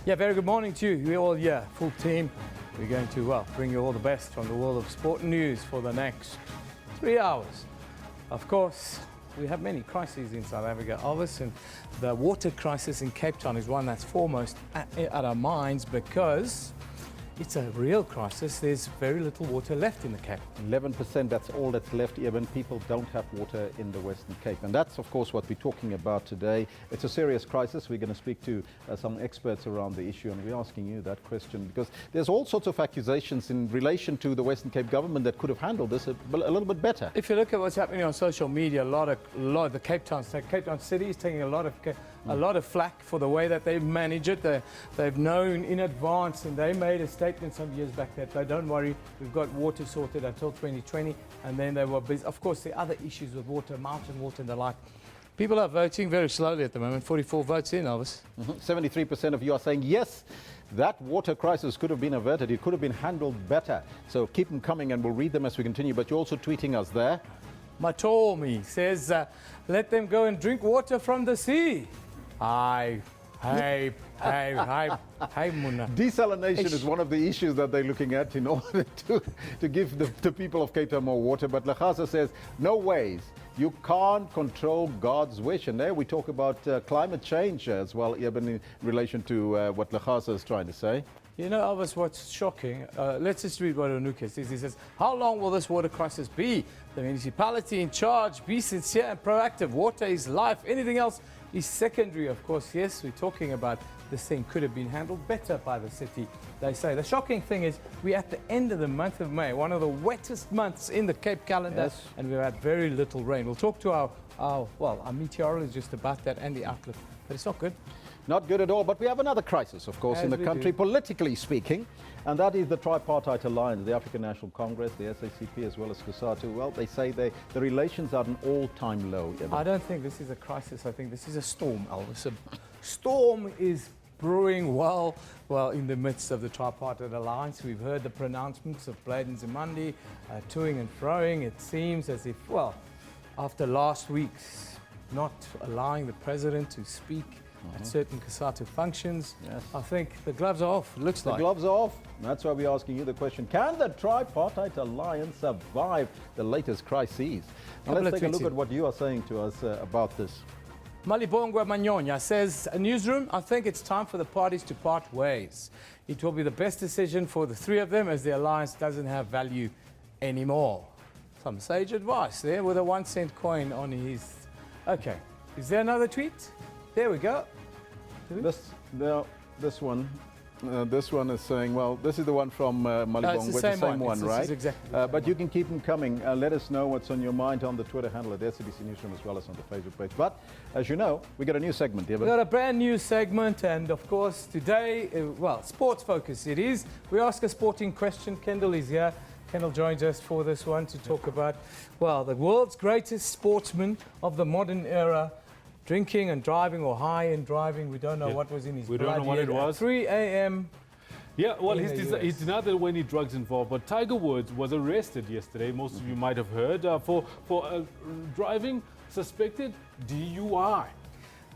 Yeah, very good morning to you. We're all here, full team. We're going to, bring you all the best from the world of sport and news for the next 3 hours. Of course, we have many crises in South Africa, Elvis, and the water crisis in Cape Town is one that's foremost at our minds because it's a real crisis. There's very little water left in the Cape. 11%, that's all that's left, even people don't have water in the Western Cape. And that's, of course, what we're talking about today. It's a serious crisis. We're going to speak to some experts around the issue, and we're asking you that question because there's all sorts of accusations in relation to the Western Cape government that could have handled this a little bit better. If you look at what's happening on social media, a lot of the Cape Town City is taking a lot of flack for the way that they manage it. They've known in advance, and they made a statement some years back that they don't worry, we've got water sorted until 2020, and then they were busy. Of course, the other issues with water, mountain water and the like. People are voting very slowly at the moment. 44 votes in, Elvis. 73% of you are saying yes, that water crisis could have been averted. It could have been handled better. So keep them coming, and we'll read them as we continue. But you're also tweeting us there. Matomi says, let them go and drink water from the sea. Hey, Muna. Desalination is one of the issues that they're looking at in order to give the people of Cape Town more water. But Ramaphosa says, no ways. You can't control God's wish. And there we talk about climate change as well, even in relation to what Ramaphosa is trying to say. You know, Elvis, what's shocking? Let's just read what Onuka says. He says, how long will this water crisis be? The municipality in charge, be sincere and proactive. Water is life. Anything else is secondary, of course. Yes, we're talking about this thing could have been handled better by the city, they say. The shocking thing is we're at the end of the month of May, one of the wettest months in the Cape calendar, yes. And we've had very little rain. We'll talk to our meteorologist about that and the outlook, but it's not good. Not good at all, but we have another crisis, of course, in the country, politically speaking, and that is the Tripartite Alliance, the African National Congress, the SABC, as well as COSATU. Well, they say the relations are at an all-time low. I don't think this is a crisis. I think this is a storm, Elvis. A storm is brewing well in the midst of the Tripartite Alliance. We've heard the pronouncements of Blade and Zimandi toing and froing. It seems as if, after last week's not allowing the president to speak at certain COSATU functions, yes. I think the gloves are off, it looks like. The gloves are off. That's why we're asking you the question, can the Tripartite Alliance survive the latest crises? Now let's take a look at what you are saying to us about this. Malibongwe Manyonya says, Newsroom, I think it's time for the parties to part ways. It will be the best decision for the three of them as the alliance doesn't have value anymore. Some sage advice there with a 1-cent coin on his... Okay, is there another tweet? There we go. This one is saying, well, this is the one from Malibongwe, it's the same one, right? Exactly but you can keep them coming. Let us know what's on your mind on the Twitter handle at SABC Newsroom as well as on the Facebook page. But as you know, we got a new segment here. We got a brand new segment, and of course today, sports focus it is. We ask a sporting question. Kendall is here. Kendall joins us for this one to talk about, the world's greatest sportsman of the modern era. Drinking and driving, or high and driving, we don't know what was in his blood. We don't know what it was. 3 a.m. Yeah, well, he's denied there were any drugs involved, but Tiger Woods was arrested yesterday, most of you might have heard, for driving suspected DUI.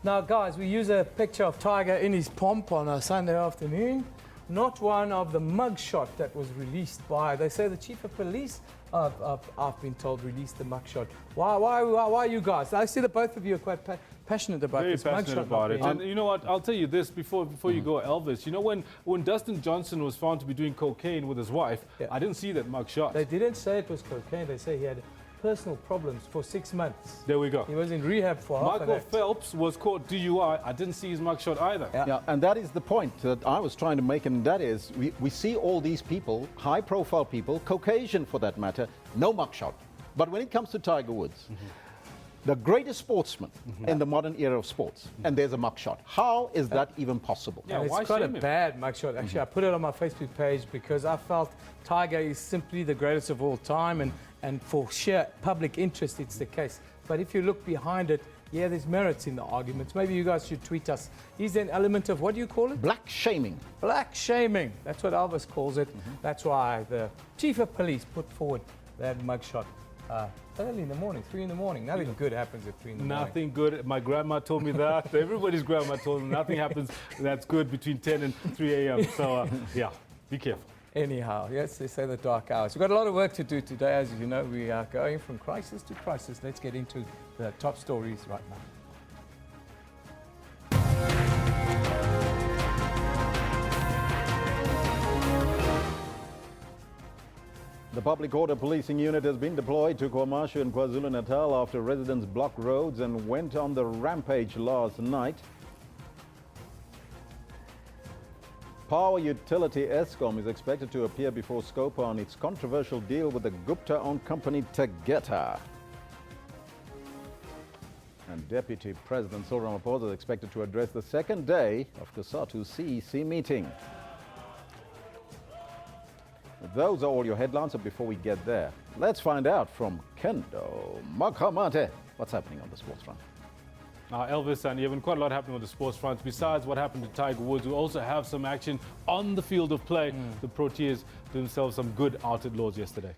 Now, guys, we use a picture of Tiger in his pomp on a Sunday afternoon, not one of the mugshot that was released by, they say, the chief of police. I've been told released the mugshot. Why you guys? I see that both of you are quite passionate about this mugshot. Very passionate about it. And you know what? I'll tell you this before you go, Elvis. You know when Dustin Johnson was found to be doing cocaine with his wife, I didn't see that mugshot. They didn't say it was cocaine. They say he had personal problems for 6 months. There we go. He was in rehab for half an hour. Michael Phelps was caught DUI. I didn't see his mugshot either. Yeah, and that is the point that I was trying to make, and that is we see all these people, high-profile people, Caucasian for that matter, no mugshot. But when it comes to Tiger Woods, the greatest sportsman in the modern era of sports, and there's a mugshot. How is that even possible? Yeah, it's quite a bad mugshot. Actually, I put it on my Facebook page because I felt Tiger is simply the greatest of all time, and for sheer public interest, it's the case. But if you look behind it, there's merits in the arguments. Maybe you guys should tweet us. Is there an element of, what do you call it? Black shaming. Black shaming. That's what Elvis calls it. That's why the chief of police put forward that mugshot. early in the morning, 3 in the morning. Nothing good happens at 3 in the morning. Nothing good. My grandma told me that. Everybody's grandma told me nothing happens that's good between 10 and 3 a.m. So, yeah, be careful. Anyhow, yes, they say the dark hours. We've got a lot of work to do today. As you know, we are going from crisis to crisis. Let's get into the top stories right now. The Public Order Policing Unit has been deployed to KwaMashu in KwaZulu-Natal after residents blocked roads and went on the rampage last night. Power utility Escom is expected to appear before Scopa on its controversial deal with the Gupta-owned company Tegeta. And Deputy President Cyril Ramaphosa is expected to address the second day of COSATU's CEC meeting. Those are all your headlines, and before we get there, let's find out from Kendo Makamate what's happening on the sports front. Elvis and Evan, quite a lot happening on the sports front. Besides what happened to Tiger Woods, we also have some action on the field of play. The Proteas did themselves some good out at Lords yesterday.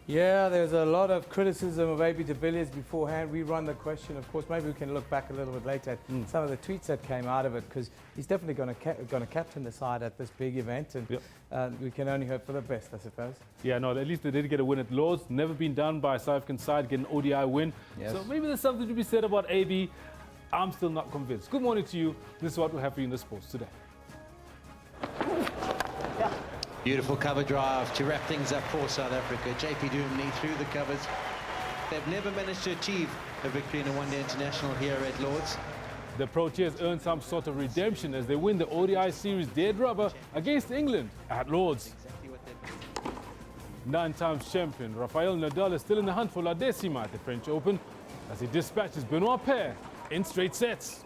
Yeah, there's a lot of criticism of AB de Villiers beforehand. We run the question, of course, maybe we can look back a little bit later at some of the tweets that came out of it, because he's definitely going to captain the side at this big event, and we can only hope for the best, I suppose. Yeah, no, at least they did get a win at Lords. Never been done by a South African side, get an ODI win. Yes. So maybe there's something to be said about AB. I'm still not convinced. Good morning to you. This is what we have for you in the sports today. Beautiful cover drive to wrap things up for South Africa. JP Doomney through the covers. They've never managed to achieve a victory in a one-day international here at Lords. The Proteas earn some sort of redemption as they win the ODI series dead rubber against England at Lords. Exactly what they've done. 9-time champion Rafael Nadal is still in the hunt for La Decima at the French Open as he dispatches Benoit Paire in straight sets.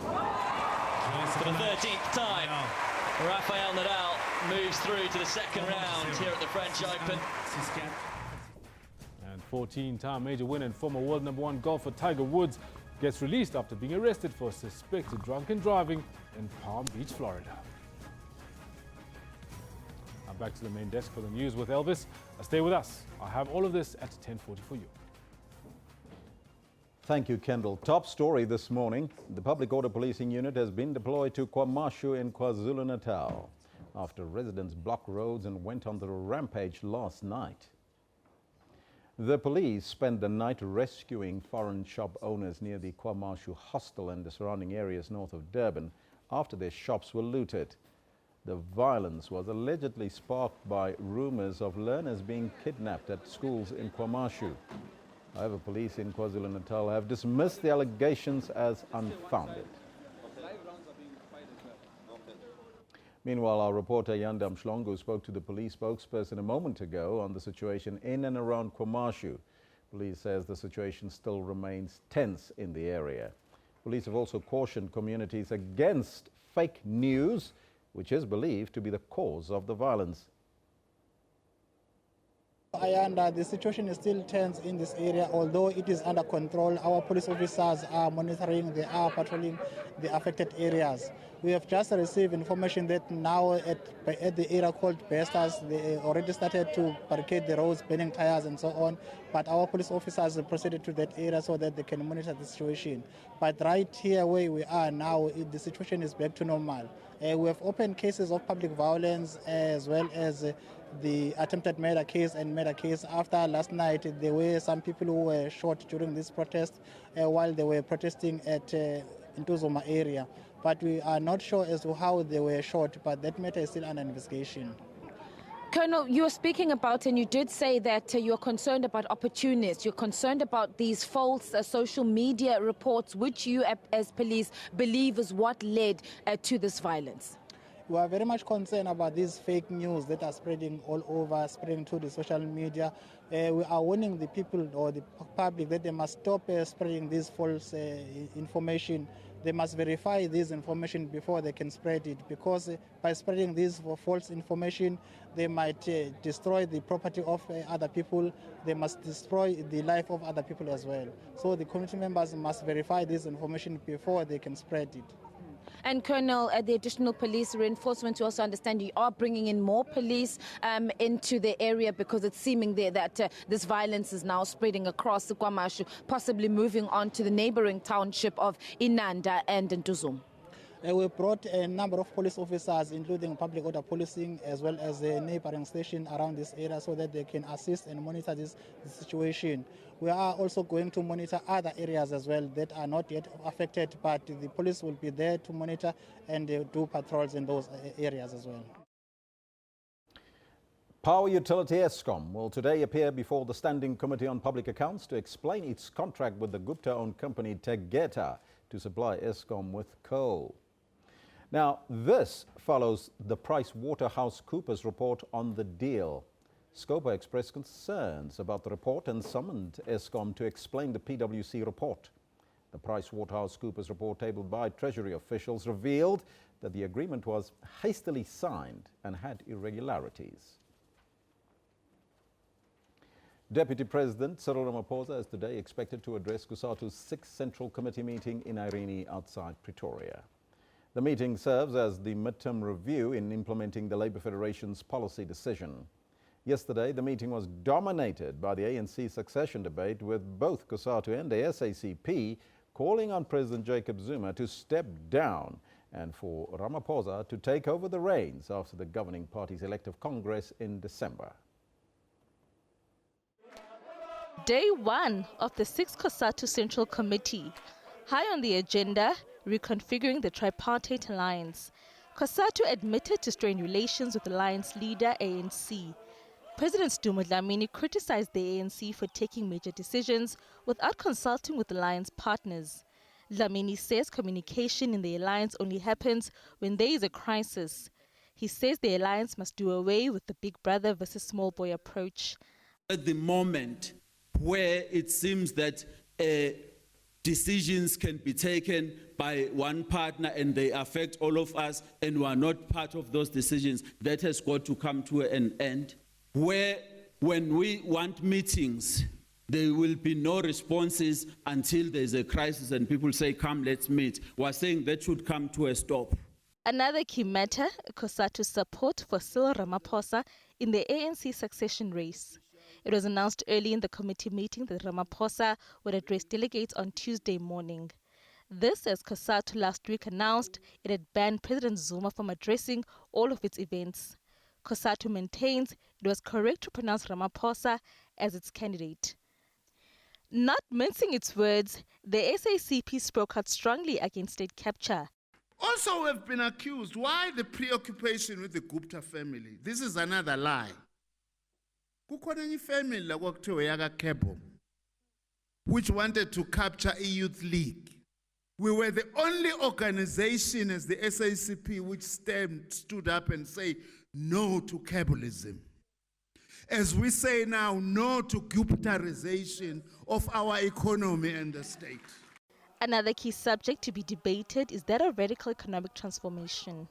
For the 13th time, Rafael Nadal moves through to the second round here at the French Open. And 14-time major winner and former world #1 golfer Tiger Woods gets released after being arrested for suspected drunken driving in Palm Beach, Florida. Now back to the main desk for the news with Elvis. Stay with us. I have all of this at 10:40 for you. Thank you, Kendall. Top story this morning. The Public Order Policing Unit has been deployed to KwaMashu in KwaZulu-Natal after residents blocked roads and went on the rampage last night. The police spent the night rescuing foreign shop owners near the KwaMashu hostel and the surrounding areas north of Durban after their shops were looted. The violence was allegedly sparked by rumors of learners being kidnapped at schools in KwaMashu. However, police in KwaZulu-Natal have dismissed the allegations as unfounded. Meanwhile, our reporter Yandam Shlongo spoke to the police spokesperson a moment ago on the situation in and around KwaMashu. Police says the situation still remains tense in the area. Police have also cautioned communities against fake news, which is believed to be the cause of the violence. The situation is still tense in this area, although it is under control. Our police officers are monitoring, they are patrolling the affected areas. We have just received information that now at the area called Bestas, they already started to barricade the roads, burning tires and so on. But our police officers have proceeded to that area so that they can monitor the situation. But right here where we are now, the situation is back to normal. We have opened cases of public violence as well as the attempted murder case and murder case. After last night, there were some people who were shot during this protest while they were protesting at Ntuzuma area. But we are not sure as to how they were shot, but that matter is still under investigation. Colonel, you were speaking about, and you did say that you're concerned about opportunists. You're concerned about these false social media reports, which you as police believe is what led to this violence. We are very much concerned about these fake news that are spreading all over, spreading through the social media. We are warning the people or the public that they must stop spreading this false information. They must verify this information before they can spread it, because by spreading this false information, they might destroy the property of other people. They must destroy the life of other people as well. So the community members must verify this information before they can spread it. And Colonel, the additional police reinforcement, to also understand you are bringing in more police into the area because it's seeming there that this violence is now spreading across the KwaMashu, possibly moving on to the neighboring township of Inanda and Newsroom. We brought a number of police officers, including public order policing, as well as a neighboring station around this area so that they can assist and monitor this situation. We are also going to monitor other areas as well that are not yet affected, but the police will be there to monitor and do patrols in those areas as well. Power utility Escom will today appear before the Standing Committee on Public Accounts to explain its contract with the Gupta-owned company Tegeta to supply Escom with coal. Now, this follows the PricewaterhouseCoopers report on the deal. Scopa expressed concerns about the report and summoned Escom to explain the PwC report. The PricewaterhouseCoopers report tabled by Treasury officials revealed that the agreement was hastily signed and had irregularities. Deputy President Cyril Ramaphosa is today expected to address COSATU's 6th Central Committee meeting in Irene outside Pretoria. The meeting serves as the midterm review in implementing the Labour Federation's policy decision. Yesterday, the meeting was dominated by the ANC succession debate, with both COSATU and the SACP calling on President Jacob Zuma to step down and for Ramaphosa to take over the reins after the governing party's elective Congress in December. Day one of the 6th COSATU Central Committee. High on the agenda, reconfiguring the Tripartite alliance. COSATU admitted to strained relations with alliance leader ANC. President Stu Dlamini criticized the ANC for taking major decisions without consulting with alliance partners. Dlamini says communication in the alliance only happens when there is a crisis. He says the alliance must do away with the big brother versus small boy approach. At the moment where it seems that decisions can be taken by one partner and they affect all of us and we are not part of those decisions, that has got to come to an end. Where when we want meetings, there will be no responses until there's a crisis and people say, come, let's meet. We're saying that should come to a stop. Another key matter, COSATU's support for Cyril Ramaphosa in the ANC succession race. It was announced early in the committee meeting that Ramaphosa would address delegates on Tuesday morning. This, as COSATU last week announced it had banned President Zuma from addressing all of its events. COSATU maintains it was correct to pronounce Ramaphosa as its candidate. Not mincing its words, the SACP spoke out strongly against state capture. Also, we have been accused. Why the preoccupation with the Gupta family? This is another lie. Kukhona enye family la kwakuthiwa yakaKhebo, which wanted to capture a youth league. We were the only organization as the SACP which stood up and say no to Khebulism. As we say now, no to Guptarization of our economy and the state. Another key subject to be debated is that of radical economic transformation.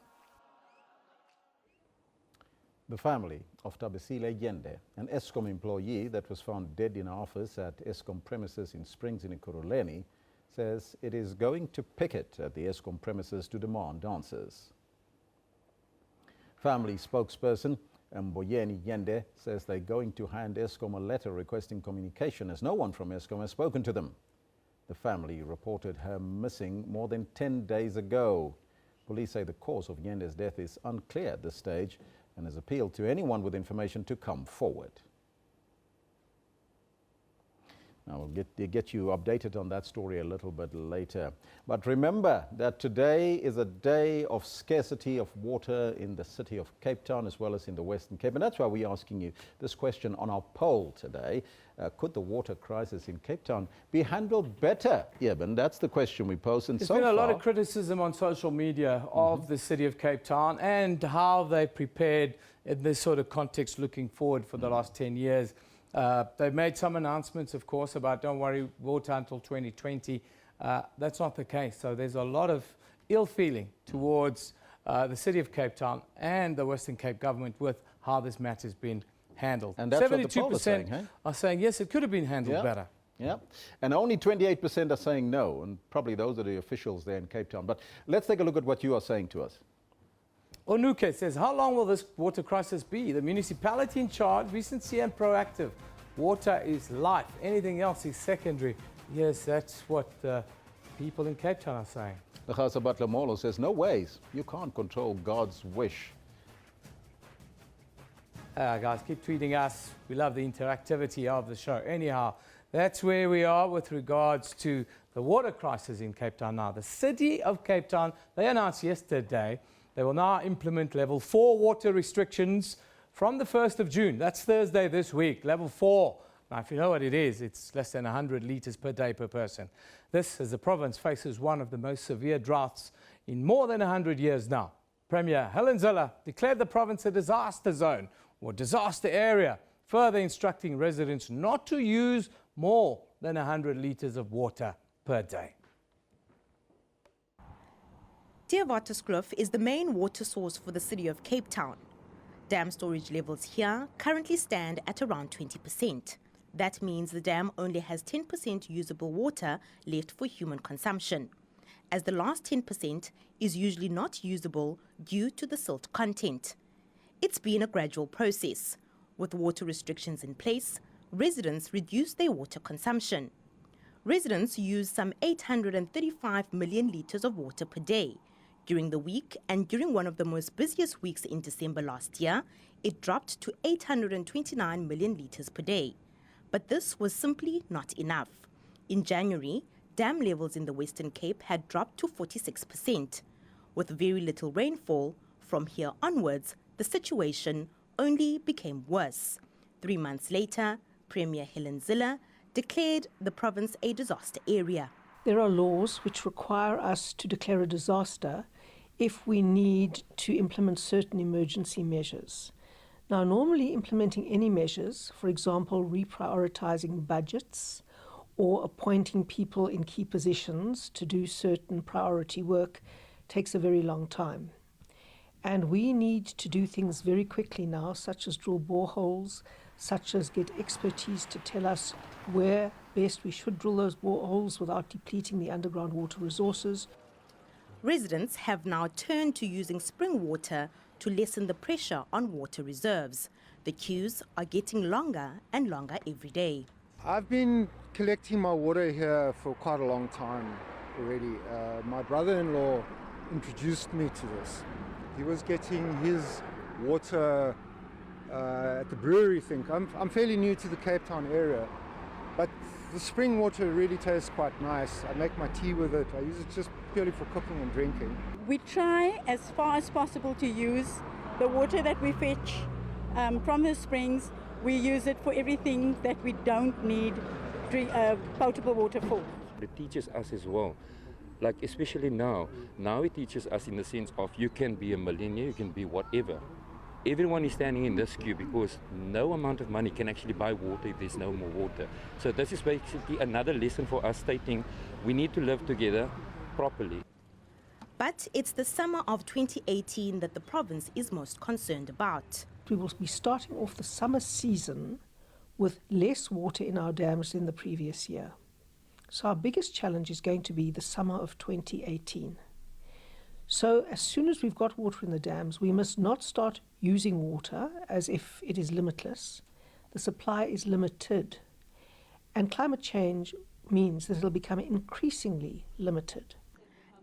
The family of Tabisile Yende, an Escom employee that was found dead in office at Escom premises in Springs in Ekurhuleni, says it is going to picket at the Escom premises to demand answers. Family spokesperson Mboyeni Yende says they're going to hand Escom a letter requesting communication, as no one from Escom has spoken to them. The family reported her missing more than 10 days ago. Police say the cause of Yende's death is unclear at this stage and has appealed to anyone with information to come forward. Now, we'll get you updated on that story a little bit later. But remember that today is a day of scarcity of water in the city of Cape Town as well as in the Western Cape. And that's why we're asking you this question on our poll today. Could the water crisis in Cape Town be handled better, Eben? That's the question we posed. And There's been a lot of criticism on social media of the city of Cape Town and how they prepared in this sort of context looking forward for the last 10 years. They've made some announcements, of course, about don't worry, water until 2020. That's not the case. So there's a lot of ill feeling towards the city of Cape Town and the Western Cape government with how this matter has been handled. And that's 72% are saying, yes, it could have been handled better. Yeah, and only 28% are saying no, and probably those are the officials there in Cape Town. But let's take a look at what you are saying to us. Onuke says, how long will this water crisis be? The municipality in charge, be sincere and proactive. Water is life. Anything else is secondary. Yes, that's what people in Cape Town are saying. The Khasa Butler Molo says, no ways. You can't control God's wish. Guys, keep tweeting us. We love the interactivity of the show. Anyhow, that's where we are with regards to the water crisis in Cape Town now. The city of Cape Town, they announced yesterday they will now implement level 4 water restrictions from the 1st of June. That's Thursday this week, level 4. Now, if you know what it is, it's less than 100 litres per day per person. This, as the province faces one of the most severe droughts in more than 100 years now. Premier Helen Zille declared the province a disaster zone or disaster area, further instructing residents not to use more than 100 litres of water per day. Teerwaterskloof is the main water source for the city of Cape Town. Dam storage levels here currently stand at around 20%. That means the dam only has 10% usable water left for human consumption, as the last 10% is usually not usable due to the silt content. It's been a gradual process. With water restrictions in place, residents reduce their water consumption. Residents use some 835 million litres of water per day. During the week and during one of the most busiest weeks in December last year, it dropped to 829 million litres per day. But this was simply not enough. In January, dam levels in the Western Cape had dropped to 46%. With very little rainfall, from here onwards, the situation only became worse. 3 months later, Premier Helen Zille declared the province a disaster area. There are laws which require us to declare a disaster if we need to implement certain emergency measures. Now, normally implementing any measures, for example, reprioritizing budgets or appointing people in key positions to do certain priority work, takes a very long time. And we need to do things very quickly now, such as drill boreholes, such as get expertise to tell us where best we should drill those boreholes without depleting the underground water resources. Residents have now turned to using spring water to lessen the pressure on water reserves. The queues are getting longer and longer every day. I've been collecting my water here for quite a long time already. My brother-in-law introduced me to this. He was getting his water at the brewery, I think. I'm fairly new to the Cape Town area, but the spring water really tastes quite nice. I make my tea with it. I use it just purely for cooking and drinking. We try as far as possible to use the water that we fetch from the springs. We use it for everything that we don't need potable water for. It teaches us as well. Like especially now it teaches us in the sense of you can be a millionaire, you can be whatever. Everyone is standing in this queue because no amount of money can actually buy water if there's no more water. So this is basically another lesson for us stating we need to live together properly. But it's the summer of 2018 that the province is most concerned about. We will be starting off the summer season with less water in our dams than the previous year. So our biggest challenge is going to be the summer of 2018. So as soon as we've got water in the dams, we must not start using water as if it is limitless. The supply is limited. And climate change means that it'll become increasingly limited.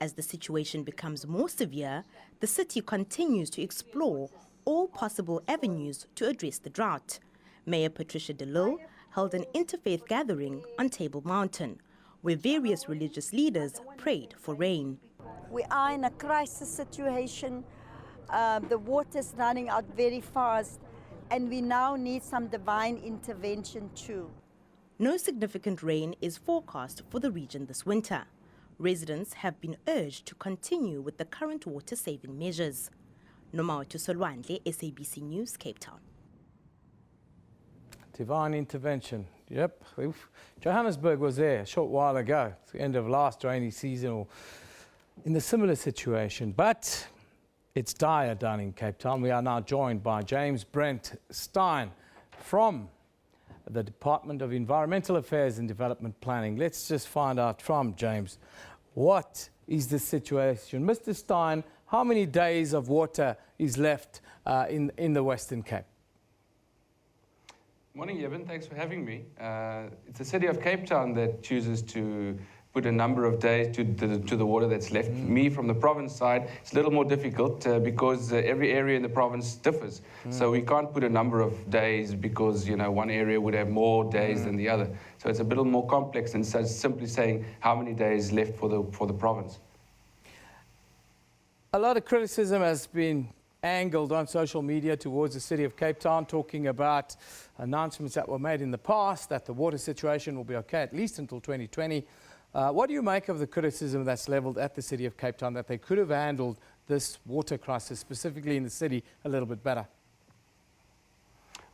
As the situation becomes more severe, the city continues to explore all possible avenues to address the drought. Mayor Patricia de Lille held an interfaith gathering on Table Mountain, where various religious leaders prayed for rain. We are in a crisis situation. The water's running out very fast, and we now need some divine intervention too. No significant rain is forecast for the region this winter. Residents have been urged to continue with the current water-saving measures. Nomawatu Solwandle, SABC News, Cape Town. Divine intervention. Yep. Johannesburg was there a short while ago, at the end of last rainy season, or in a similar situation. But it's dire down in Cape Town. We are now joined by James Brent Stein from the Department of Environmental Affairs and Development Planning. Let's just find out from James, what is the situation? Mr. Stein, how many days of water is left in the Western Cape? Morning, Evan. Thanks for having me. It's the city of Cape Town that chooses to put a number of days to the water that's left. Me, from the province side, it's a little more difficult because every area in the province differs. So we can't put a number of days because, you know, one area would have more days than the other. So it's a little more complex than simply saying how many days left for the province. A lot of criticism has been angled on social media towards the city of Cape Town, talking about announcements that were made in the past that the water situation will be okay at least until 2020. What do you make of the criticism that's levelled at the city of Cape Town that they could have handled this water crisis, specifically in the city, a little bit better?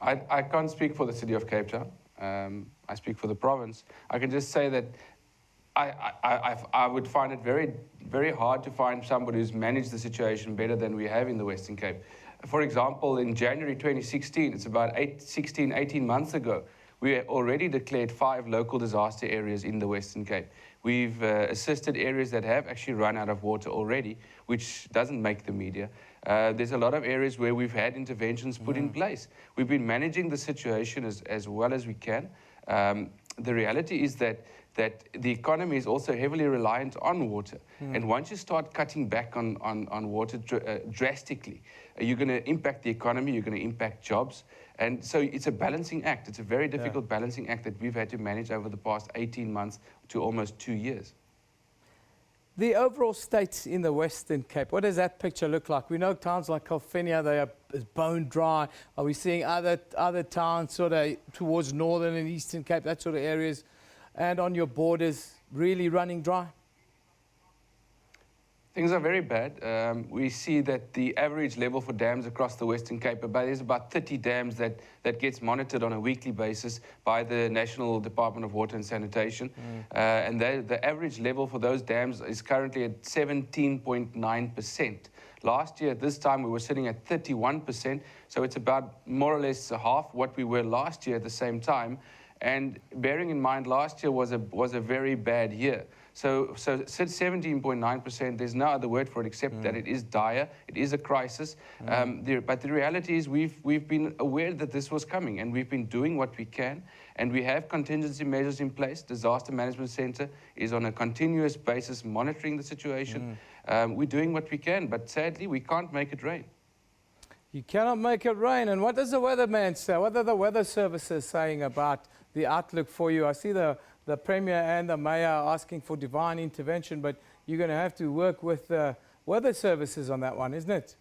I can't speak for the city of Cape Town. I speak for the province. I can just say that I would find it very, very hard to find somebody who's managed the situation better than we have in the Western Cape. For example, in January 2016, it's about 18 months ago, we already declared 5 local disaster areas in the Western Cape. We've assisted areas that have actually run out of water already, which doesn't make the media. There's a lot of areas where we've had interventions put in place. We've been managing the situation as well as we can. The reality is that the economy is also heavily reliant on water. And once you start cutting back on water drastically, you're going to impact the economy, you're going to impact jobs. And so it's a balancing act. It's a very difficult balancing act that we've had to manage over the past 18 months to almost 2 years. The overall state in the Western Cape, what does that picture look like? We know towns like Kalfinia, they are bone dry. Are we seeing other towns sort of towards Northern and Eastern Cape, that sort of areas, and on your borders really running dry? Things are very bad. We see that the average level for dams across the Western Cape, there's about 30 dams that gets monitored on a weekly basis by the National Department of Water and Sanitation. And the average level for those dams is currently at 17.9%. Last year at this time we were sitting at 31%, so it's about more or less half what we were last year at the same time. And bearing in mind last year was a very bad year. So 17.9%, there's no other word for it except that it is dire, it is a crisis. But the reality is we've been aware that this was coming, and we've been doing what we can, and we have contingency measures in place. Disaster Management Centre is on a continuous basis monitoring the situation. We're doing what we can, but sadly we can't make it rain. You cannot make it rain. And what does the weatherman say? What are the weather services saying about the outlook for you? I see the Premier and the Mayor asking for divine intervention, but you're going to have to work with the weather services on that one, isn't it?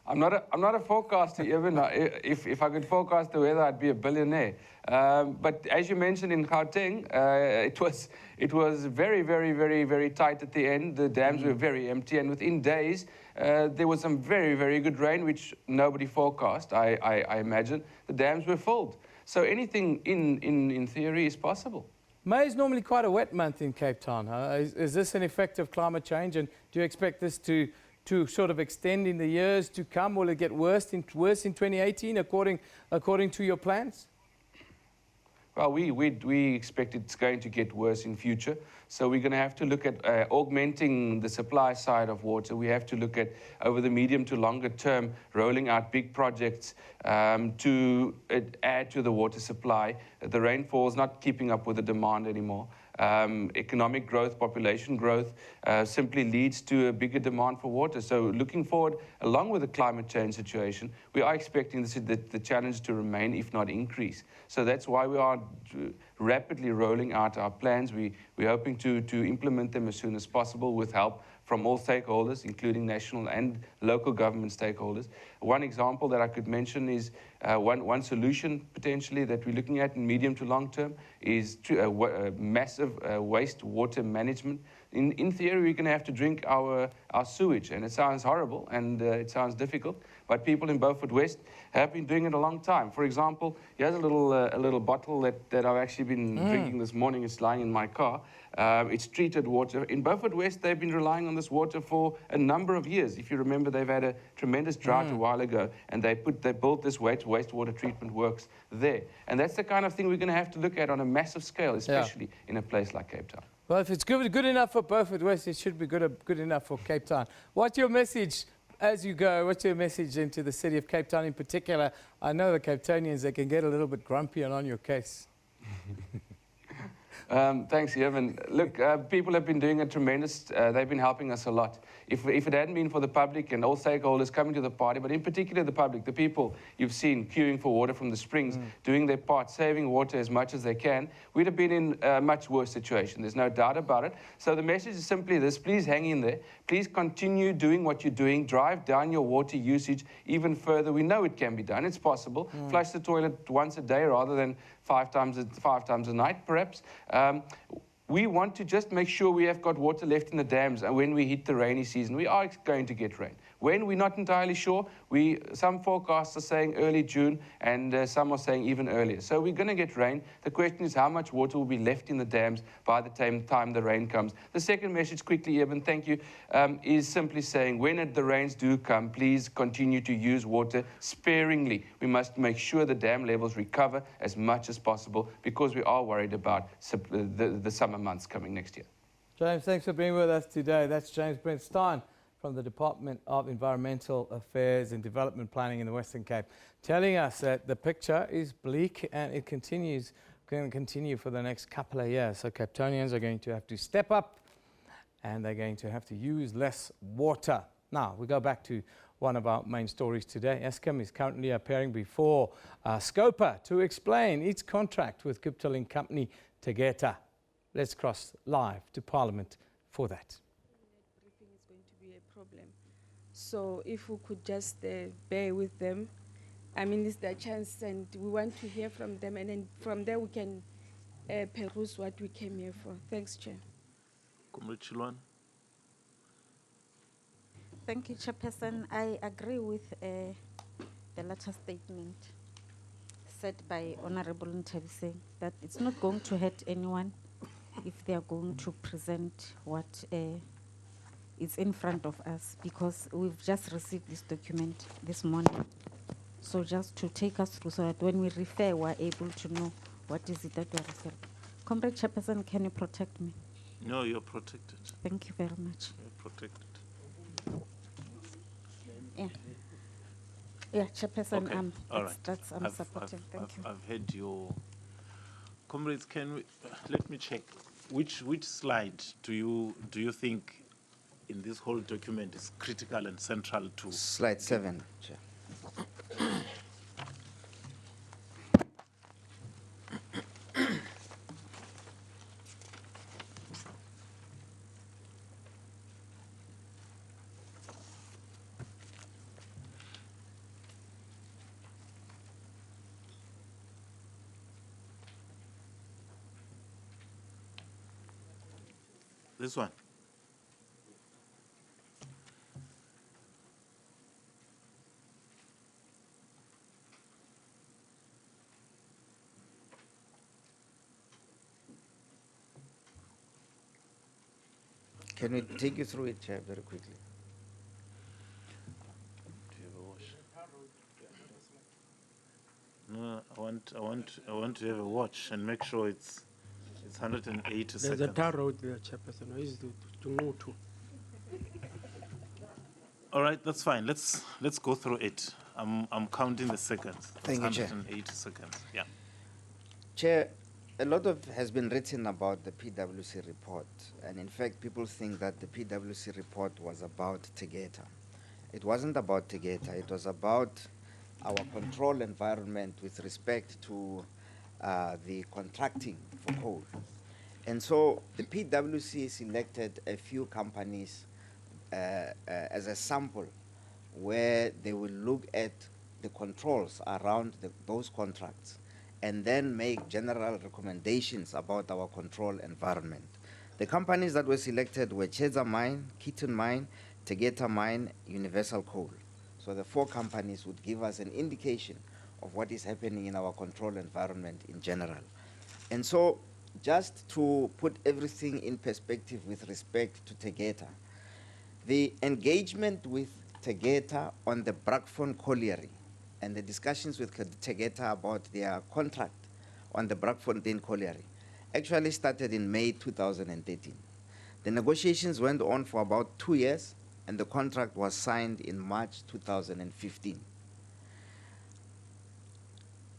I'm not a forecaster, even. If I could forecast the weather, I'd be a billionaire. But as you mentioned in Gauteng, it was very, very, very, very tight at the end. The dams were very empty, and within days, there was some very, very good rain, which nobody forecast, I imagine. The dams were filled. So anything in theory is possible. May is normally quite a wet month in Cape Town. Is this an effect of climate change, and do you expect this to sort of extend in the years to come? Will it get worse in 2018 according to your plans? Well, we expect it's going to get worse in future. So we're going to have to look at augmenting the supply side of water. We have to look at, over the medium to longer term, rolling out big projects to add to the water supply. The rainfall is not keeping up with the demand anymore. Economic growth, population growth simply leads to a bigger demand for water. So looking forward, along with the climate change situation, we are expecting the challenge to remain, if not increase. So that's why we are rapidly rolling out our plans. We're hoping to implement them as soon as possible with help from all stakeholders, including national and local government stakeholders. One example that I could mention is one solution potentially that we're looking at in medium to long term is massive wastewater management. In theory, we're going to have to drink our sewage, and it sounds horrible and it sounds difficult, but people in Beaufort West have been doing it a long time. For example, here's a little bottle that I've actually been drinking this morning. It's lying in my car. It's treated water. In Beaufort West, they've been relying on this water for a number of years. If you remember, they've had a tremendous drought a while ago, and they built this wastewater treatment works there. And that's the kind of thing we're going to have to look at on a massive scale, especially in a place like Cape Town. Well, if it's good enough for Beaufort West, it should be good enough for Cape Town. What's your message as you go? What's your message into the city of Cape Town in particular? I know the Cape Townians, they can get a little bit grumpy and on your case. Thanks, Evan. Look, people have been doing a tremendous, they've been helping us a lot. If it hadn't been for the public and all stakeholders coming to the party, but in particular the public, the people you've seen queuing for water from the springs, doing their part, saving water as much as they can, we'd have been in a much worse situation. There's no doubt about it. So the message is simply this: please hang in there. Please continue doing what you're doing. Drive down your water usage even further. We know it can be done. It's possible. Flush the toilet once a day rather than five times a night, perhaps. We want to just make sure we have got water left in the dams, and when we hit the rainy season, we are going to get rain. When, we're not entirely sure. Some forecasts are saying early June, and some are saying even earlier. So we're going to get rain. The question is how much water will be left in the dams by the time the rain comes. The second message, quickly, Evan, thank you, is simply saying when the rains do come, please continue to use water sparingly. We must make sure the dam levels recover as much as possible, because we are worried about the summer months coming next year. James, thanks for being with us today. That's James Brent Stein from the Department of Environmental Affairs and Development Planning in the Western Cape, telling us that the picture is bleak and it going to continue for the next couple of years. So Cape Townians are going to have to step up and they're going to have to use less water. Now, we go back to one of our main stories today. Escom is currently appearing before Scopa to explain its contract with Gupta Link company Tegeta. Let's cross live to Parliament for that. So if we could just bear with them, I mean, it's their chance, and we want to hear from them, and then from there we can peruse what we came here for. Thanks, Chair. Comrade Chilwan. Thank you, Chairperson. I agree with the latter statement said by Honorable Ntabise, that it's not going to hurt anyone if they are going to present what is in front of us, because we've just received this document this morning. So just to take us through, so that when we refer, we're able to know what is it that we're referring. Comrade Chairperson, can you protect me? No, you're protected. Thank you very much. You're protected. Yeah. Yeah, Chairperson, Okay. All right. that's I'm supporting. Thank you. I've heard your comrades. Can we let me check which slide do you think in this whole document is critical and central to? Slide 7, Chair. This one. Can we take you through it, Chair, very quickly? Do you have a watch? No, I want to have a watch and make sure it's 180 seconds. There's a tar road there, Chairperson. Is to move to. All right, that's fine. Let's go through it. I'm counting the seconds. Thank you, Chair. 180 seconds. Yeah. Chair, a lot has been written about the PwC report, and in fact, people think that the PwC report was about Tegeta. It wasn't about Tegeta. It was about our control environment with respect to the contracting for coal. And so the PwC selected a few companies as a sample where they will look at the controls around those contracts and then make general recommendations about our control environment. The companies that were selected were Cheza Mine, Keaton Mine, Tegeta Mine, Universal Coal. So the 4 companies would give us an indication of what is happening in our control environment in general. And so just to put everything in perspective with respect to Tegeta, the engagement with Tegeta on the Brakfon colliery and the discussions with Tegeta about their contract on the Brakfontein colliery actually started in May 2013. The negotiations went on for about 2 years, and the contract was signed in March 2015.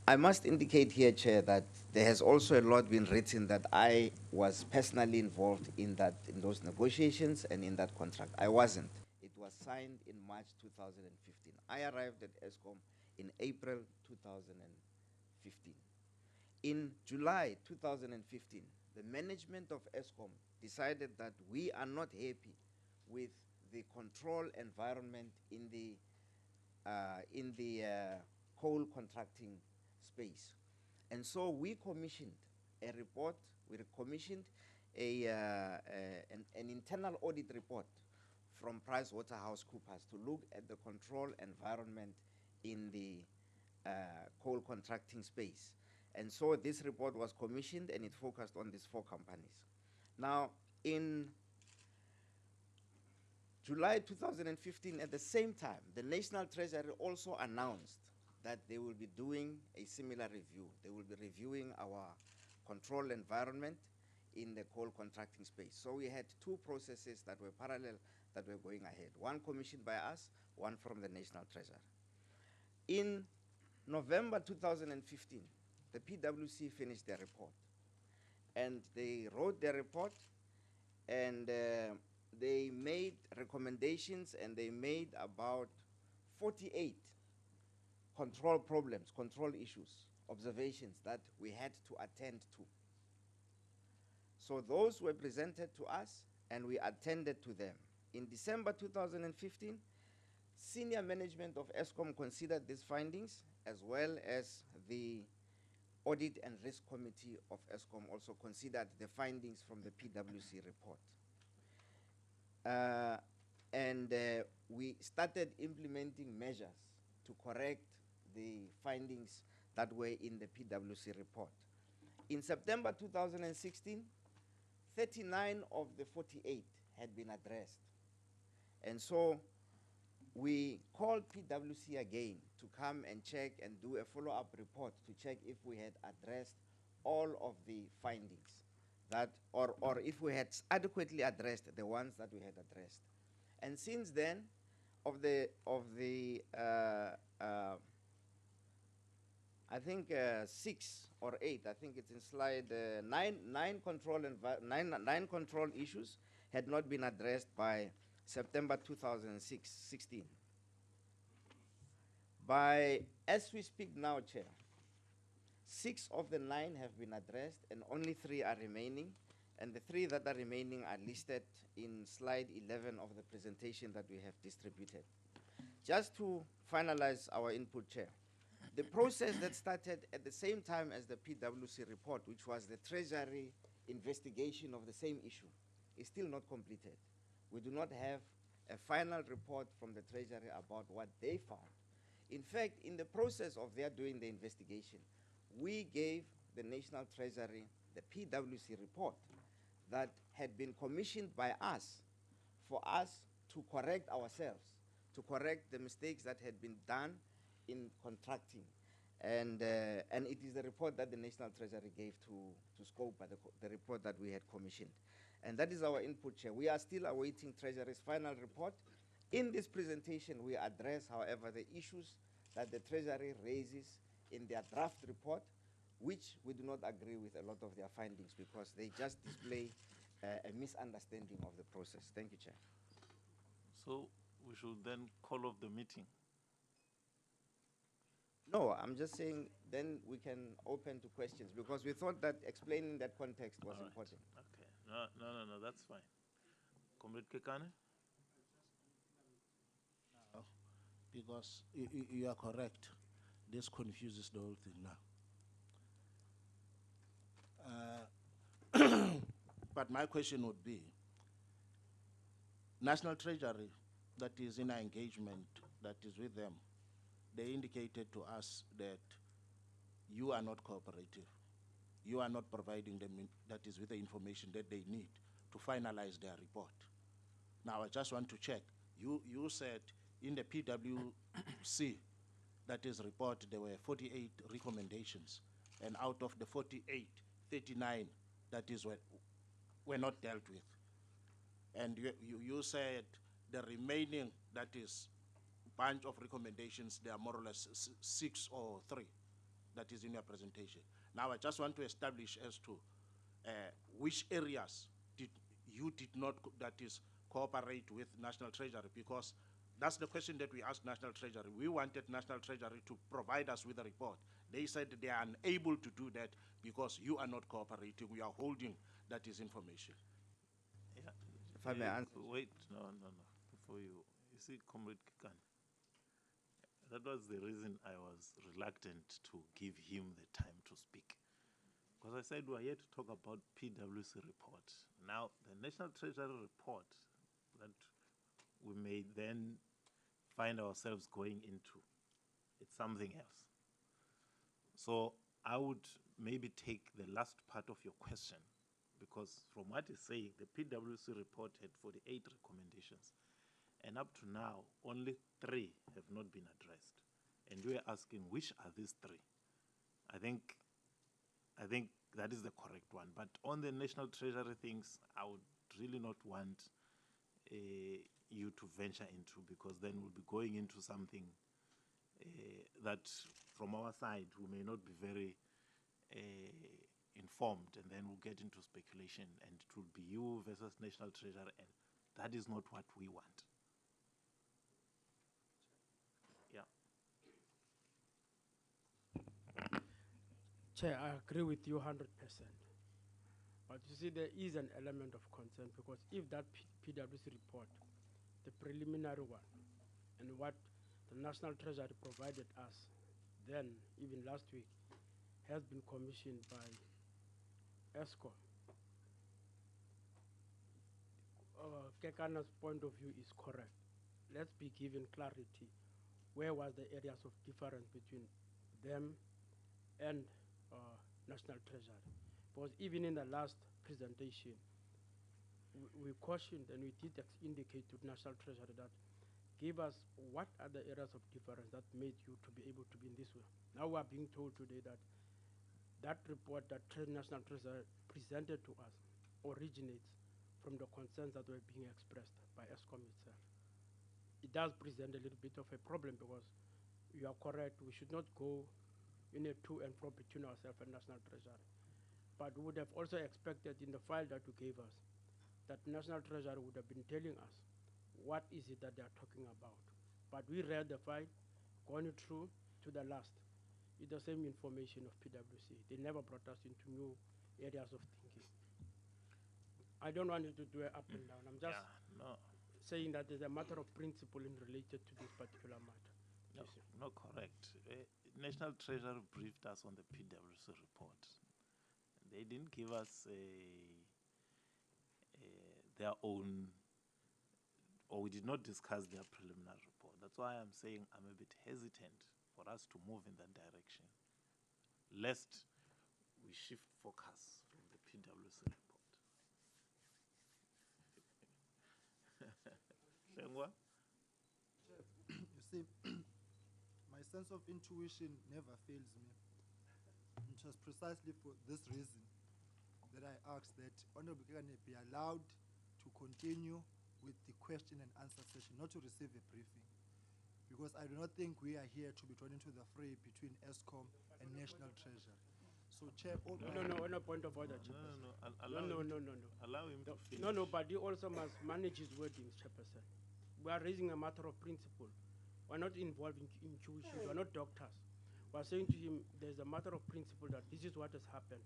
I must indicate here, Chair, that there has also a lot been written that I was personally involved in those negotiations and in that contract. I wasn't. It was signed in March 2015. I arrived at Escom in April 2015. In July 2015, the management of Escom decided that we are not happy with the control environment in the coal contracting space. And so we commissioned a report, we commissioned an internal audit report from PricewaterhouseCoopers to look at the control environment in the coal contracting space. And so this report was commissioned and it focused on these 4 companies. Now, in July 2015, at the same time, the National Treasury also announced that they will be doing a similar review. They will be reviewing our control environment in the coal contracting space. So we had 2 processes that were parallel, that were going ahead. One commissioned by us, one from the National Treasury. In November 2015, the PwC finished their report. And they wrote their report, and they made recommendations, and they made about 48 control problems, control issues, observations that we had to attend to. So those were presented to us, and we attended to them. In December 2015, senior management of Escom considered these findings, as well as the Audit and Risk Committee of Escom also considered the findings from the PwC report. We started implementing measures to correct the findings that were in the PwC report. In September 2016, 39 of the 48 had been addressed. And so we called PwC again to come and check and do a follow-up report to check if we had addressed all of the findings that, or if we had adequately addressed the ones that we had addressed. And since then, I think 6 or 8, I think it's in slide 9 control issues had not been addressed by September 2016. As we speak now, Chair, 6 of the 9 have been addressed and only 3 are remaining, and the 3 that are remaining are listed in slide 11 of the presentation that we have distributed. Just to finalize our input, Chair, the process that started at the same time as the PwC report, which was the Treasury investigation of the same issue, is still not completed. We do not have a final report from the Treasury about what they found. In fact, in the process of their doing the investigation, we gave the National Treasury the PwC report that had been commissioned by us for us to correct ourselves, to correct the mistakes that had been done in contracting. And it is the report that the National Treasury gave to Scopa, the report that we had commissioned. And that is our input, Chair. We are still awaiting Treasury's final report. In this presentation, we address, however, the issues that the Treasury raises in their draft report, which we do not agree with a lot of their findings because they just display a misunderstanding of the process. Thank you, Chair. So we should then call off the meeting. No, I'm just saying then we can open to questions because we thought that explaining that context was important. Okay. No, that's fine. Comrade Kekane? Because you are correct. This confuses the whole thing now. But my question would be, National Treasury, that is in our engagement, that is with them, they indicated to us that you are not cooperative. You are not providing them, that is with the information that they need to finalize their report. Now, I just want to check. You said in the PwC, that is report, there were 48 recommendations, and out of the 48, 39, that is were not dealt with. And you said the remaining, that is bunch of recommendations, they are more or less 6 or 3, that is in your presentation. Now I just want to establish as to which areas you did not, that is, cooperate with National Treasury, because that's the question that we asked National Treasury. We wanted National Treasury to provide us with a report. They said they are unable to do that because you are not cooperating. We are holding that is information. Yeah. If I may answer. Wait, no. Before you see, Comrade Kikan, that was the reason I was reluctant to give him the time to speak. Because I said we are here to talk about PwC report. Now, the National Treasury report that we may then find ourselves going into, it's something else. So I would maybe take the last part of your question, because from what he's saying, the PwC report had 48 recommendations, and up to now, only 3 have not been addressed. And you are asking, which are these 3? I think that is the correct one. But on the National Treasury things, I would really not want you to venture into, because then we'll be going into something that from our side we may not be very informed, and then we'll get into speculation, and it will be you versus National Treasury, and that is not what we want. Yeah. Chair, I agree with you 100%. But you see, there is an element of concern, because if that PwC report, the preliminary one, and what the National Treasury provided us then, even last week, has been commissioned by Escom, Kekana's point of view is correct. Let's be given clarity. Where was the areas of difference between them and National Treasury? Because even in the last presentation, we cautioned and we did indicate to National Treasury that give us what are the areas of difference that made you to be able to be in this way. Now we are being told today that that report that National Treasury presented to us originates from the concerns that were being expressed by Escom itself. It does present a little bit of a problem, because you are correct, we should not go in a to and fro between ourselves and National Treasury. But we would have also expected in the file that you gave us that National Treasury would have been telling us what is it that they are talking about. But we read the file, going through to the last. It's the same information of PwC. They never brought us into new areas of thinking. I don't want you to do it up and down. I'm just saying that there's a matter of principle in related to this particular matter. No, correct. National Treasury briefed us on the PwC report. They didn't give us their own, or we did not discuss their preliminary report. That's why I'm saying I'm a bit hesitant for us to move in that direction, lest we shift focus from the PwC report. Shengwa? You see, my sense of intuition never fails me. It was precisely for this reason that I asked that Honorable Kekane be allowed to continue with the question and answer session, not to receive a briefing. Because I do not think we are here to be thrown into the fray between Escom and National Treasury. So, Chair, No, point of order, Chairperson. No. Allow him to finish. No, but he also must manage his wordings, Chairperson. We are raising a matter of principle. We're not involving intuition. We're not doctors. We're saying to him, there's a matter of principle that this is what has happened,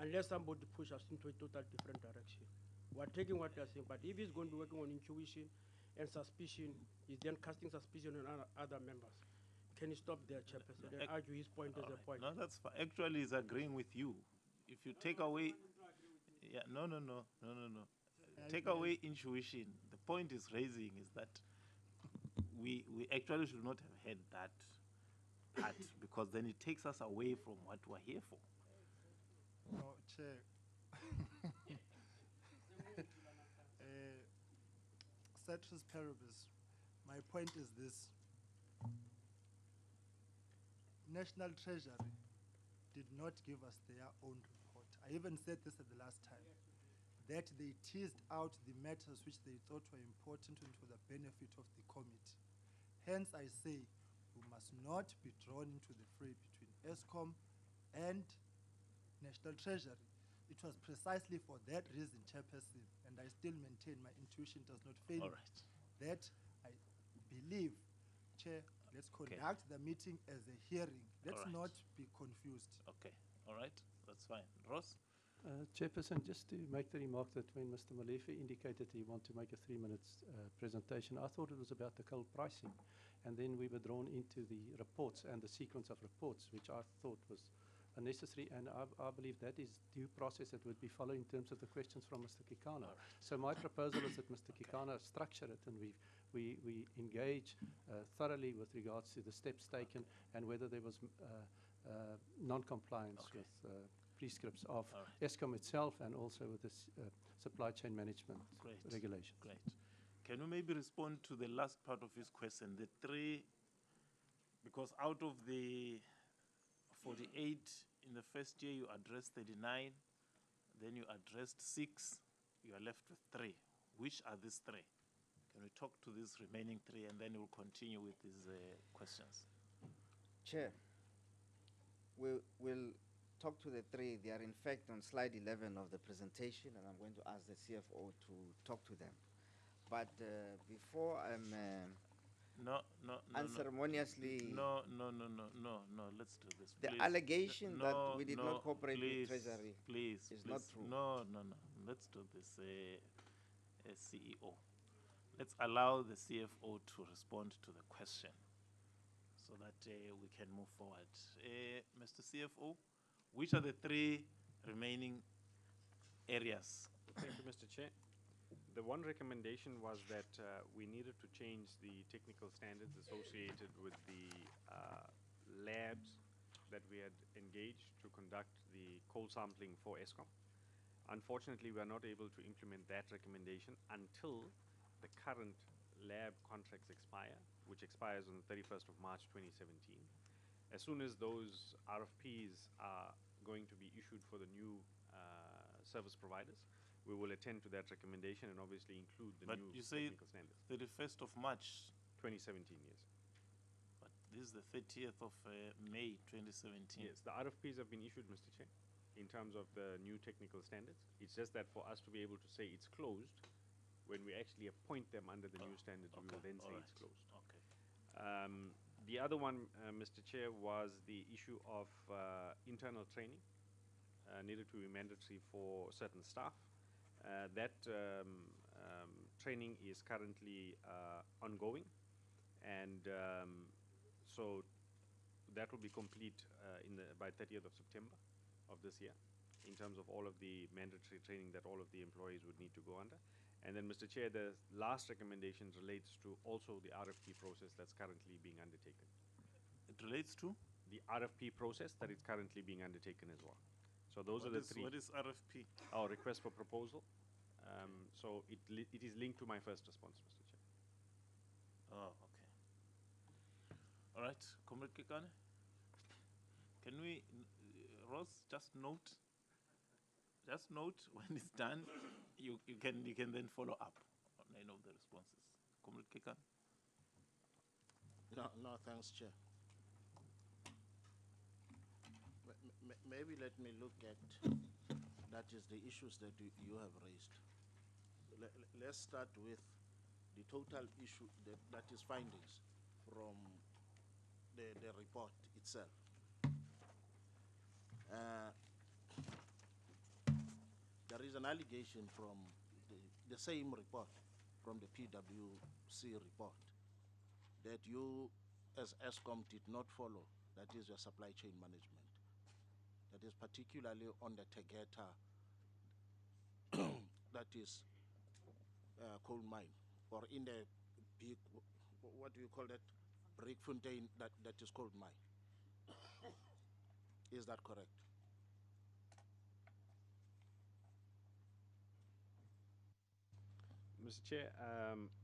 unless somebody pushes us into a total different direction. We're taking what they're saying, but if he's going to be working on intuition and suspicion, he's then casting suspicion on other members. Can you stop there, Chairperson, and argue his point as a point? No, that's fine. Actually, he's agreeing with you. If you take away, yeah, no. Take away intuition. The point is raising is that we actually should not have had that part because then it takes us away from what we're here for. No, Chair. Ceteris paribus. My point is this. National Treasury did not give us their own report. I even said this at the last time, that they teased out the matters which they thought were important and for the benefit of the committee. Hence, I say we must not be drawn into the fray between Escom and National Treasury. It was precisely for that reason, Chairperson, and I still maintain my intuition does not fail me, that I believe, Chair, let's conduct the meeting as a hearing. Let's not be confused. Okay, all right, that's fine. Ross? Chairperson, just to make the remark that when Mr. Malefe indicated he wanted to make a 3-minute presentation, I thought it was about the coal pricing. And then we were drawn into the reports and the sequence of reports, which I thought was unnecessary. And I believe that is due process that would be followed in terms of the questions from Mr. Kekana. So my proposal is that Mr. Kekana structure it and we engage thoroughly with regards to the steps taken and whether there was non-compliance with prescripts of Escom itself and also with the supply chain management regulations. Great. Can you maybe respond to the last part of his question, the 3, because out of the 48 in the first year you addressed 39, then you addressed 6, you are left with 3. Which are these 3? Can we talk to these remaining 3 and then we'll continue with these questions? Chair, we'll talk to the 3. They are in fact on slide 11 of the presentation, and I'm going to ask the CFO to talk to them. But before I'm unceremoniously... No, let's do this. The please. allegation that we did not cooperate with Treasury is not true. No. Let's do this, CEO. Let's allow the CFO to respond to the question so that we can move forward. Mr. CFO, which are the 3 remaining areas? Thank you, Mr. Chair. The one recommendation was that we needed to change the technical standards associated with the labs that we had engaged to conduct the coal sampling for Escom. Unfortunately, we are not able to implement that recommendation until the current lab contracts expire, which expires on the 31st of March 2017. As soon as those RFPs are going to be issued for the new service providers, we will attend to that recommendation and obviously include the new technical standards. But you say 31st of March? 2017, yes. But this is the 30th of May 2017. Yes, the RFPs have been issued, Mr. Chair, in terms of the new technical standards. It's just that for us to be able to say it's closed, when we actually appoint them under the new standards, we will then say it's closed. Okay. The other one, Mr. Chair, was the issue of internal training. Needed to be mandatory for certain staff. That training is currently ongoing, and so that will be complete by 30th of September of this year in terms of all of the mandatory training that all of the employees would need to go under. And then, Mr. Chair, the last recommendation relates to also the RFP process that's currently being undertaken. It relates to? The RFP process that is currently being undertaken as well. So those are the 3. What is RFP? Our request for proposal. So it is linked to my first response, Mr. Chair. Oh, okay. All right, Comrade Kekane. Can we, Ross, just note when it's done, you can then follow up on any of the responses. Comrade Kekane. No, thanks, Chair. Maybe let me look at, that is the issues that you have raised. Let's start with the total issue, that is findings from the report itself. There is an allegation from the same report, from the PwC report, that you as Escom did not follow, that is your supply chain management. That is particularly on the Tegeta that is coal mine, or in the big, what do you call that, brick fountain that is called mine. Is that correct? Mr. Chair,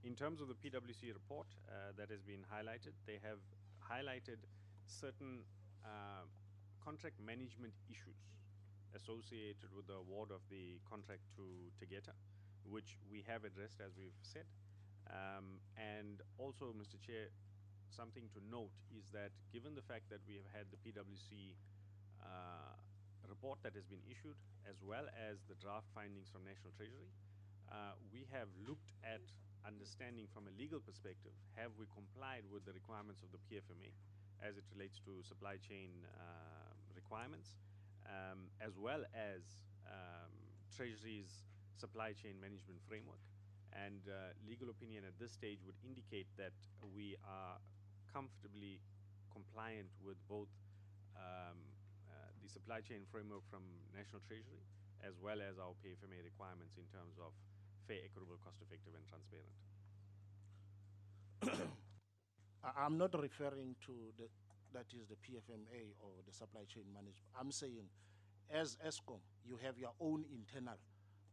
in terms of the PwC report that has been highlighted, they have highlighted certain contract management issues associated with the award of the contract to Tegeta, which we have addressed, as we've said. And also, Mr. Chair, something to note is that given the fact that we have had the PwC report that has been issued, as well as the draft findings from National Treasury, we have looked at understanding from a legal perspective, have we complied with the requirements of the PFMA as it relates to supply chain requirements, as well as Treasury's supply chain management framework. And legal opinion at this stage would indicate that we are comfortably compliant with both the supply chain framework from National Treasury, as well as our PFMA requirements in terms of fair, equitable, cost-effective, and transparent. I'm not referring to that is the PFMA or the supply chain management. I'm saying, as Escom, you have your own internal,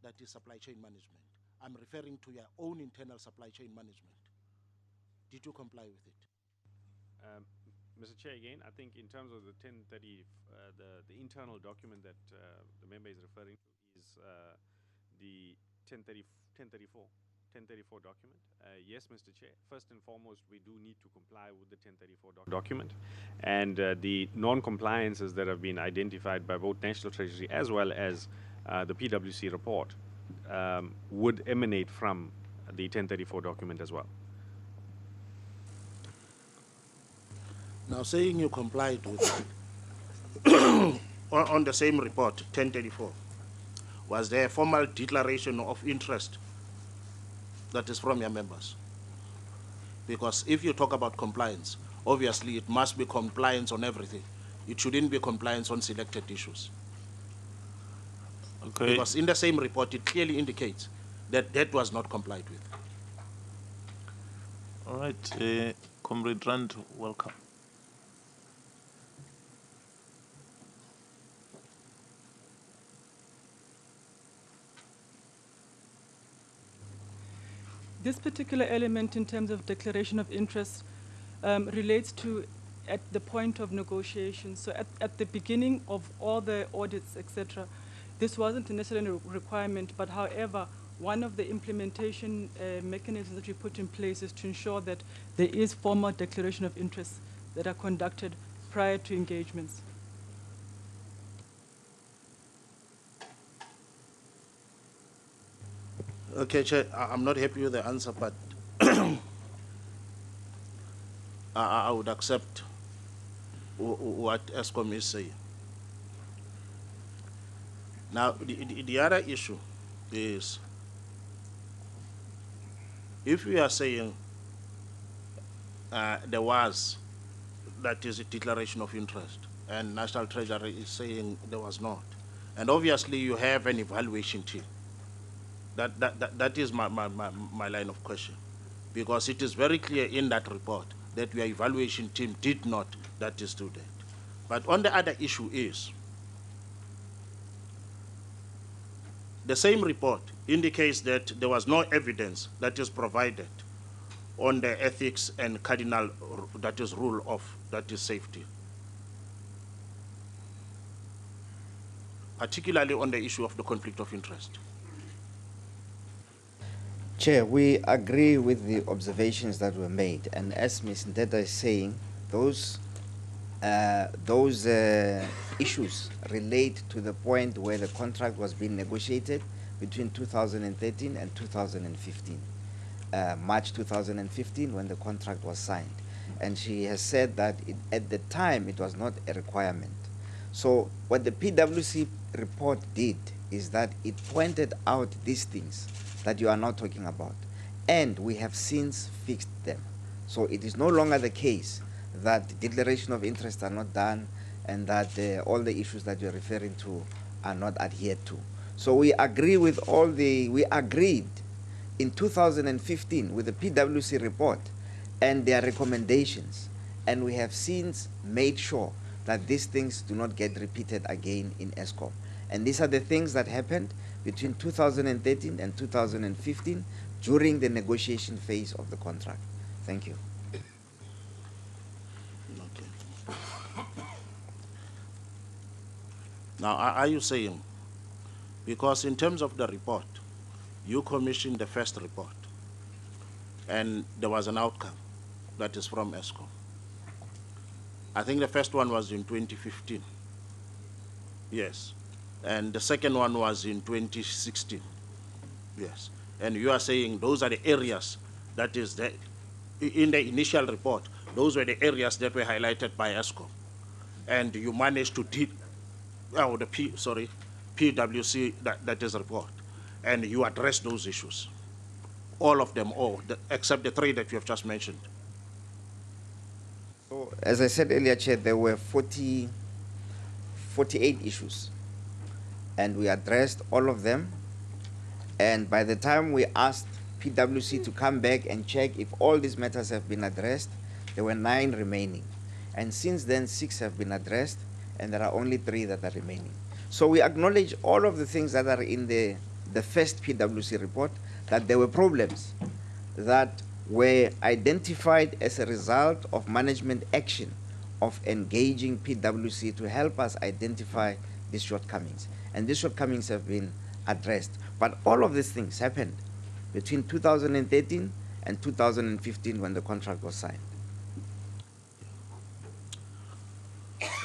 that is supply chain management. I'm referring to your own internal supply chain management. Did you comply with it? Mr. Chair, again, I think in terms of the 1030, the internal document that the member is referring to is the 1034 document. Yes, Mr. Chair, first and foremost, we do need to comply with the 1034 document. And the non-compliances that have been identified by both National Treasury as well as the PwC report would emanate from the 1034 document as well. Now, saying you complied with it, on the same report, 1034, was there a formal declaration of interest that is from your members? Because if you talk about compliance, obviously it must be compliance on everything. It shouldn't be compliance on selected issues. Okay. Because in the same report, it clearly indicates that that was not complied with. All right, Comrade Rand, welcome. This particular element in terms of declaration of interest relates to at the point of negotiation. So at the beginning of all the audits, etc., this wasn't necessarily a requirement, but however, one of the implementation mechanisms that we put in place is to ensure that there is formal declaration of interests that are conducted prior to engagements. Okay, Chair, I'm not happy with the answer, but I would accept what Escom is saying. Now, the other issue is, if we are saying there was, that is a declaration of interest, and National Treasury is saying there was not, and obviously you have an evaluation team. That is my line of question, because it is very clear in that report that your evaluation team did not, that is to that. But on the other issue is, the same report indicates that there was no evidence that is provided on the ethics and cardinal, that is rule of, that is safety. Particularly on the issue of the conflict of interest. Chair, we agree with the observations that were made, and as Ms. Ndeta is saying, those issues relate to the point where the contract was being negotiated between 2013 and 2015, March 2015, when the contract was signed. And she has said that at the time it was not a requirement. So what the PwC report did is that it pointed out these things that you are not talking about, and we have since fixed them. So it is no longer the case that the declaration of interest are not done and that all the issues that you're referring to are not adhered to. So we agree with we agreed in 2015 with the PwC report and their recommendations, and we have since made sure that these things do not get repeated again in Escom. And these are the things that happened between 2013 and 2015 during the negotiation phase of the contract. Thank you. Now, are you saying, because in terms of the report, you commissioned the first report, and there was an outcome that is from Escom. I think the first one was in 2015. Yes. And the second one was in 2016. Yes. And you are saying those are the areas that is the, in the initial report, those were the areas that were highlighted by Escom. And you managed to PwC, that is report. And you addressed those issues. All of them, except the three that you have just mentioned. So, as I said earlier, Chair, there were 48 issues. And we addressed all of them. And by the time we asked PwC to come back and check if all these matters have been addressed, there were 9 remaining. And since then, 6 have been addressed, and there are only 3 that are remaining. So we acknowledge all of the things that are in the first PwC report, that there were problems that were identified as a result of management action of engaging PwC to help us identify these shortcomings. And these shortcomings have been addressed. But all of these things happened between 2013 and 2015 when the contract was signed.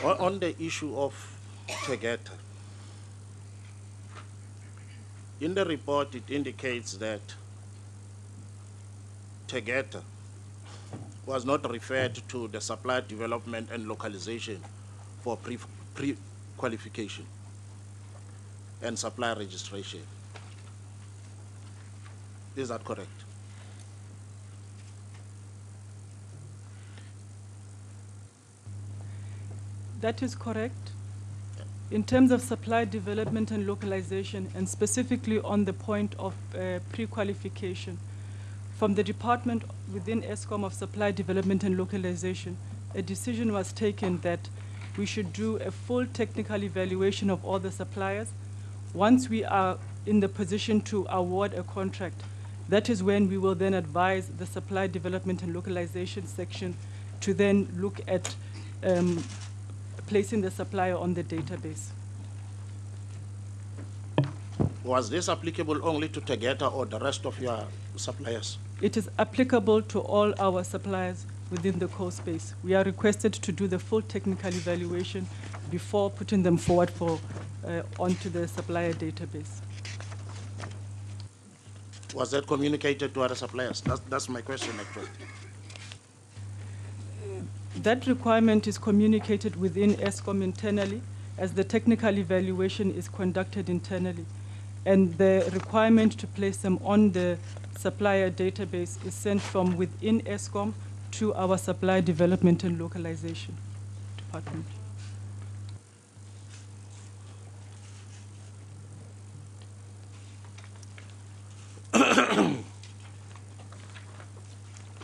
On the issue of Tegeta, in the report it indicates that Tegeta was not referred to the supply development and localization for pre-qualification and supply registration. Is that correct? That is correct. In terms of supply development and localization, and specifically on the point of pre-qualification, from the department within Escom of Supply Development and Localization, a decision was taken that we should do a full technical evaluation of all the suppliers. Once we are in the position to award a contract, that is when we will then advise the Supply Development and Localization section to then look at placing the supplier on the database. Was this applicable only to Tegeta or the rest of your suppliers? It is applicable to all our suppliers within the core space. We are requested to do the full technical evaluation before putting them forward for onto the supplier database. Was that communicated to other suppliers? That's my question, actually. That requirement is communicated within Escom internally, as the technical evaluation is conducted internally. And the requirement to place them on the supplier database is sent from within Escom to our Supply Development and Localization Department.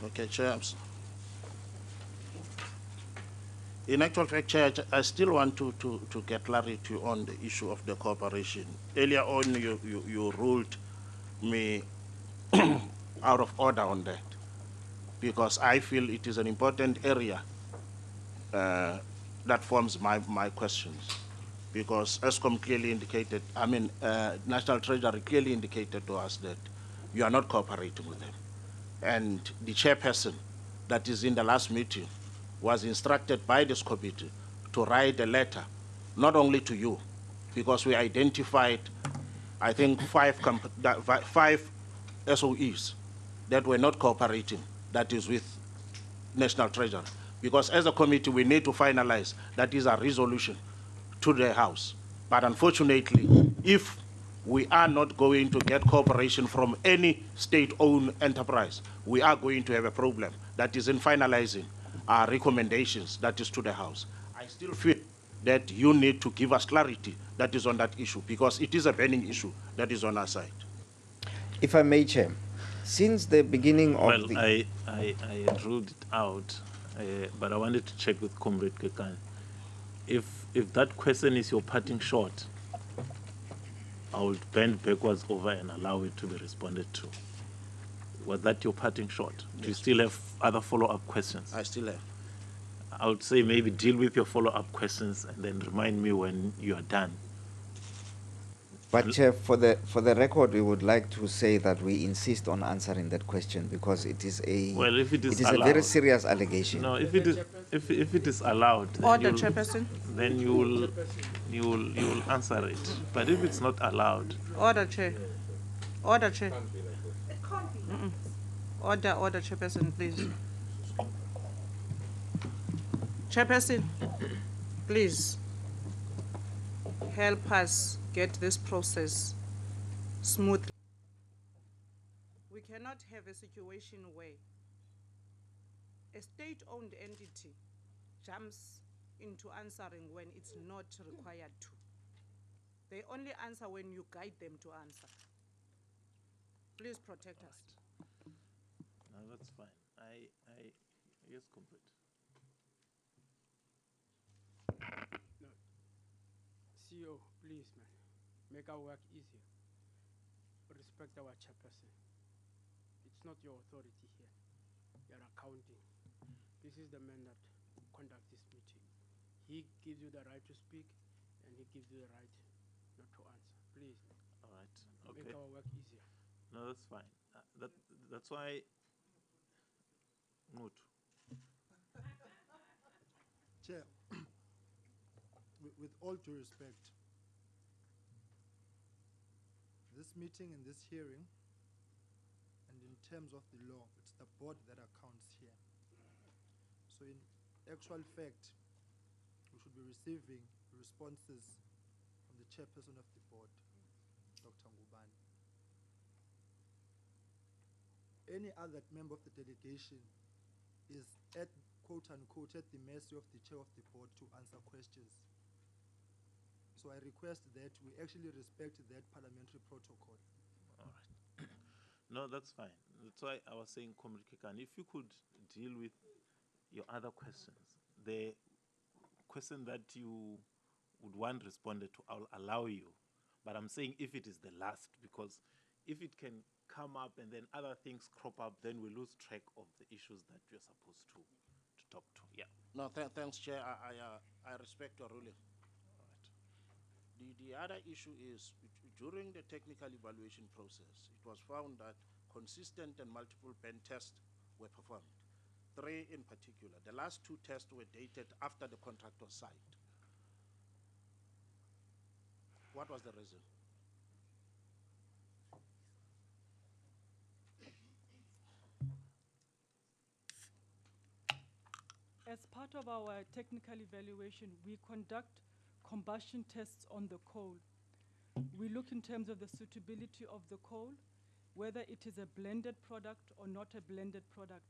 Okay, Chair. In actual fact, Chair, I still want to get clarity on the issue of the cooperation. Earlier on, you ruled me out of order on that, because I feel it is an important area that forms my questions. Because Escom clearly indicated, National Treasury clearly indicated to us that you are not cooperating with them. And the chairperson that is in the last meeting was instructed by this committee to write a letter, not only to you, because we identified, I think, 5 SOEs that were not cooperating, that is with National Treasury. Because as a committee, we need to finalize that is a resolution to the House. But unfortunately, if we are not going to get cooperation from any state-owned enterprise, we are going to have a problem that is in finalizing our recommendations, that is to the House. I still feel that you need to give us clarity that is on that issue, because it is a burning issue that is on our side. If I may, Chair, since the beginning of Well, the... I ruled it out, but I wanted to check with Comrade Kekan. If that question is your parting shot, I would bend backwards over and allow it to be responded to. Was that your parting shot? Do you still have other follow-up questions? I still have. I would say maybe deal with your follow-up questions and then remind me when you are done. But Chair, for the record, we would like to say that we insist on answering that question because it is a Well, if it is a allowed. very serious allegation. No, if it is allowed, then Order, you'll- Chairperson. then you will answer it. But if it's not allowed, Order, Chair. Order, Chair. Mm-mm. Order, Chairperson, please. Chairperson, please help us get this process smooth. We cannot have a situation where a state-owned entity jumps into answering when it's not required to. They only answer when you guide them to answer. Please protect us. no, that's fine. Yes, Comrade. No. CEO, please, man, make our work easier. Respect our chairperson. It's not your authority here. You're accounting. This is the man that conducts this meeting. He gives you the right to speak, and he gives you the right not to answer. Please, All right. make Okay. our work easier. No, that's fine. That's why. Note. Chair, with all due respect, this meeting and this hearing, and in terms of the law, it's the board that accounts here. So in actual fact, we should be receiving responses from the chairperson of the board, Dr. Ngubane. Any other member of the delegation is at, quote unquote, at the mercy of the chair of the board to answer questions. So I request that we actually respect that parliamentary protocol. All right. No, that's fine. That's why I was saying, Comrade Kekan, if you could deal with your other questions, the question that you would want responded to, I'll allow you. But I'm saying if it is the last, because if it can come up and then other things crop up, then we lose track of the issues that we're supposed to talk to. Yeah. No, thanks, Chair. I respect your ruling. The other issue is, during the technical evaluation process, it was found that consistent and multiple pen tests were performed. 3 in particular. The last 2 tests were dated after the contract was signed. What was the reason? As part of our technical evaluation, we conduct combustion tests on the coal. We look in terms of the suitability of the coal, whether it is a blended product or not a blended product.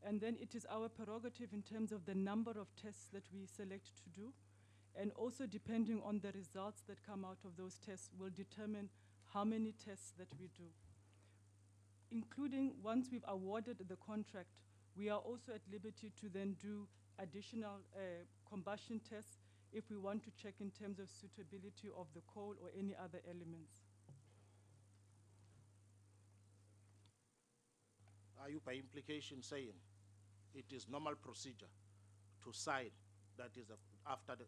And then it is our prerogative in terms of the number of tests that we select to do. And also depending on the results that come out of those tests will determine how many tests that we do. Including once we've awarded the contract, we are also at liberty to then do additional combustion tests if we want to check in terms of suitability of the coal or any other elements. Are you by implication saying it is normal procedure to sign, that is after the,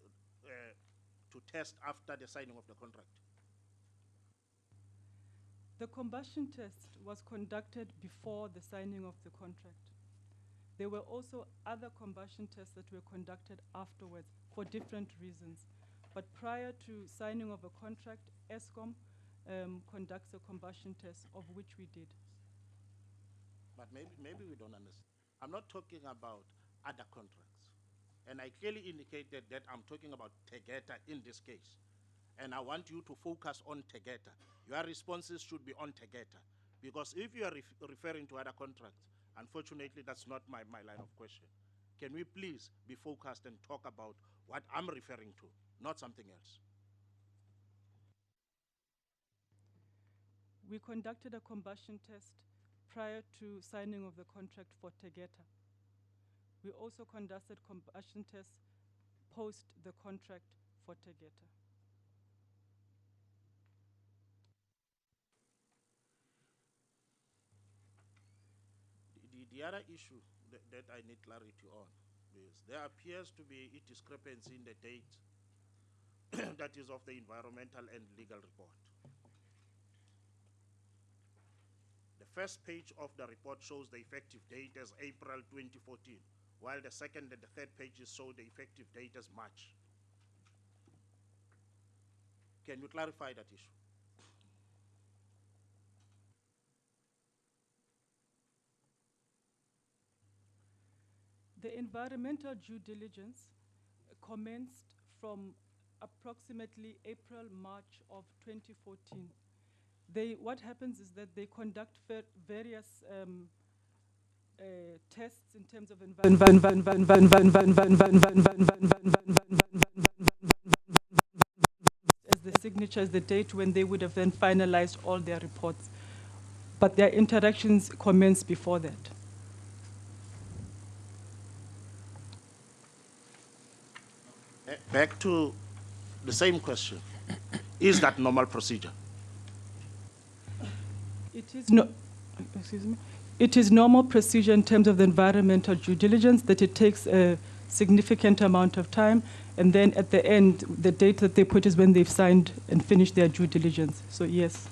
to test after the signing of the contract? The combustion test was conducted before the signing of the contract. There were also other combustion tests that were conducted afterwards for different reasons. But prior to signing of a contract, Escom conducts a combustion test, of which we did. But maybe we don't understand. I'm not talking about other contracts. And I clearly indicated that I'm talking about Tegeta in this case. And I want you to focus on Tegeta. Your responses should be on Tegeta. Because if you are referring to other contracts, unfortunately, that's not my line of question. Can we please be focused and talk about what I'm referring to, not something else. We conducted a combustion test prior to signing of the contract for Tegeta. We also conducted combustion tests post the contract for Tegeta. The other issue that I need clarity on is there appears to be a discrepancy in the date that is of the environmental and legal report. The first page of the report shows the effective date as April 2014, while the second and the third pages show the effective date as March. Can you clarify that issue? The environmental due diligence commenced from approximately April, March of 2014. What happens is that they conduct various tests in terms of as the signature is the date when they would have then finalized all their reports. But their interactions commenced before that. Back to the same question. Is that normal procedure? It is excuse me. It is normal procedure in terms of the environmental due diligence that it takes a significant amount of time, and then at the end, the date that they put is when they've signed and finished their due diligence. So yes.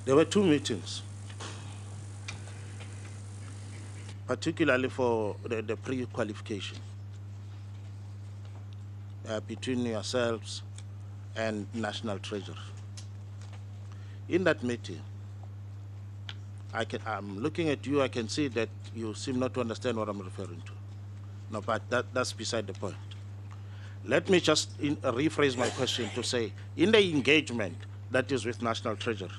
There were two meetings, particularly for the pre-qualification between yourselves and National Treasury. In that meeting, I'm looking at you, I can see that you seem not to understand what I'm referring to. No, but that's beside the point. Let me just rephrase my question to say, in the engagement that is with National Treasury,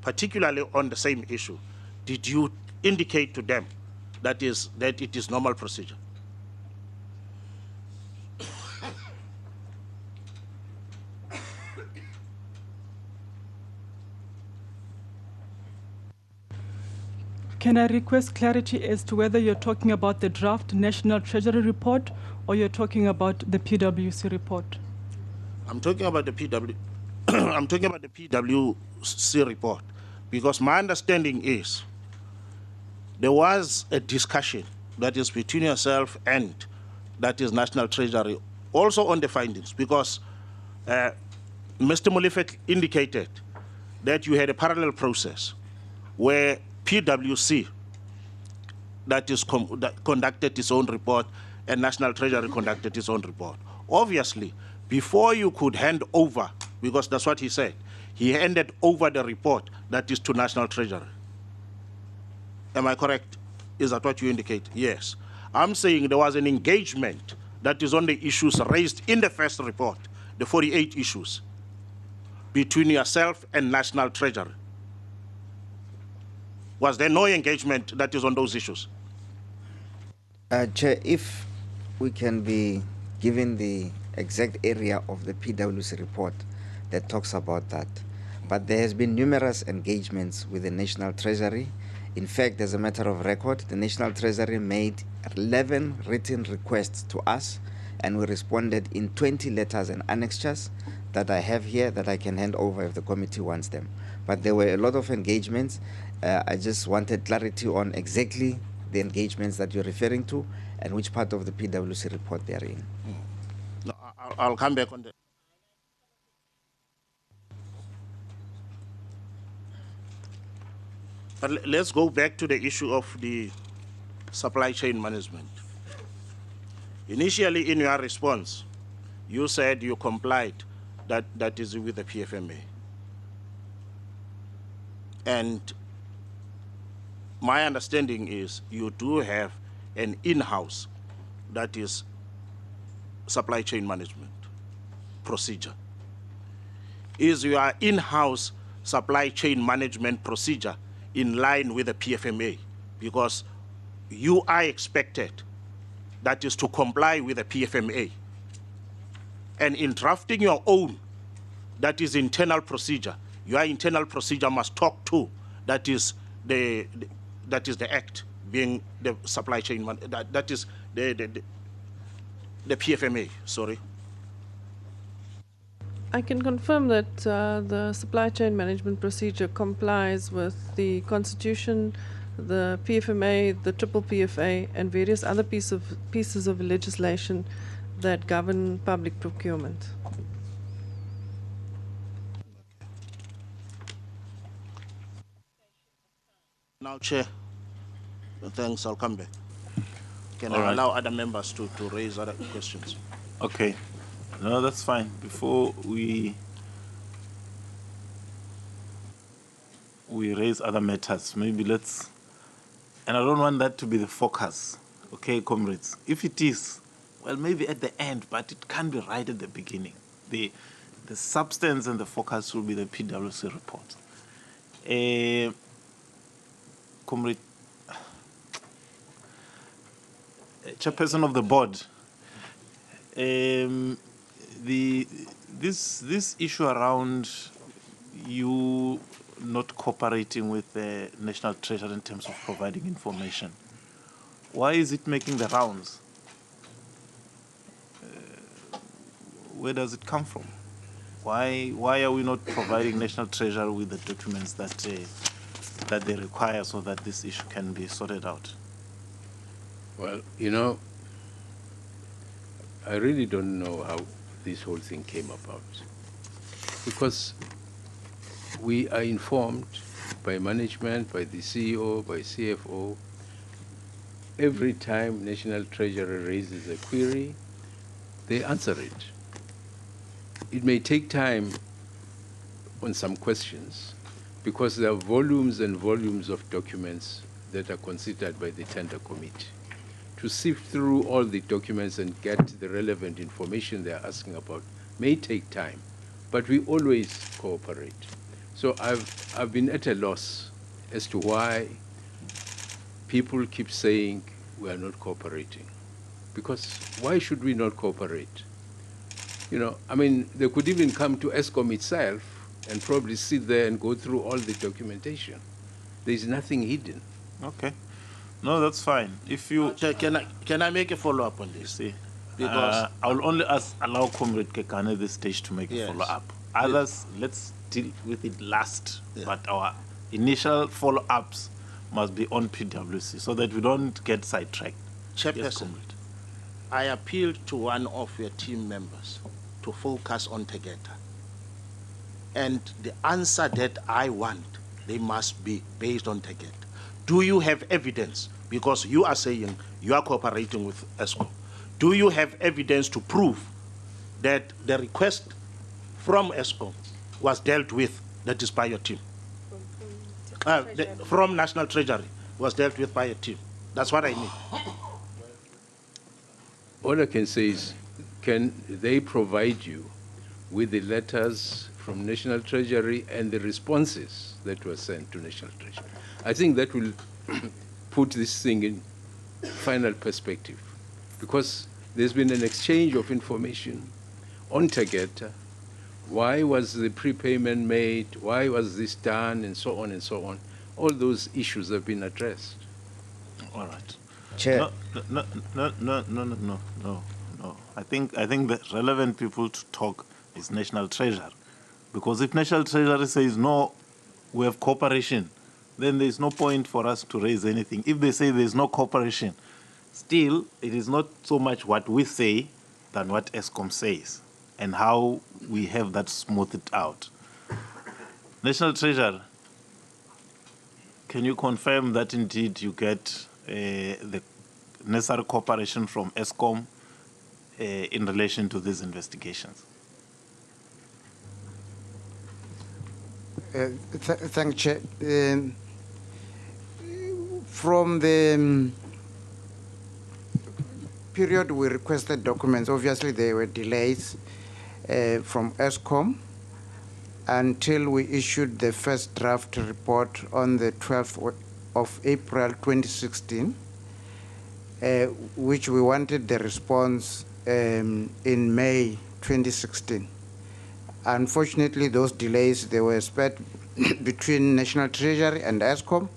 particularly on the same issue, did you indicate to them that it is normal procedure? Can I request clarity as to whether you're talking about the draft National Treasury report or you're talking about the PwC report? I'm talking about the I'm talking about the PwC report, because my understanding is there was a discussion that is between yourself and that is National Treasury, also on the findings, because Mr. Molefe indicated that you had a parallel process where PwC that conducted its own report and National Treasury conducted its own report. Obviously, before you could hand over, because that's what he said, he handed over the report that is to National Treasury. Am I correct? Is that what you indicate? Yes. I'm saying there was an engagement that is on the issues raised in the first report, the 48 issues, between yourself and National Treasury. Was there no engagement that is on those issues? Chair, if we can be given the exact area of the PwC report that talks about that. But there has been numerous engagements with the National Treasury. In fact, as a matter of record, the National Treasury made 11 written requests to us, and we responded in 20 letters and annexures that I have here that I can hand over if the committee wants them. But there were a lot of engagements. I just wanted clarity on exactly the engagements that you're referring to and which part of the PwC report they're in. No, I'll come back on that. But let's go back to the issue of the supply chain management. Initially, in your response, you said you complied that is with the PFMA. And my understanding is you do have an in-house that is supply chain management procedure. is your in-house supply chain management procedure in line with the PFMA? Because you are expected, that is to comply with the PFMA. And in drafting your own, that is internal procedure, your internal procedure must talk to, that is the act, being the supply chain, that is the PFMA, sorry. I can confirm that the supply chain management procedure complies with the Constitution, the PFMA, the Triple PFA, and various other pieces of legislation that govern public procurement. Now, Chair, thanks, I'll come back. Can All I right. allow other members to raise other questions? Okay. No, that's fine. Before we raise other matters, maybe let's, and I don't want that to be the focus, okay, comrades? If it is, well, maybe at the end, but it can't be right at the beginning. The substance and the focus will be the PwC report. Comrade, Chairperson of the board, this issue around you not cooperating with the National Treasury in terms of providing information, why is it making the rounds? Where does it come from? Why are we not providing National Treasury with the documents that they require so that this issue can be sorted out? Well, you know, I really don't know how this whole thing came about, because we are informed by management, by the CEO, by CFO. Every time National Treasury raises a query, they answer it. It may take time on some questions, because there are volumes and volumes of documents that are considered by the tender committee. To sift through all the documents and get the relevant information they're asking about may take time, but we always cooperate. So I've been at a loss as to why people keep saying we are not cooperating. Because why should we not cooperate? You know, I mean, they could even come to Escom itself and probably sit there and go through all the documentation. There's nothing hidden. Okay. No, that's fine. If you can I make a follow-up on this? See, because I will only allow Comrade Kekane at this stage to make a follow-up. Others, let's deal with it last. Yeah. But our initial follow-ups must be on PwC so that we don't get sidetracked. Chairperson, Yes, Comrade. I appealed to one of your team members to focus on Tegeta. And the answer that I want, they must be based on Tegeta. Do you have evidence? Because you are saying you are cooperating with Escom. Do you have evidence to prove that the request from Escom was dealt with, that is by your team? From National Treasury was dealt with by your team. That's what I need. All I can say is, can they provide you with the letters from National Treasury and the responses that were sent to National Treasury? I think that will put this thing in final perspective, because there's been an exchange of information on Tegeta. Why was the prepayment made? Why was this done? And so on and so on. All those issues have been addressed. All right. Chair. No. I think the relevant people to talk is National Treasury, because if National Treasury says no, we have cooperation, then there's no point for us to raise anything. If they say there's no cooperation, still it is not so much what we say than what Escom says and how we have that smoothed out. National Treasury, can you confirm that indeed you get the necessary cooperation from Escom in relation to these investigations? Thank you, Chair. From the period we requested documents, obviously there were delays from Escom. until we issued the first draft report on the 12th of April 2016, which we wanted the response in May 2016. Unfortunately, those delays, they were spread between National Treasury and Escom,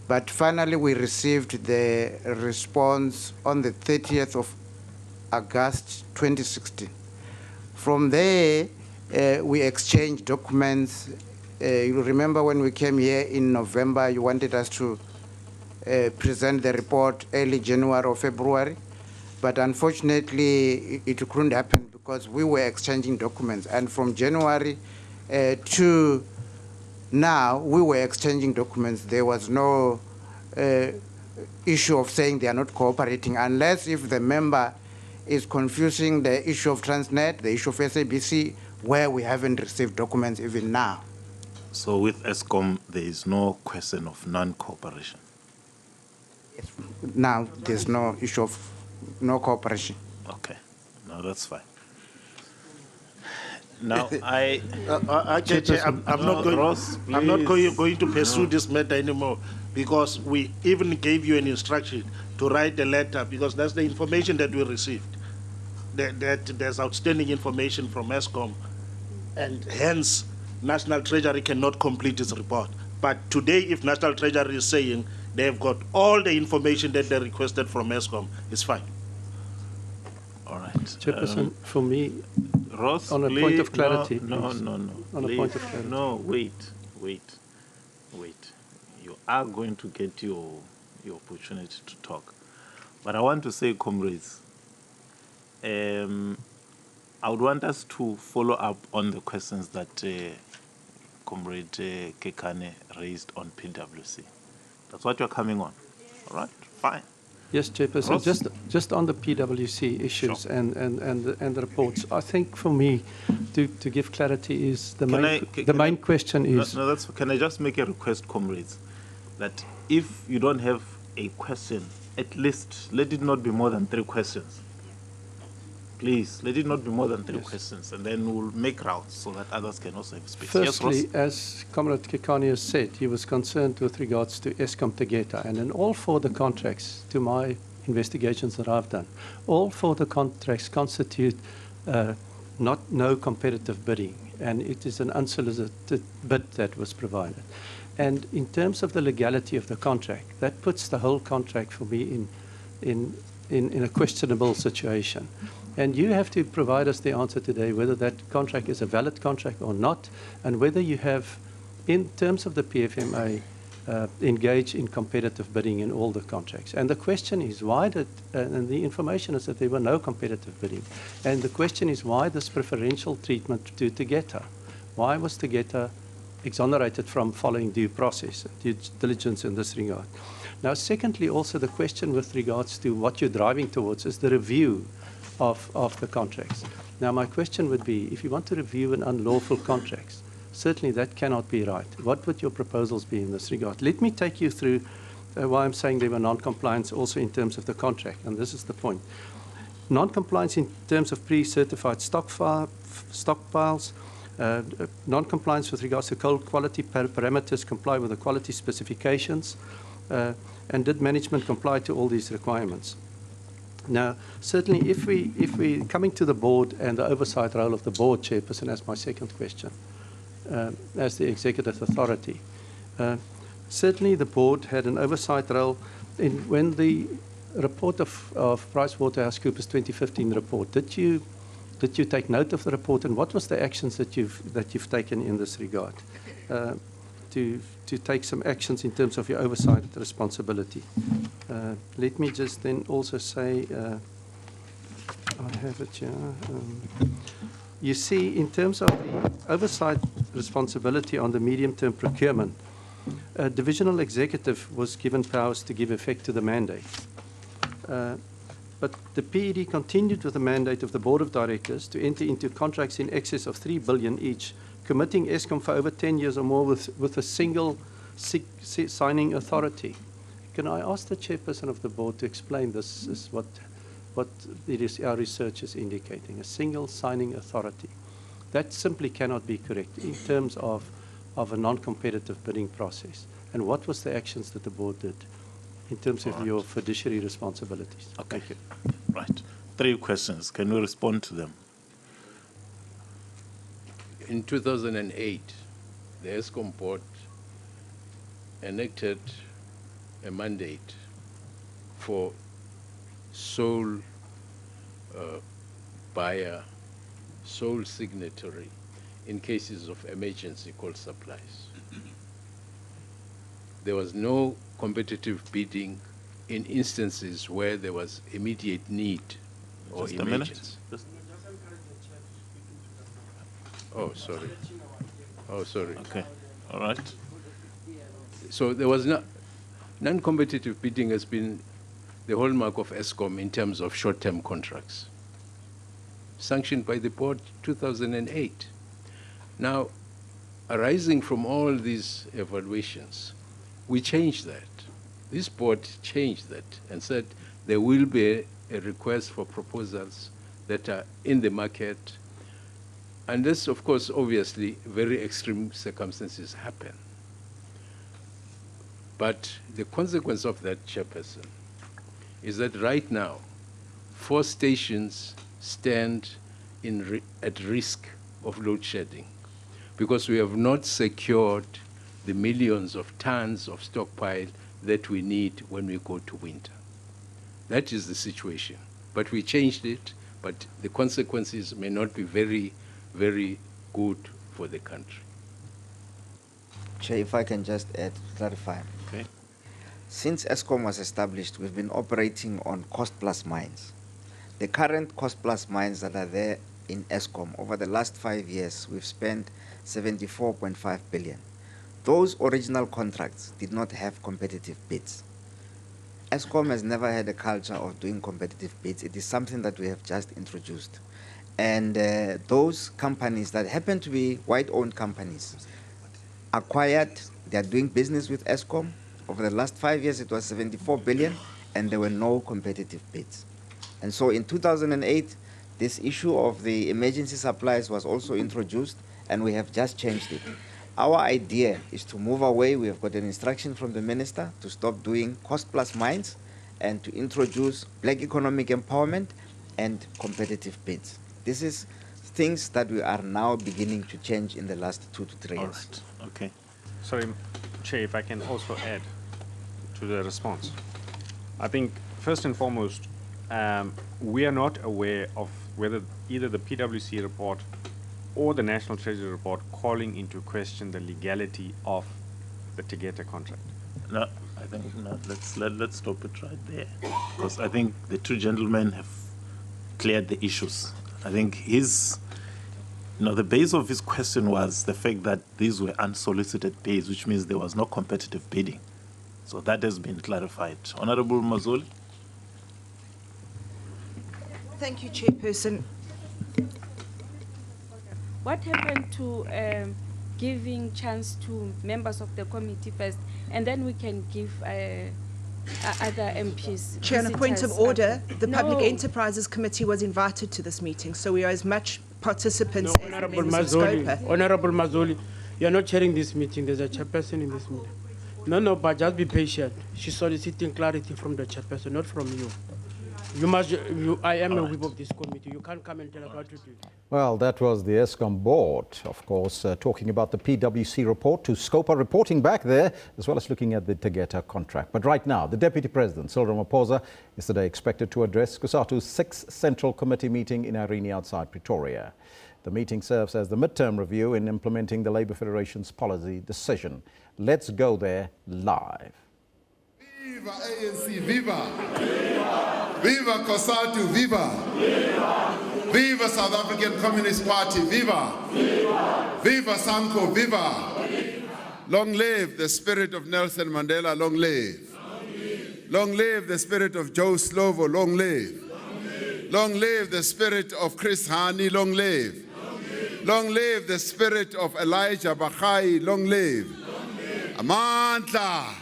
but finally we received the response on the 30th of August 2016. From there, we exchanged documents. You remember when we came here in November, you wanted us to present the report early January or February, but unfortunately it couldn't happen because we were exchanging documents. And from January to now, we were exchanging documents. There was no issue of saying they are not cooperating, unless if the member is confusing the issue of Transnet, the issue of SABC, where we haven't received documents even now. So with Escom, there is no question of non-cooperation? Now, there's no issue of no cooperation. Okay, no, that's fine. Now, I'm not going to pursue this matter anymore, because we even gave you an instruction to write a letter, because that's the information that we received, that there's outstanding information from Escom, and hence National Treasury cannot complete its report. But today, if National Treasury is saying they've got all the information that they requested from Escom, it's fine. All right. Chairperson, for me, Ross, on a point of clarity. No. On please. a point of clarity. No, wait. You are going to get your opportunity to talk. But I want to say, comrades, I would want us to follow up on the questions that Comrade Kekane raised on PwC. That's what you're coming on. All right, fine. Yes, Chairperson. Just on the PwC issues, sure, and the reports. I think for me, to give clarity is the main question is. No, can I just make a request, comrades, that if you don't have a question, at least let it not be more than 3 questions. Please, let it not be more than 3 questions, and then we'll make rounds so that others can also have space. Firstly, yes, as Comrade Kekane has said, he was concerned with regards to Escom Tegeta, and in all 4 the contracts, to my investigations that I've done, all 4 the contracts constitute no competitive bidding, and it is an unsolicited bid that was provided. And in terms of the legality of the contract, that puts the whole contract for me in a questionable situation. And you have to provide us the answer today whether that contract is a valid contract or not, and whether you have, in terms of the PFMA, engaged in competitive bidding in all the contracts. And the question is why did, and the information is that there were no competitive bidding. And the question is why this preferential treatment to Tegeta? Why was Tegeta exonerated from following due process, due diligence in this regard? Now, secondly, also the question with regards to what you're driving towards is the review of the contracts. Now, my question would be, if you want to review an unlawful contracts, certainly that cannot be right. What would your proposals be in this regard? Let me take you through why I'm saying there were non-compliance also in terms of the contract, and this is the point. Non-compliance in terms of pre-certified stockpiles, non-compliance with regards to coal quality parameters comply with the quality specifications, and did management comply to all these requirements? Now, certainly if we coming to the board and the oversight role of the board, Chairperson, as my second question, as the executive authority, certainly the board had an oversight role when the report of PricewaterhouseCoopers 2015 report. Did you take note of the report, and what was the actions that you've taken in this regard to take some actions in terms of your oversight responsibility? Let me just then also say, I have it here. You see, in terms of the oversight responsibility on the medium-term procurement, a divisional executive was given powers to give effect to the mandate. But the PED continued with the mandate of the Board of Directors to enter into contracts in excess of 3 billion each, committing Escom for over 10 years or more with a single signing authority. Can I ask the chairperson of the board to explain this? Is what it is our research is indicating, a single signing authority. That simply cannot be correct in terms of a non-competitive bidding process. And what was the actions that the board did in terms of your fiduciary responsibilities? Okay. Thank you. Right. 3 questions. Can you respond to them? In 2008, the Escom board enacted a mandate for sole buyer, sole signatory in cases of emergency coal supplies. There was no competitive bidding in instances where there was immediate need or Just a minute. emergency. Oh, sorry. Oh, sorry. Okay. All right. So there was non-competitive bidding has been the hallmark of Escom in terms of short-term contracts, sanctioned by the board 2008. Now, arising from all these evaluations, we changed that. This board changed that and said there will be a request for proposals that are in the market. And this, of course, obviously, very extreme circumstances happen. But the consequence of that, Chairperson, is that right now, 4 stations stand at risk of load shedding because we have not secured the millions of tons of stockpile that we need when we go to winter. That is the situation. But we changed it, but the consequences may not be very, very good for the country. Chair, if I can just add, clarify. Okay. Since Escom was established, we've been operating on cost-plus mines. The current cost-plus mines that are there in Escom, over the last 5 years, we've spent 74.5 billion. Those original contracts did not have competitive bids. Escom has never had a culture of doing competitive bids. It is something that we have just introduced. And those companies that happen to be white-owned companies acquired, they are doing business with Escom. Over the last 5 years, it was 74 billion, and there were no competitive bids. And so in 2008, this issue of the emergency supplies was also introduced, and we have just changed it. Our idea is to move away. We have got an instruction from the minister to stop doing cost-plus mines and to introduce black economic empowerment and competitive bids. This is things that we are now beginning to change in the last 2 to 3 years. All right. Okay. Sorry, Chair, if I can also add to the response. I think, first and foremost, we are not aware of whether either the PwC report or the National Treasury report calling into question the legality of the Tegeta contract. No, I think let's stop it right there, because I think the 2 gentlemen have cleared the issues. I think the base of his question was the fact that these were unsolicited bids, which means there was no competitive bidding. So that has been clarified. Honorable Mazoli. Thank you, Chairperson. What happened to giving chance to members of the committee first, and then we can give other MPs? Chair, on a point of order, the Public Enterprises Committee was invited to this meeting, so we are as much participants as Honorable members of Scopa. Honorable Mazoli, you're not chairing this meeting. There's a chairperson in this meeting. No, but just be patient. She's soliciting clarity from the chairperson, not from you. I am a whip of this committee. You can't come and tell us what to do. Well, that was the Escom board, of course, talking about the PwC report to Scopa, reporting back there, as well as looking at the Tegeta contract. But right now, the Deputy President, Cyril Ramaphosa, is today expected to address COSATU's 6th Central Committee meeting in Irene outside Pretoria. The meeting serves as the midterm review in implementing the Labour Federation's policy decision. Let's go there live. Viva ANC, viva! Viva! Viva COSATU, viva! Viva! Viva South African Communist Party, viva! Viva! Viva SANCO, viva! Viva! Long live the spirit of Nelson Mandela, long live! Long live, long live the spirit of Joe Slovo, long live! Long live, long live the spirit of Chris Hani, long live! Long live, long live the spirit of Elijah Bakhai, long live! Long live. Amandla!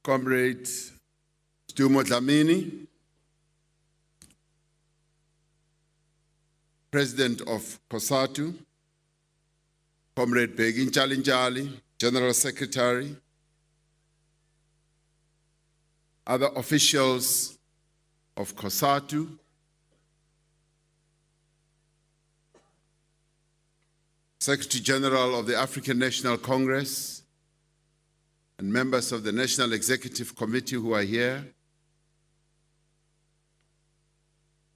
Comrade Stu Dlamini, President of COSATU, Comrade Begin Chalinjali, General Secretary, other officials of COSATU, Secretary General of the African National Congress, and members of the National Executive Committee who are here,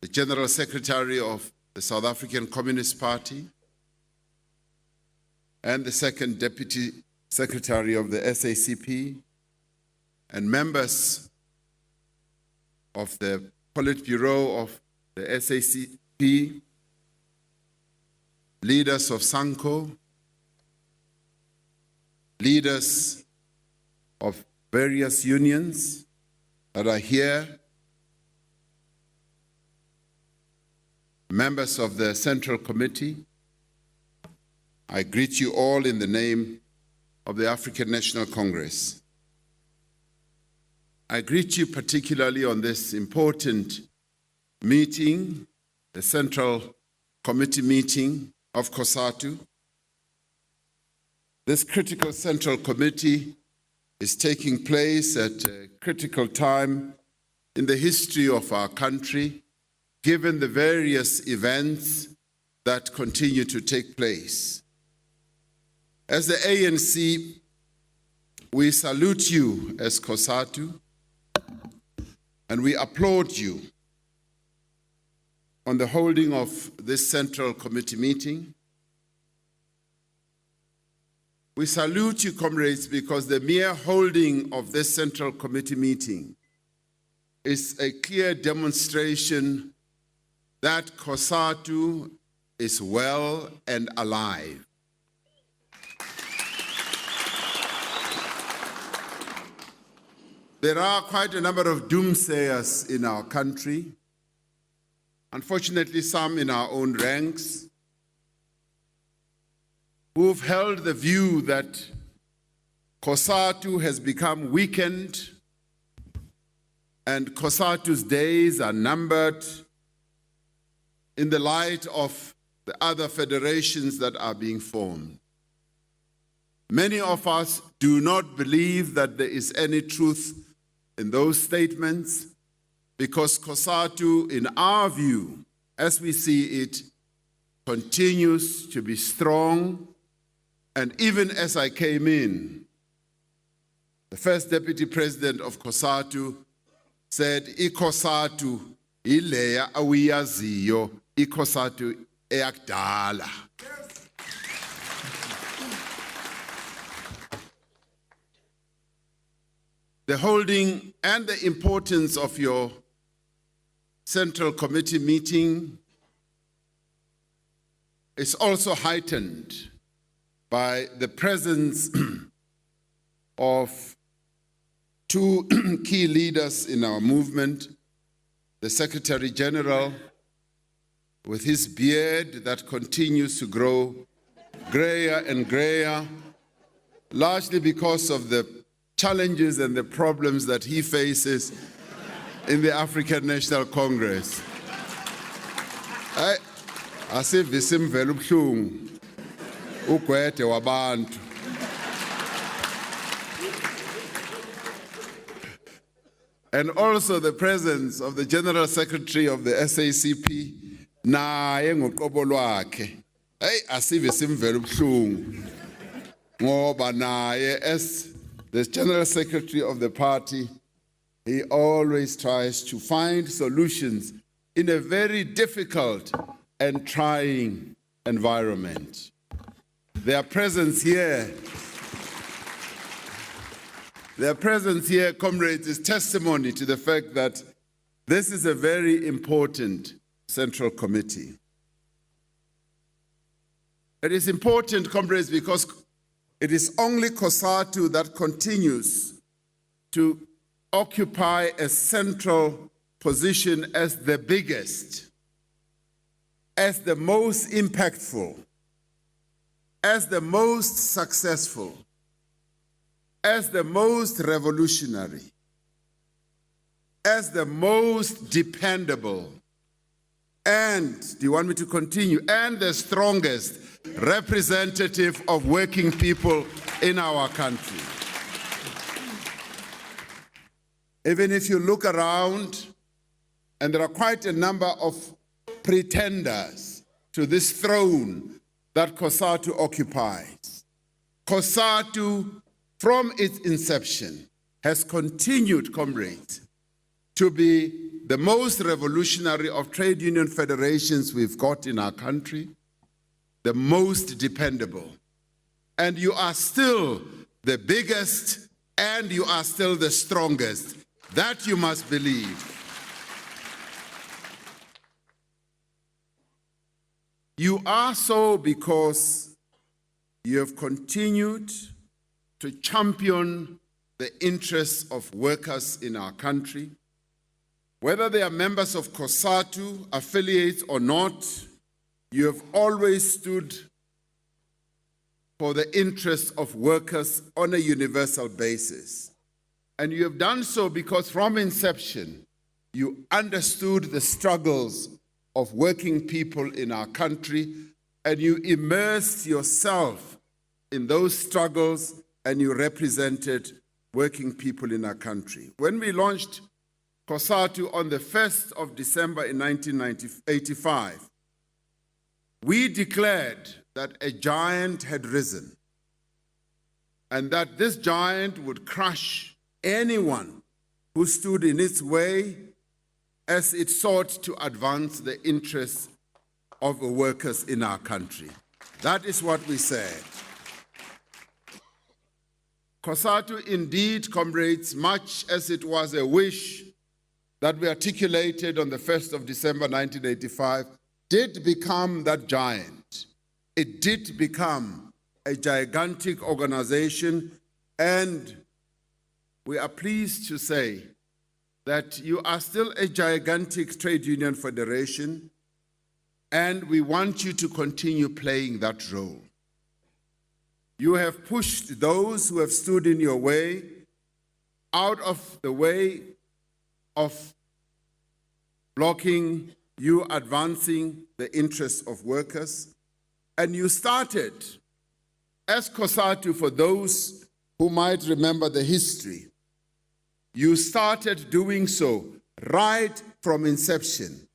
the General Secretary of the South African Communist Party, and the Second Deputy Secretary of the SACP, and members of the Politburo of the SACP, leaders of SANCO, leaders of various unions that are here, members of the Central Committee. I greet you all in the name of the African National Congress. I greet you particularly on this important meeting, the Central Committee meeting of COSATU. This critical Central Committee is taking place at a critical time in the history of our country, given the various events that continue to take place. As the ANC, we salute you as COSATU, and we applaud you on the holding of this Central Committee meeting. We salute you, comrades, because the mere holding of this Central Committee meeting is a clear demonstration that COSATU is well and alive. There are quite a number of doomsayers in our country, unfortunately some in our own ranks, who've held the view that COSATU has become weakened and COSATU's days are numbered in the light of the other federations that are being formed. Many of us do not believe that there is any truth in those statements, because COSATU, in our view, as we see it, continues to be strong. And even as I came in, the first Deputy President of COSATU said, "ICOSATU ileya awiyaziyo, ICOSATU eyakudala." The holding and the importance of your Central Committee meeting is also heightened by the presence of two key leaders in our movement, the Secretary General, with his beard that continues to grow grayer and grayer, largely because of the challenges and the problems that he faces in the African National Congress. Asivisa imvelo ubuhlungu ugwede wabantu. And also the presence of the General Secretary of the SACP, naye ngoqobo lwakhe. Asivisa imvelo ubuhlungu ngoba naye as the General Secretary of the party, he always tries to find solutions in a very difficult and trying environment. Their presence here, comrades, is testimony to the fact that this is a very important Central Committee. It is important, comrades, because it is only COSATU that continues to occupy a central position as the biggest, as the most impactful, as the most successful, as the most revolutionary, as the most dependable, and, do you want me to continue? And the strongest representative of working people in our country. Even if you look around, and there are quite a number of pretenders to this throne that COSATU occupies. COSATU, from its inception, has continued, comrades, to be the most revolutionary of trade union federations we've got in our country, the most dependable. And you are still the biggest, and you are still the strongest. That you must believe. You are so because you have continued to champion the interests of workers in our country. Whether they are members of COSATU, affiliates or not, you have always stood for the interests of workers on a universal basis. And you have done so because from inception, you understood the struggles of working people in our country, and you immersed yourself in those struggles, and you represented working people in our country. When we launched COSATU on the 1st of December in 1985, we declared that a giant had risen, and that this giant would crush anyone who stood in its way as it sought to advance the interests of the workers in our country. That is what we said. COSATU indeed, comrades, much as it was a wish that we articulated on the 1st of December 1985, did become that giant. It did become a gigantic organization, and we are pleased to say that you are still a gigantic trade union federation, and we want you to continue playing that role. You have pushed those who have stood in your way out of the way of blocking you advancing the interests of workers, and you started as COSATU, for those who might remember the history. You started doing so right from inception,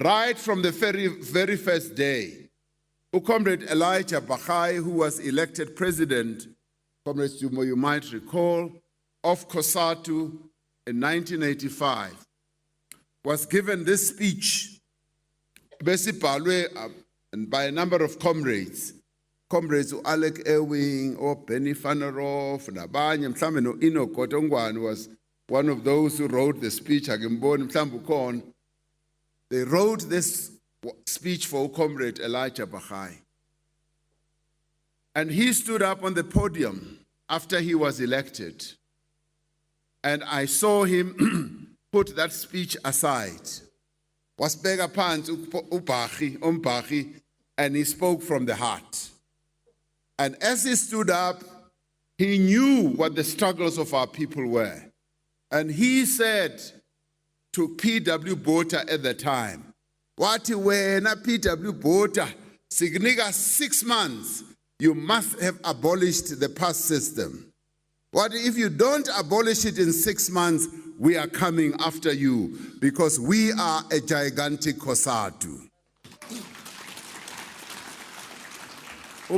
right from the very first day. Comrade Elijah Bakai, who was elected president, Comrade Jumo, you might recall, of COSATU in 1985, was given this speech and by a number of comrades. Comrades Alec Ewing or Benny Fanerov, Nabanya, Mtlambe no Ino Kotongwan was one of those who wrote the speech. They wrote this speech for Comrade Elijah Bakai. And he stood up on the podium after he was elected. And I saw him put that speech aside. Was bega pants umpachi, and he spoke from the heart. And as he stood up, he knew what the struggles of our people were. And he said to P.W. Botha at the time, "Wati wena P.W. Botha, signiga 6 months, you must have abolished the past system. What if you don't abolish it in 6 months, we are coming after you because we are a gigantic COSATU."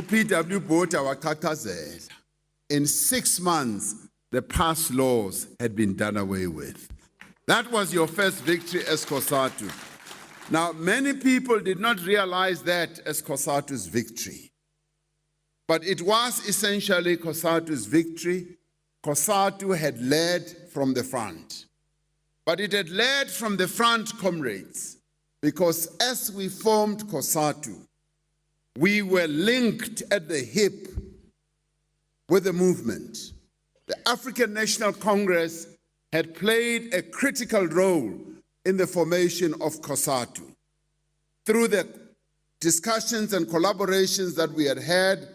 P.W. Botha wakakazela. In 6 months, the past laws had been done away with. That was your first victory as COSATU. Now, many people did not realize that as COSATU's victory. But it was essentially COSATU's victory. COSATU had led from the front. But it had led from the front, comrades, because as we formed COSATU, we were linked at the hip with the movement. The African National Congress had played a critical role in the formation of COSATU. Through the discussions and collaborations that we had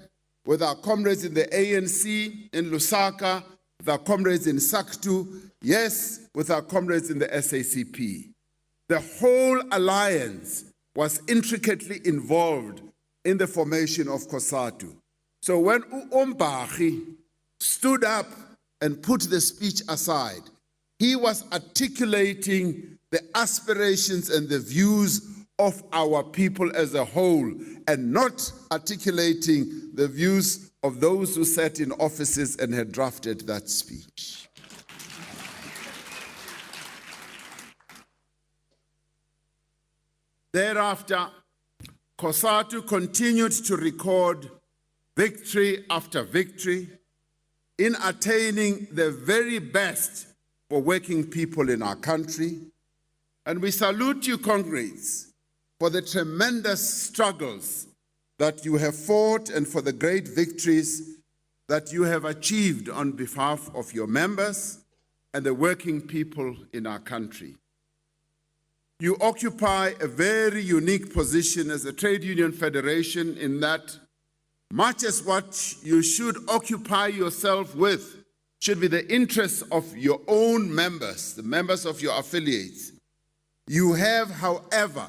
with our comrades in the ANC in Lusaka, with our comrades in SACTU, yes, with our comrades in the SACP. The whole alliance was intricately involved in the formation of COSATU. So when Uombagi stood up and put the speech aside, he was articulating the aspirations and the views of our people as a whole, and not articulating the views of those who sat in offices and had drafted that speech. Thereafter, COSATU continued to record victory after victory in attaining the very best for working people in our country. And we salute you, comrades, for the tremendous struggles that you have fought and for the great victories that you have achieved on behalf of your members and the working people in our country. You occupy a very unique position as a trade union federation in that much as what you should occupy yourself with should be the interests of your own members, the members of your affiliates. You have, however,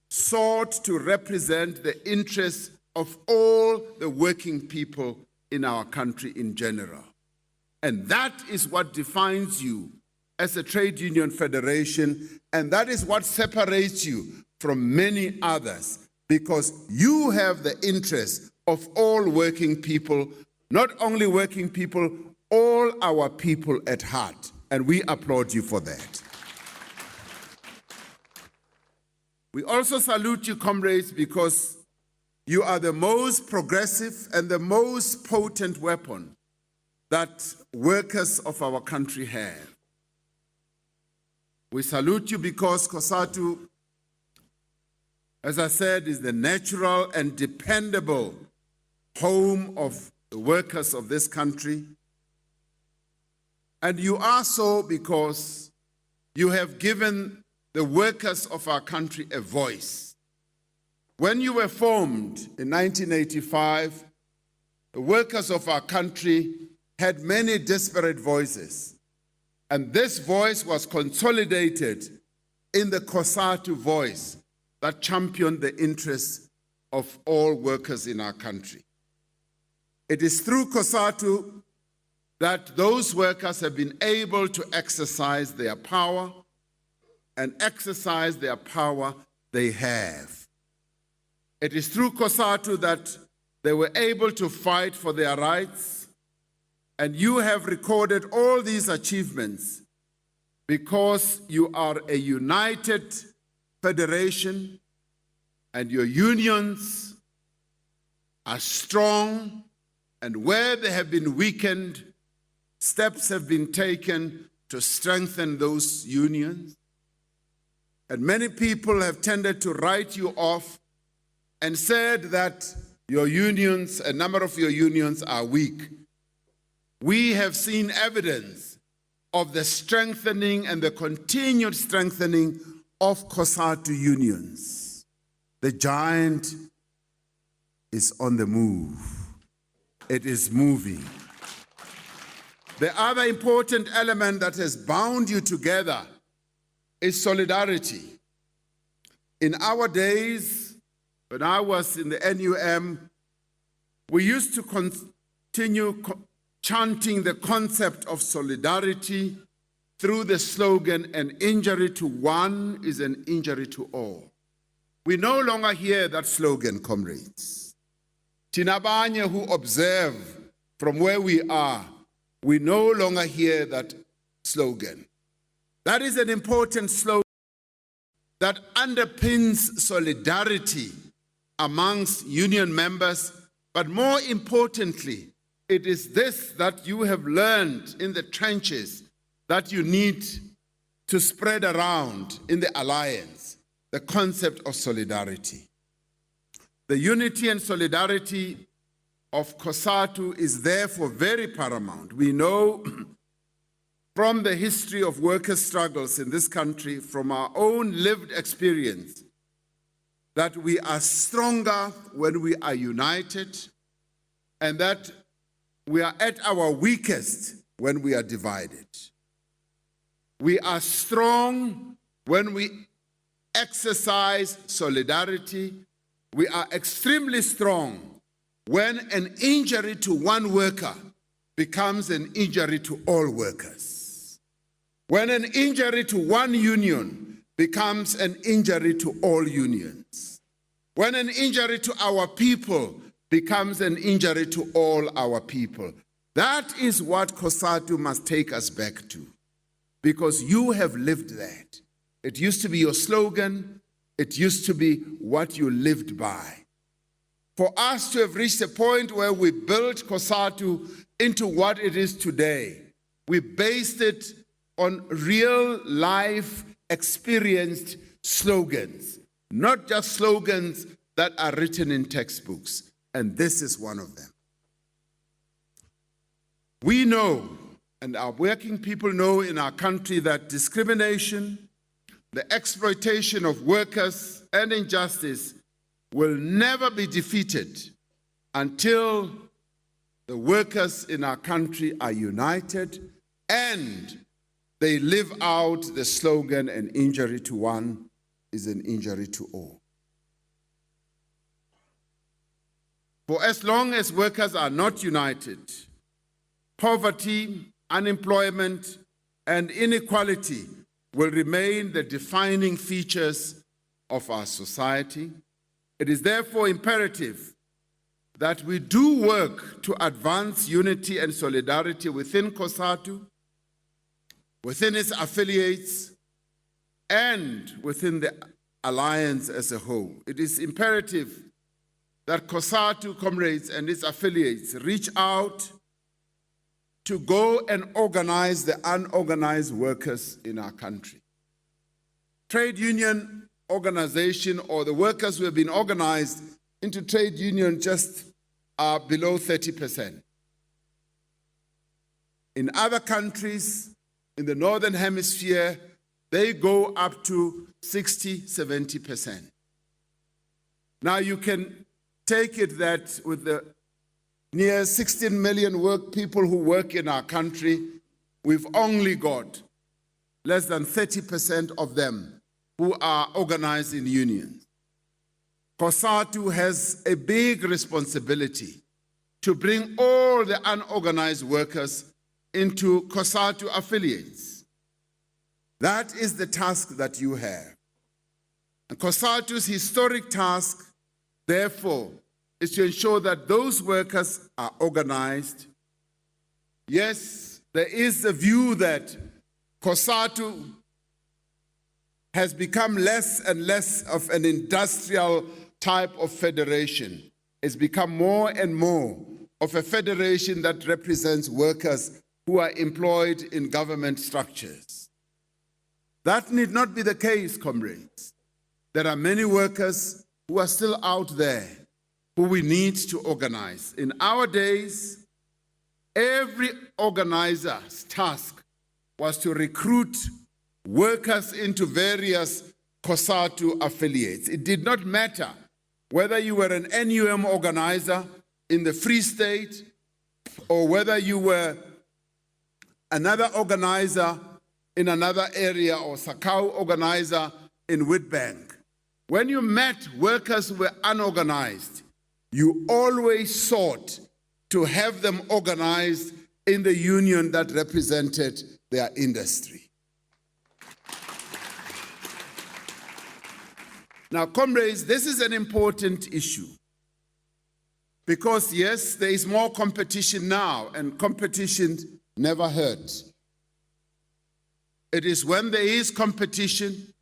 sought to represent the interests of all the working people in our country in general. And that is what defines you as a trade union federation, and that is what separates you from many others, because you have the interests of all working people, not only working people, all our people at heart, and we applaud you for that. We also salute you, comrades, because you are the most progressive and the most potent weapon that workers of our country have. We salute you because COSATU, as I said, is the natural and dependable home of the workers of this country. And you are so because you have given the workers of our country a voice. When you were formed in 1985, the workers of our country had many disparate voices, and this voice was consolidated in the COSATU voice that championed the interests of all workers in our country. It is through COSATU that those workers have been able to exercise their power and exercise their power they have. It is through COSATU that they were able to fight for their rights, and you have recorded all these achievements because you are a united federation and your unions are strong, and where they have been weakened, steps have been taken to strengthen those unions. And many people have tended to write you off and said that your unions, a number of your unions are weak. We have seen evidence of the strengthening and the continued strengthening of COSATU unions. The giant is on the move. It is moving. The other important element that has bound you together is solidarity. In our days, when I was in the NUM, we used to continue chanting the concept of solidarity through the slogan, "An injury to one is an injury to all." We no longer hear that slogan, comrades. Tinabanye who observe from where we are, we no longer hear that slogan. That is an important slogan that underpins solidarity amongst union members, but more importantly, it is this that you have learned in the trenches that you need to spread around in the alliance, the concept of solidarity. The unity and solidarity of COSATU is therefore very paramount. We know from the history of workers' struggles in this country, from our own lived experience, that we are stronger when we are united, and that we are at our weakest when we are divided. We are strong when we exercise solidarity. We are extremely strong when an injury to one worker becomes an injury to all workers. When an injury to one union becomes an injury to all unions. When an injury to our people becomes an injury to all our people. That is what COSATU must take us back to, because you have lived that. It used to be your slogan. It used to be what you lived by. For us to have reached a point where we built COSATU into what it is today, we based it on real life experienced slogans, not just slogans that are written in textbooks, and this is one of them. We know, and our working people know in our country, that discrimination, the exploitation of workers, and injustice will never be defeated until the workers in our country are united and they live out the slogan, an injury to one is an injury to all. For as long as workers are not united, poverty, unemployment, and inequality will remain the defining features of our society. It is therefore imperative that we do work to advance unity and solidarity within COSATU, within its affiliates, and within the alliance as a whole. It is imperative that COSATU, comrades, and its affiliates reach out to go and organize the unorganized workers in our country. Trade union organization, or the workers who have been organized into trade union, just are below 30%. In other countries in the Northern Hemisphere, they go up to 60, 70%. Now you can take it that with the near 16 million people who work in our country, we've only got less than 30% of them who are organized in unions. COSATU has a big responsibility to bring all the unorganized workers into COSATU affiliates. That is the task that you have. And COSATU's historic task, therefore, is to ensure that those workers are organized. Yes, there is a view that COSATU has become less and less of an industrial type of federation. It's become more and more of a federation that represents workers who are employed in government structures. That need not be the case, comrades. There are many workers who are still out there who we need to organize. In our days, every organizer's task was to recruit workers into various COSATU affiliates. It did not matter whether you were an NUM organizer in the Free State or whether you were another organizer in another area or Sakau organizer in Witbank. When you met workers who were unorganized, you always sought to have them organized in the union that represented their industry. Now, comrades, this is an important issue because, yes, there is more competition now, and competition never hurts. It is when there is competition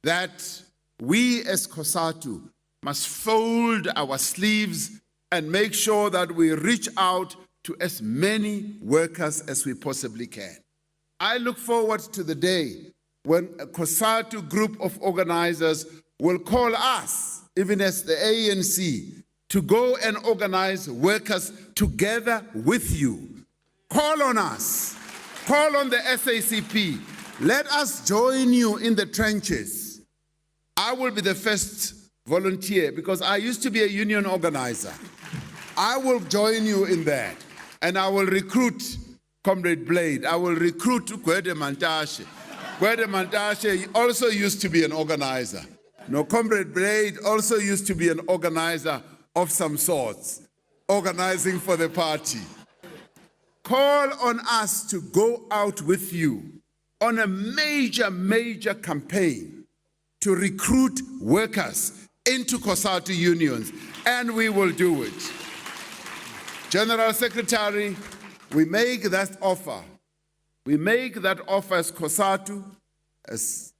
that we as COSATU must fold our sleeves and make sure that we reach out to as many workers as we possibly can. I look forward to the day when a COSATU group of organizers will call us, even as the ANC, to go and organize workers together with you. Call on us. Call on the SACP. Let us join you in the trenches. I will be the first volunteer because I used to be a union organizer. I will join you in that, and I will recruit Comrade Blade. I will recruit Kwede Mantashe. Gwede Mantashe also used to be an organizer. No, Comrade Blade also used to be an organizer of some sorts, organizing for the party. Call on us to go out with you on a major campaign to recruit workers into COSATU unions, and we will do it. General Secretary, we make that offer. We make that offer as COSATU, as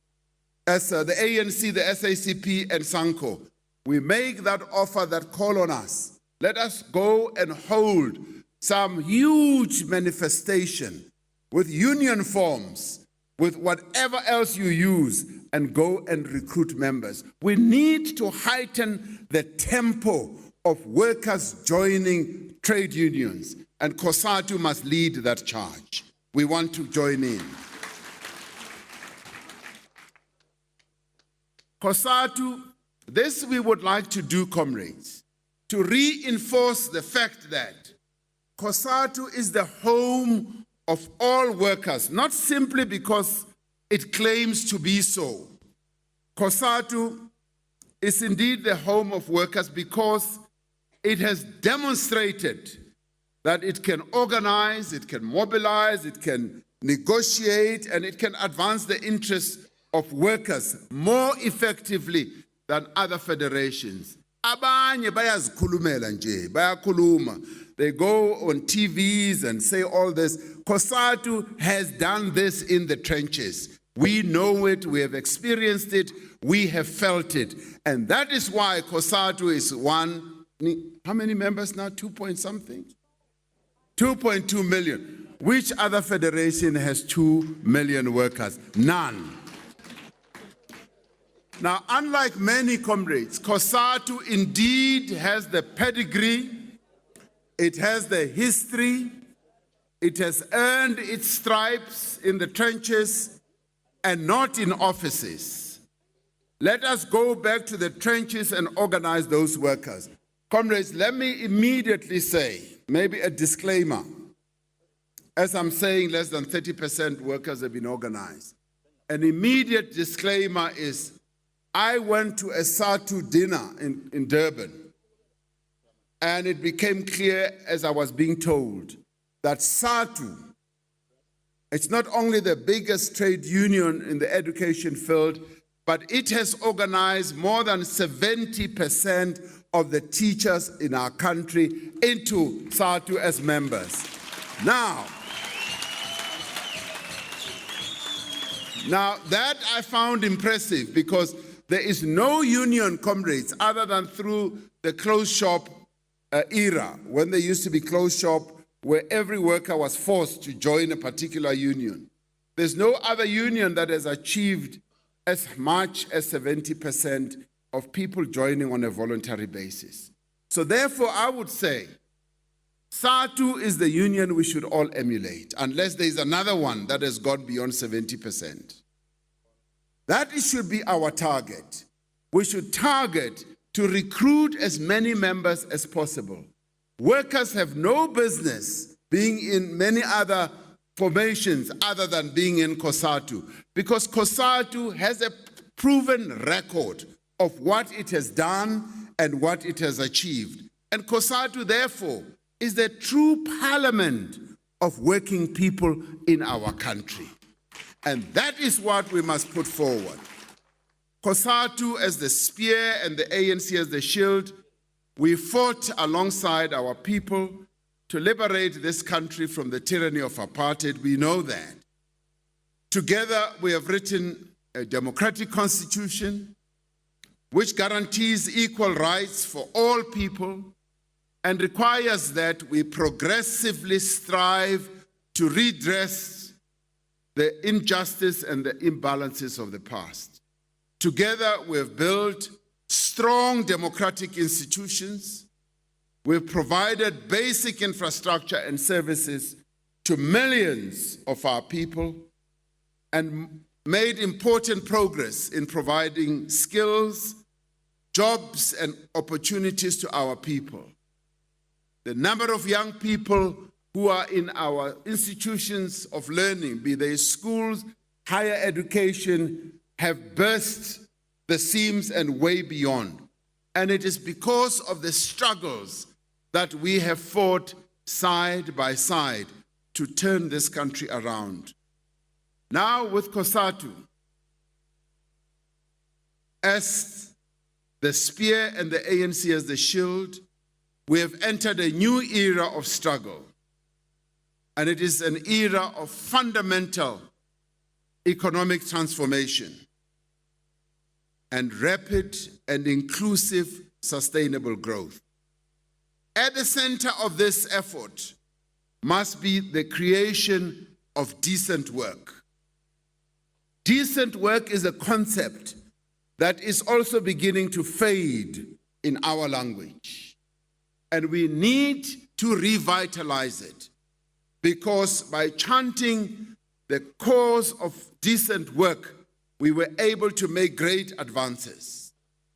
the ANC, the SACP, and SANCO. We make that offer that call on us. Let us go and hold some huge manifestation with union forms, with whatever else you use, and go and recruit members. We need to heighten the tempo of workers joining trade unions, and COSATU must lead that charge. We want to join in. COSATU, this we would like to do, comrades, to reinforce the fact that COSATU is the home of all workers, not simply because it claims to be so. COSATU is indeed the home of workers because it has demonstrated that it can organize, it can mobilize, it can negotiate, and it can advance the interests of workers more effectively than other federations. Abanye bayazikhulumela nje, bayakhuluma. They go on TVs and say all this. COSATU has done this in the trenches. We know it, we have experienced it, we have felt it. And that is why COSATU is one, how many members now? 2 point something? 2.2 million. Which other federation has 2 million workers? None. Now, unlike many comrades, COSATU indeed has the pedigree, it has the history, it has earned its stripes in the trenches and not in offices. Let us go back to the trenches and organize those workers. Comrades, let me immediately say, maybe a disclaimer. As I'm saying, less than 30% workers have been organized. An immediate disclaimer is, I went to a SATU dinner in Durban, and it became clear as I was being told that SATU, it's not only the biggest trade union in the education field, but it has organized more than 70% of the teachers in our country into SATU as members. Now that I found impressive because there is no union, comrades, other than through the closed shop era, when there used to be closed shop where every worker was forced to join a particular union. There's no other union that has achieved as much as 70% of people joining on a voluntary basis. So therefore, I would say SATU is the union we should all emulate, unless there is another one that has got beyond 70%. That should be our target. We should target to recruit as many members as possible. Workers have no business being in many other formations other than being in COSATU, because COSATU has a proven record of what it has done and what it has achieved. And COSATU, therefore, is the true parliament of working people in our country. And that is what we must put forward. COSATU as the spear and the ANC as the shield, we fought alongside our people to liberate this country from the tyranny of apartheid. We know that. Together, we have written a democratic constitution which guarantees equal rights for all people and requires that we progressively strive to redress the injustice and the imbalances of the past. Together, we have built strong democratic institutions. We've provided basic infrastructure and services to millions of our people and made important progress in providing skills, jobs, and opportunities to our people. The number of young people who are in our institutions of learning, be they schools, higher education have burst the seams and way beyond. And it is because of the struggles that we have fought side by side to turn this country around. Now with COSATU as the spear and the ANC as the shield, we have entered a new era of struggle. And it is an era of fundamental economic transformation and rapid and inclusive sustainable growth. At the center of this effort must be the creation of decent work. Decent work is a concept that is also beginning to fade in our language. And we need to revitalize it, because by chanting the cause of decent work, we were able to make great advances,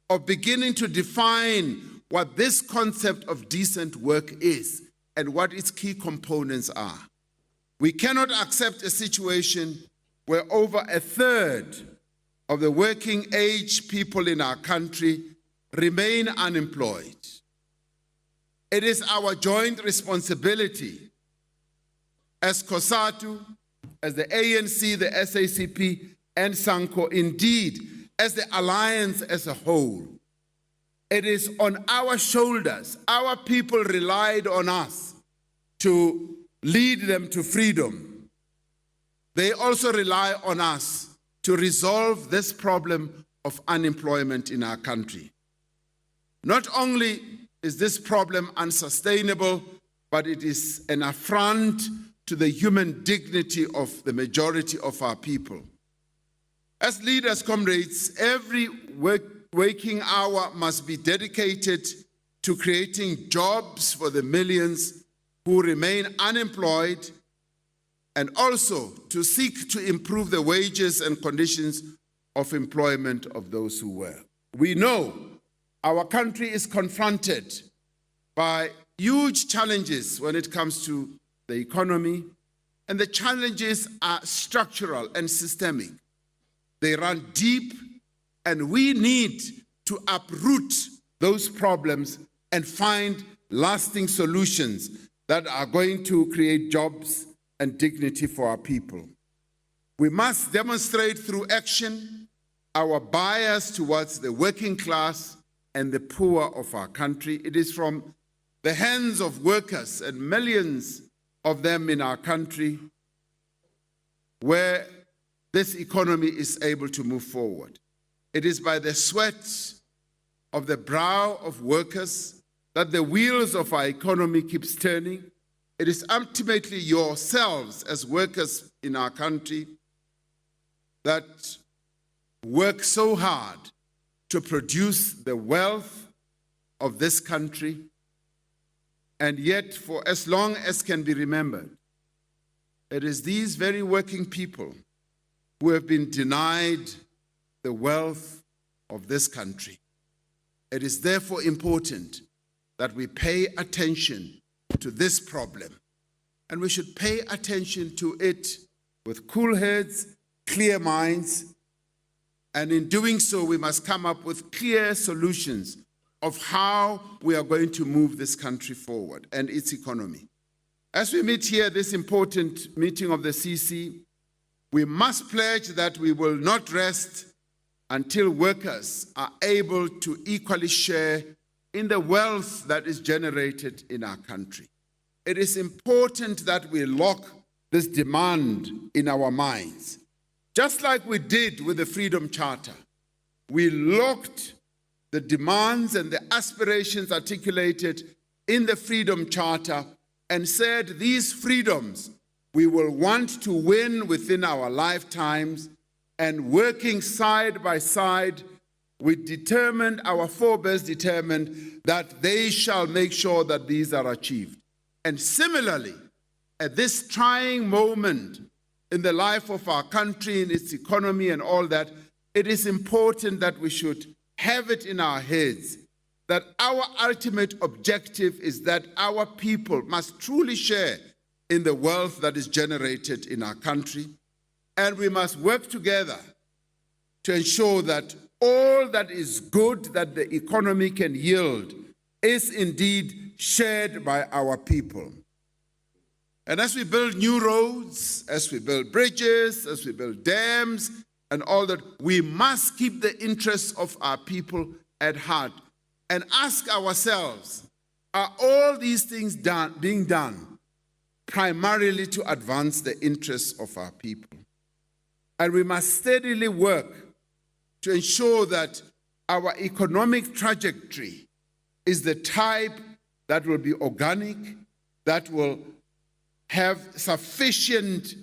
of beginning to define what this concept of decent work is and what its key components are. We cannot accept a situation where over a third of the working age people in our country remain unemployed. It is our joint responsibility as COSATU, as the ANC, the SACP, and SANCO, indeed, as the alliance as a whole. It is on our shoulders. Our people relied on us to lead them to freedom. They also rely on us to resolve this problem of unemployment in our country. Not only is this problem unsustainable, but it is an affront to the human dignity of the majority of our people. As leaders, comrades, every waking hour must be dedicated to creating jobs for the millions who remain unemployed, and also to seek to improve the wages and conditions of employment of those who work. We know our country is confronted by huge challenges when it comes to the economy, and the challenges are structural and systemic. They run deep, and we need to uproot those problems and find lasting solutions that are going to create jobs and dignity for our people. We must demonstrate through action our bias towards the working class and the poor of our country. It is from the hands of workers, and millions of them in our country, where this economy is able to move forward. It is by the sweat of the brow of workers that the wheels of our economy keeps turning. It is ultimately yourselves as workers in our country that work so hard to produce the wealth of this country, and yet for as long as can be remembered, it is these very working people who have been denied the wealth of this country. It is therefore important that we pay attention to this problem, and we should pay attention to it with cool heads, clear minds, and in doing so, we must come up with clear solutions of how we are going to move this country forward and its economy. As we meet here, this important meeting of the CC, we must pledge that we will not rest until workers are able to equally share in the wealth that is generated in our country. It is important that we lock this demand in our minds. Just like we did with the Freedom Charter, we locked the demands and the aspirations articulated in the Freedom Charter and said these freedoms we will want to win within our lifetimes, and working side by side, we determined, our forebears determined, that they shall make sure that these are achieved. And similarly, at this trying moment in the life of our country, in its economy and all that, it is important that we should have it in our heads that our ultimate objective is that our people must truly share in the wealth that is generated in our country, And we must work together to ensure that all that is good that the economy can yield is indeed shared by our people. And as we build new roads, as we build bridges, as we build dams, and all that, we must keep the interests of our people at heart and ask ourselves, are all these things being done primarily to advance the interests of our people? And we must steadily work to ensure that our economic trajectory is the type that will be organic, that will have sufficient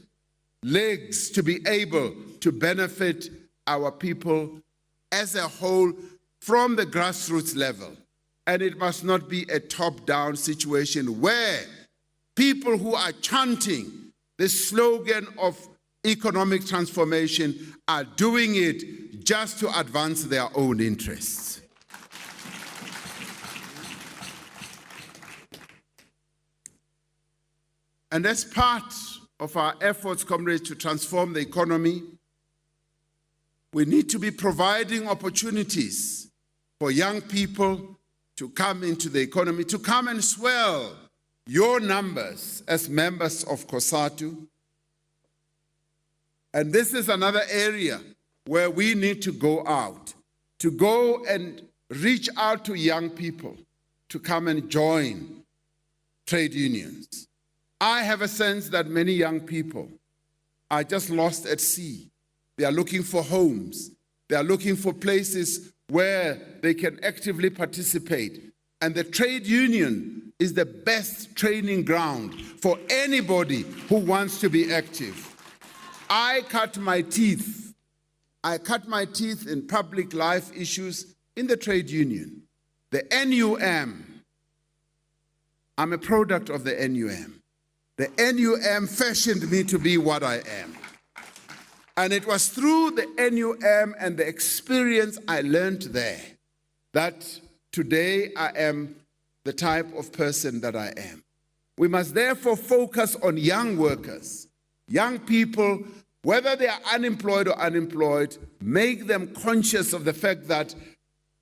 legs to be able to benefit our people as a whole from the grassroots level. And it must not be a top-down situation where people who are chanting the slogan of economic transformation are doing it just to advance their own interests. And as part of our efforts, comrades, to transform the economy, we need to be providing opportunities for young people to come into the economy, to come and swell your numbers as members of COSATU. And this is another area where we need to go out, to go and reach out to young people to come and join trade unions. I have a sense that many young people are just lost at sea. They are looking for homes. They are looking for places where they can actively participate. And the trade union is the best training ground for anybody who wants to be active. I cut my teeth in public life issues in the trade union. The NUM, I'm a product of the NUM. The NUM fashioned me to be what I am. And it was through the NUM and the experience I learned there that today I am the type of person that I am. We must therefore focus on young workers, young people, whether they are unemployed or unemployed, make them conscious of the fact that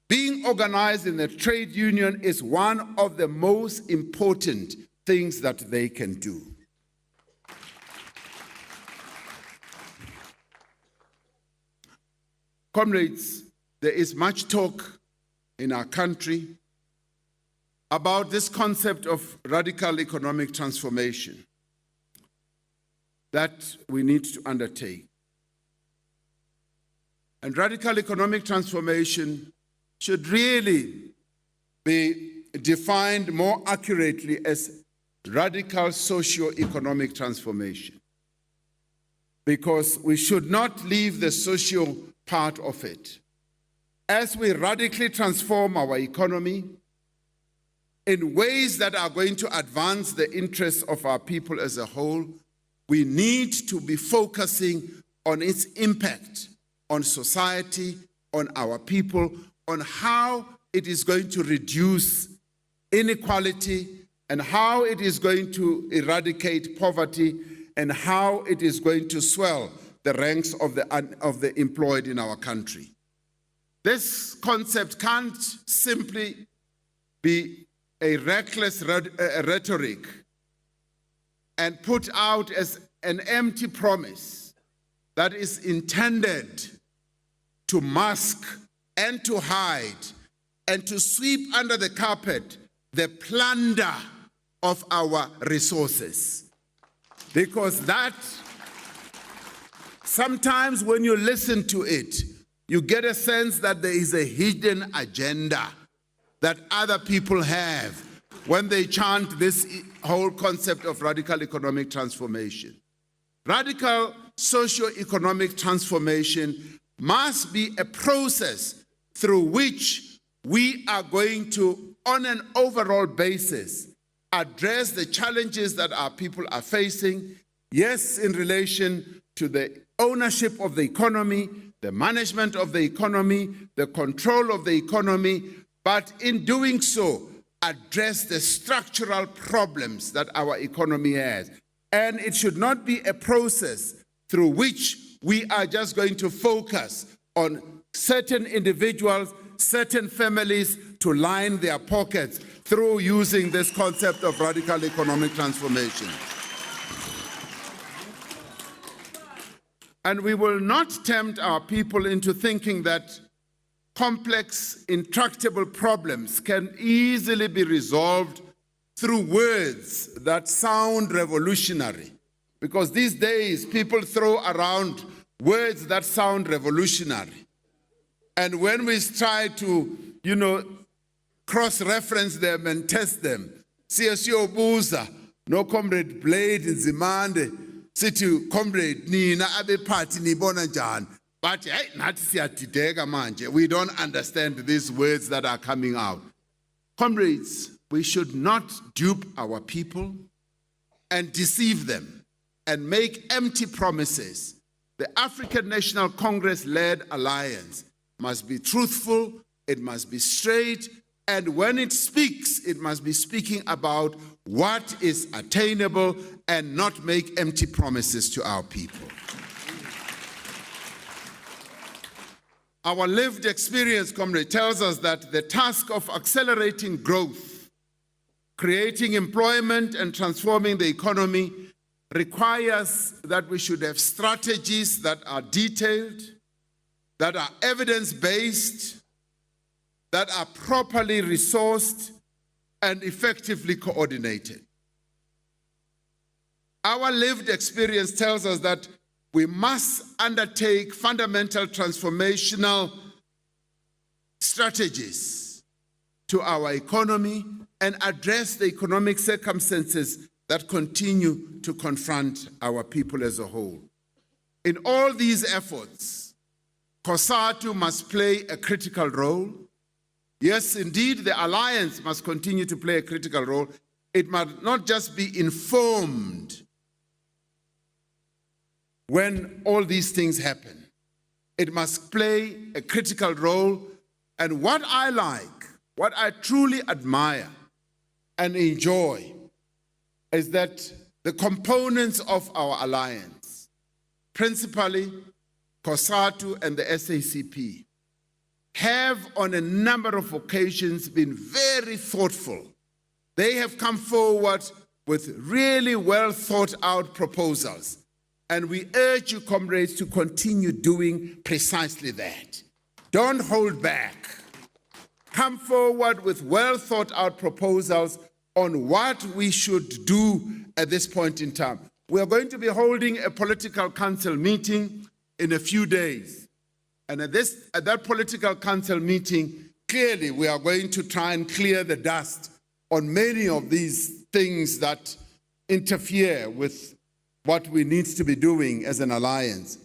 being organized in a trade union is one of the most important things that they can do. Comrades, there is much talk in our country about this concept of radical economic transformation that we need to undertake. And radical economic transformation should really be defined more accurately as radical socio-economic transformation, because we should not leave the social part of it. As we radically transform our economy in ways that are going to advance the interests of our people as a whole, we need to be focusing on its impact on society, on our people, on how it is going to reduce inequality and how it is going to eradicate poverty and how it is going to swell the ranks of the employed in our country. This concept can't simply be a reckless rhetoric and put out as an empty promise that is intended to mask and to hide and to sweep under the carpet the plunder of our resources. Because that, sometimes when you listen to it, you get a sense that there is a hidden agenda that other people have when they chant this whole concept of radical economic transformation. Radical socio-economic transformation must be a process through which we are going to, on an overall basis, address the challenges that our people are facing, yes, in relation to the ownership of the economy, the management of the economy, the control of the economy, but in doing so, address the structural problems that our economy has. And it should not be a process through which we are just going to focus on certain individuals, certain families to line their pockets through using this concept of radical economic transformation. And we will not tempt our people into thinking that complex, intractable problems can easily be resolved through words that sound revolutionary. Because these days, people throw around words that sound revolutionary. And when we try to, cross-reference them and test them, CSO Buza, no comrade Blade in Zimande, City comrade Nina Abe Party Nibona Jan, but we don't understand these words that are coming out. Comrades, we should not dupe our people and deceive them and make empty promises. The African National Congress-led alliance must be truthful, it must be straight, and when it speaks, it must be speaking about what is attainable and not make empty promises to our people. Our lived experience, comrade, tells us that the task of accelerating growth, creating employment and transforming the economy requires that we should have strategies that are detailed, that are evidence-based, that are properly resourced and effectively coordinated. Our lived experience tells us that we must undertake fundamental transformational strategies to our economy and address the economic circumstances that continue to confront our people as a whole. In all these efforts, COSATU must play a critical role. Yes, indeed, the alliance must continue to play a critical role. It must not just be informed when all these things happen. It must play a critical role. And what I like, what I truly admire and enjoy is that the components of our alliance, principally COSATU and the SACP, have on a number of occasions been very thoughtful. They have come forward with really well thought out proposals. And we urge you, comrades, to continue doing precisely that. Don't hold back. Come forward with well thought out proposals on what we should do at this point in time. We are going to be holding a political council meeting in a few days. And at that political council meeting, clearly we are going to try and clear the dust on many of these things that interfere with what we need to be doing as an alliance.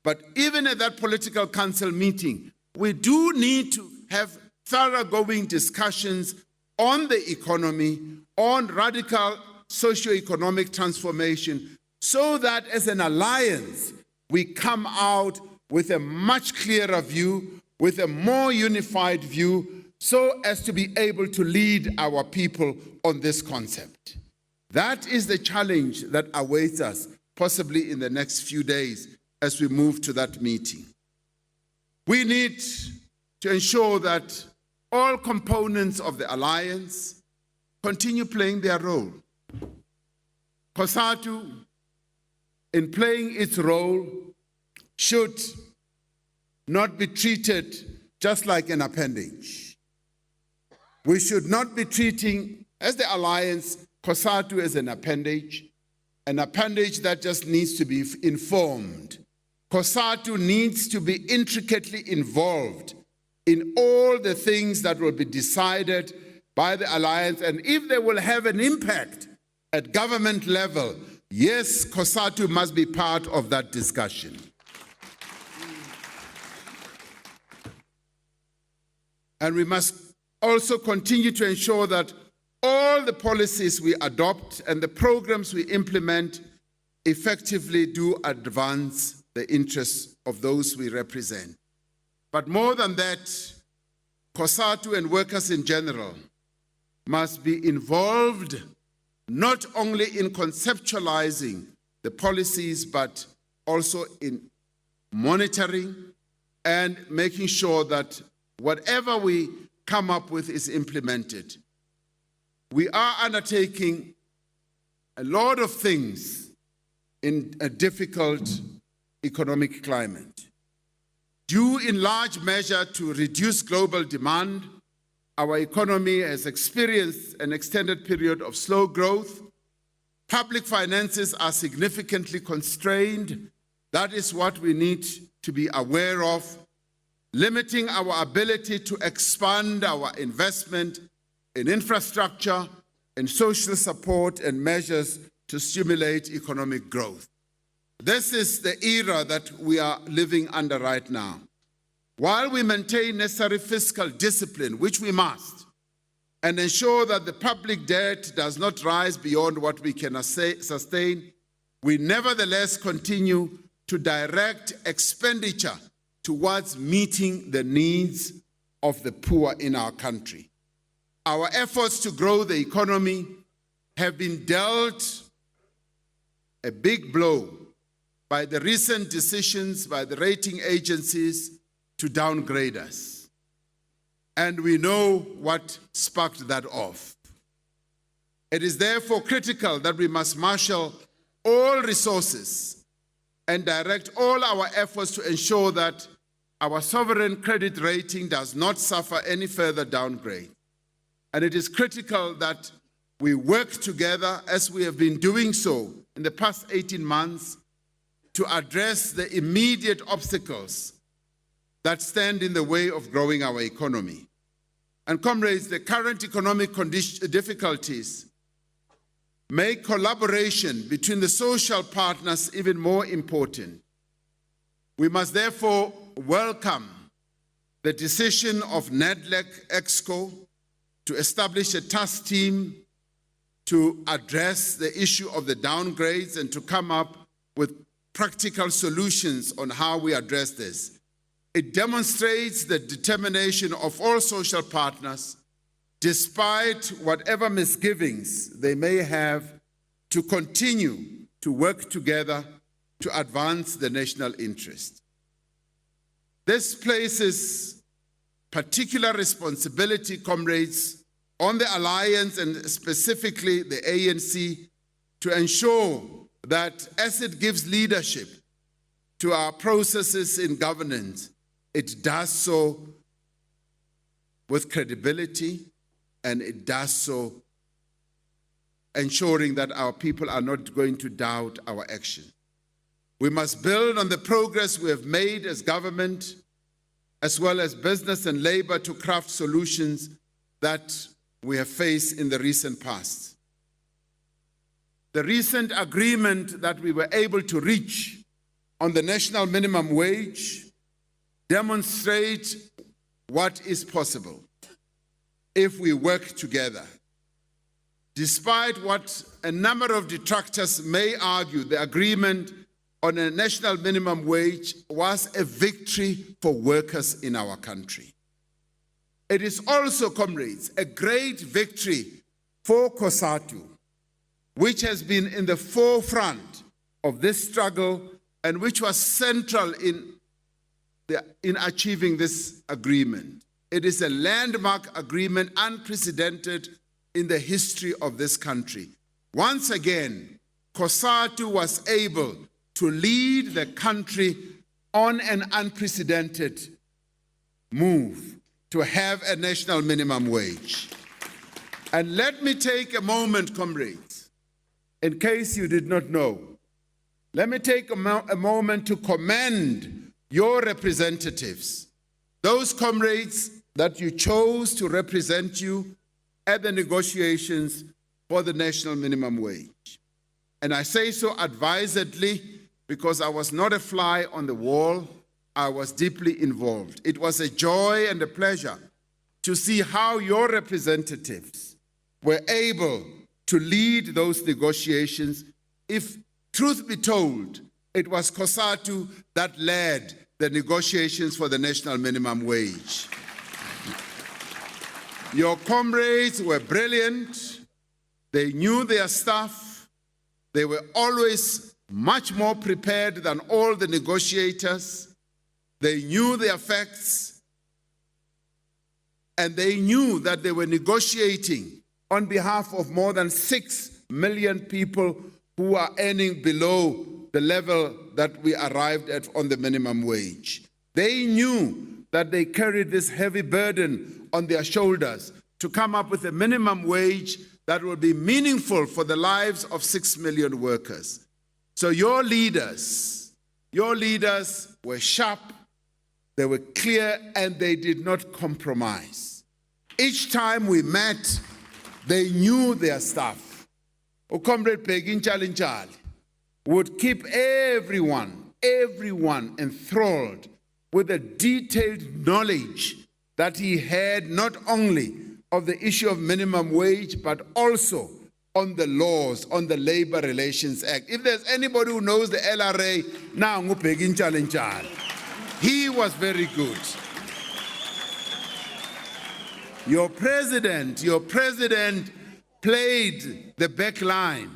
But even at that political council meeting, we do need to have thoroughgoing discussions on the economy, on radical socio-economic transformation, so that as an alliance, we come out with a much clearer view, with a more unified view, so as to be able to lead our people on this concept. That is the challenge that awaits us, possibly in the next few days as we move to that meeting. We need to ensure that all components of the alliance continue playing their role. COSATU, in playing its role, should not be treated just like an appendage. We should not be treating, as the alliance, COSATU as an appendage that just needs to be informed. COSATU needs to be intricately involved in all the things that will be decided by the alliance, and if they will have an impact at government level, yes, COSATU must be part of that discussion. And we must also continue to ensure that all the policies we adopt and the programs we implement effectively do advance the interests of those we represent. But more than that, COSATU and workers in general must be involved not only in conceptualizing the policies, but also in monitoring and making sure that whatever we come up with is implemented. We are undertaking a lot of things in a difficult economic climate. Due in large measure to reduced global demand, our economy has experienced an extended period of slow growth. Public finances are significantly constrained. That is what we need to be aware of, limiting our ability to expand our investment in infrastructure and social support and measures to stimulate economic growth. This is the era that we are living under right now. While we maintain necessary fiscal discipline, which we must, and ensure that the public debt does not rise beyond what we can sustain, we nevertheless continue to direct expenditure towards meeting the needs of the poor in our country. Our efforts to grow the economy have been dealt a big blow by the recent decisions by the rating agencies to downgrade us. And we know what sparked that off. It is therefore critical that we must marshal all resources and direct all our efforts to ensure that our sovereign credit rating does not suffer any further downgrade. And it is critical that we work together, as we have been doing so in the past 18 months, to address the immediate obstacles that stand in the way of growing our economy. And comrades, the current economic difficulties make collaboration between the social partners even more important. We must therefore welcome the decision of NEDLEC EXCO to establish a task team to address the issue of the downgrades and to come up with practical solutions on how we address this. It demonstrates the determination of all social partners, despite whatever misgivings they may have, to continue to work together to advance the national interest. This places particular responsibility, comrades, on the Alliance and specifically the ANC to ensure that as it gives leadership to our processes in governance, it does so with credibility, and it does so ensuring that our people are not going to doubt our action. We must build on the progress we have made as government, as well as business and labor, to craft solutions that we have faced in the recent past. The recent agreement that we were able to reach on the national minimum wage demonstrates what is possible if we work together. Despite what a number of detractors may argue, the agreement on a national minimum wage was a victory for workers in our country. It is also, comrades, a great victory for COSATU, which has been in the forefront of this struggle and which was central in achieving this agreement. It is a landmark agreement, unprecedented in the history of this country. Once again, COSATU was able to lead the country on an unprecedented move to have a national minimum wage. And let me take a moment, comrades, in case you did not know. Let me take a moment to commend your representatives, those comrades that you chose to represent you at the negotiations for the national minimum wage. And I say so advisedly because I was not a fly on the wall, I was deeply involved. It was a joy and a pleasure to see how your representatives were able to lead those negotiations. If truth be told, it was COSATU that led the negotiations for the national minimum wage. Your comrades were brilliant. They knew their stuff. They were always much more prepared than all the negotiators. They knew the effects, and they knew that they were negotiating on behalf of more than 6 million people who are earning below the level that we arrived at on the minimum wage. They knew that they carried this heavy burden on their shoulders to come up with a minimum wage that will be meaningful for the lives of 6 million workers. So your leaders were sharp, they were clear, and they did not compromise. Each time we met, they knew their stuff. Comrade Pegin Chalinchal would keep everyone enthralled with the detailed knowledge that he had not only of the issue of minimum wage, but also on the laws, on the Labor Relations Act. If there's anybody who knows the LRA, now Pegin Chalinchal. He was very good. Your president played the back line